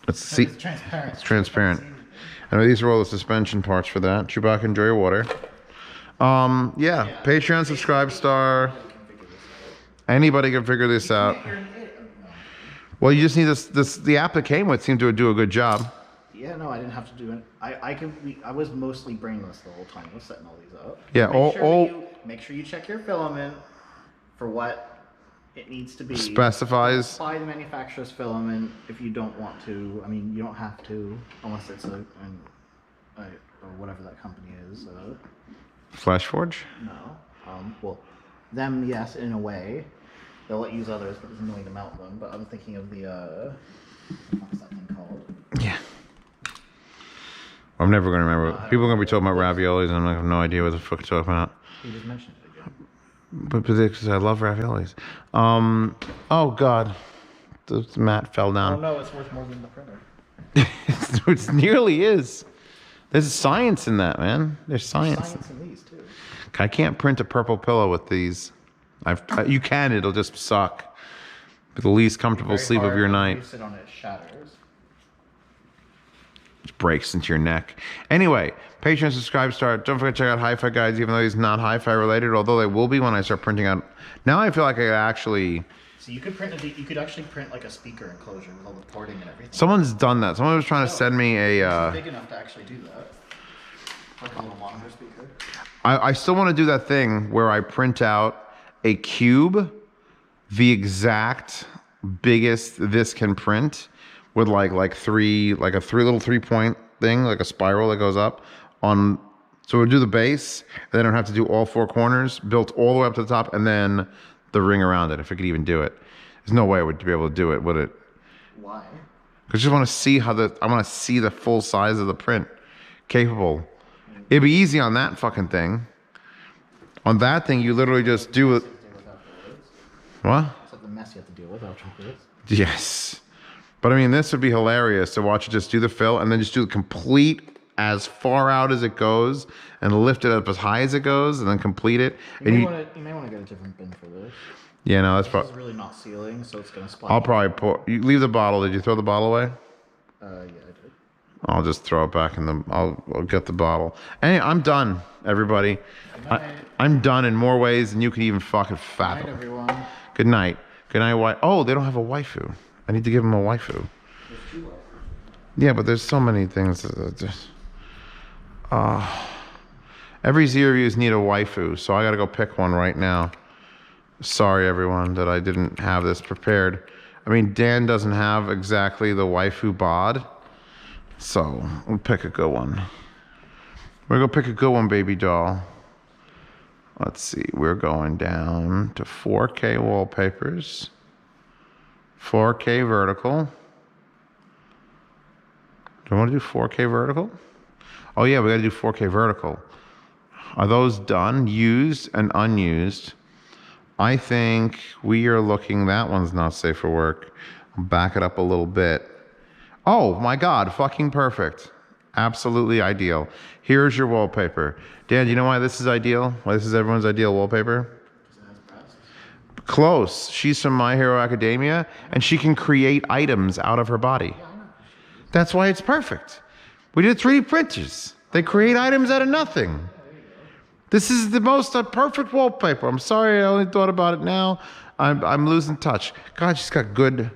Let's see. It's transparent. It's transparent. And these are all the suspension parts for that. Chewbacca, enjoy your water. Yeah. Patreon, subscribe star. Anybody can figure this out. Well, you just need this. The app that came with seemed to do a good job. Yeah, no, I didn't have to do it. I was mostly brainless the whole time. I was setting all these up. Yeah. Make sure you check your filament for what it needs to be. Specifies. Buy the manufacturer's filament if you don't want to. I mean, you don't have to unless it's or whatever that company is. Flashforge. No. Well, them yes in a way. They'll let you use others, but it's annoying to mount them. But I'm thinking of the what's that thing called? Yeah. I'm never going to remember. People are going to be talking about raviolis, and I'm going to have no idea what the fuck to talk about. You just mentioned it again. But because I love raviolis. Oh God, the mat fell Oh down. no, it's worth more than the printer. It nearly is. There's science in that, man. There's science. Science in these too. I can't print a purple pillow with these. You can. It'll just suck. But the least comfortable sleep of your night. You sit on it, it shatters. It breaks into your neck. Anyway, Patreon, subscribe, start. Don't forget to check out Hi-Fi Guides, even though he's not Hi-Fi related, although they will be when I start printing out. Now I feel like I actually... So you could print you could actually print like a speaker enclosure with all the porting and everything. Someone's done that. Someone was trying to send me a... It's big enough to actually do that. Like a little monitor speaker. I still want to do that thing where I print out a cube, the exact biggest this can print, with like a three little 3-point thing, like a spiral that goes up on. So we'll do the base, and then I don't have to do all 4 corners, built all the way up to the top, and then the ring around it, if I could even do it. There's no way I would be able to do it, would it? Why? Because I just want to see how I want to see the full size of the print capable. It'd be easy on that fucking thing. On that thing, you literally just do it. What? It's like the mess you have to deal with afterwards. Yes. But I mean, this would be hilarious to watch it just do the fill and then just do the complete as far out as it goes and lift it up as high as it goes and then complete it. You may want to get a different bin for this. Yeah, no, that's This probably... is really not sealing, so it's going to splash. I'll probably pour... You leave the bottle. Did you throw the bottle away? Yeah, I did. I'll just throw it back in the... I'll get the bottle. Anyway, I'm done, everybody. I'm done in more ways than you can even fucking fathom. Good night, everyone. Good night. Good night, Oh, they don't have a waifu. I need to give them a waifu. There's 2 waifus. Yeah, but there's so many things that just... every Z-Reviews need a waifu, so I gotta go pick one right now. Sorry, everyone, that I didn't have this prepared. I mean, Dan doesn't have exactly the waifu bod, so we'll pick a good one. We're gonna pick a good one, baby doll. Let's see, we're going down to 4K wallpapers, 4K vertical. Do I want to do 4K vertical? Oh yeah, we gotta do 4K vertical. Are those done, used and unused? I think we are looking, that one's not safe for work. I'll back it up a little bit. Oh my God, fucking perfect. Absolutely ideal. Here's your wallpaper. Dan, do you know why this is ideal? Why this is everyone's ideal wallpaper? Close. She's from My Hero Academia, and she can create items out of her body. That's why it's perfect. We did 3D printers. They create items out of nothing. This is the most perfect wallpaper. I'm sorry I only thought about it now. I'm losing touch. God, she's got good...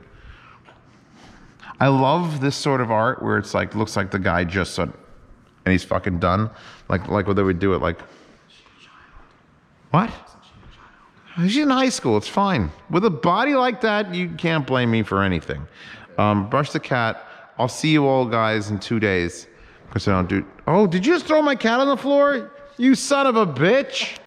I love this sort of art where it's like, looks like the guy just and he's fucking done. Like what they would do it like... What? She's in high school, it's fine. With a body like that, you can't blame me for anything. Brush the cat. I'll see you all guys in 2 days. Because I don't do... Oh, did you just throw my cat on the floor? You son of a bitch!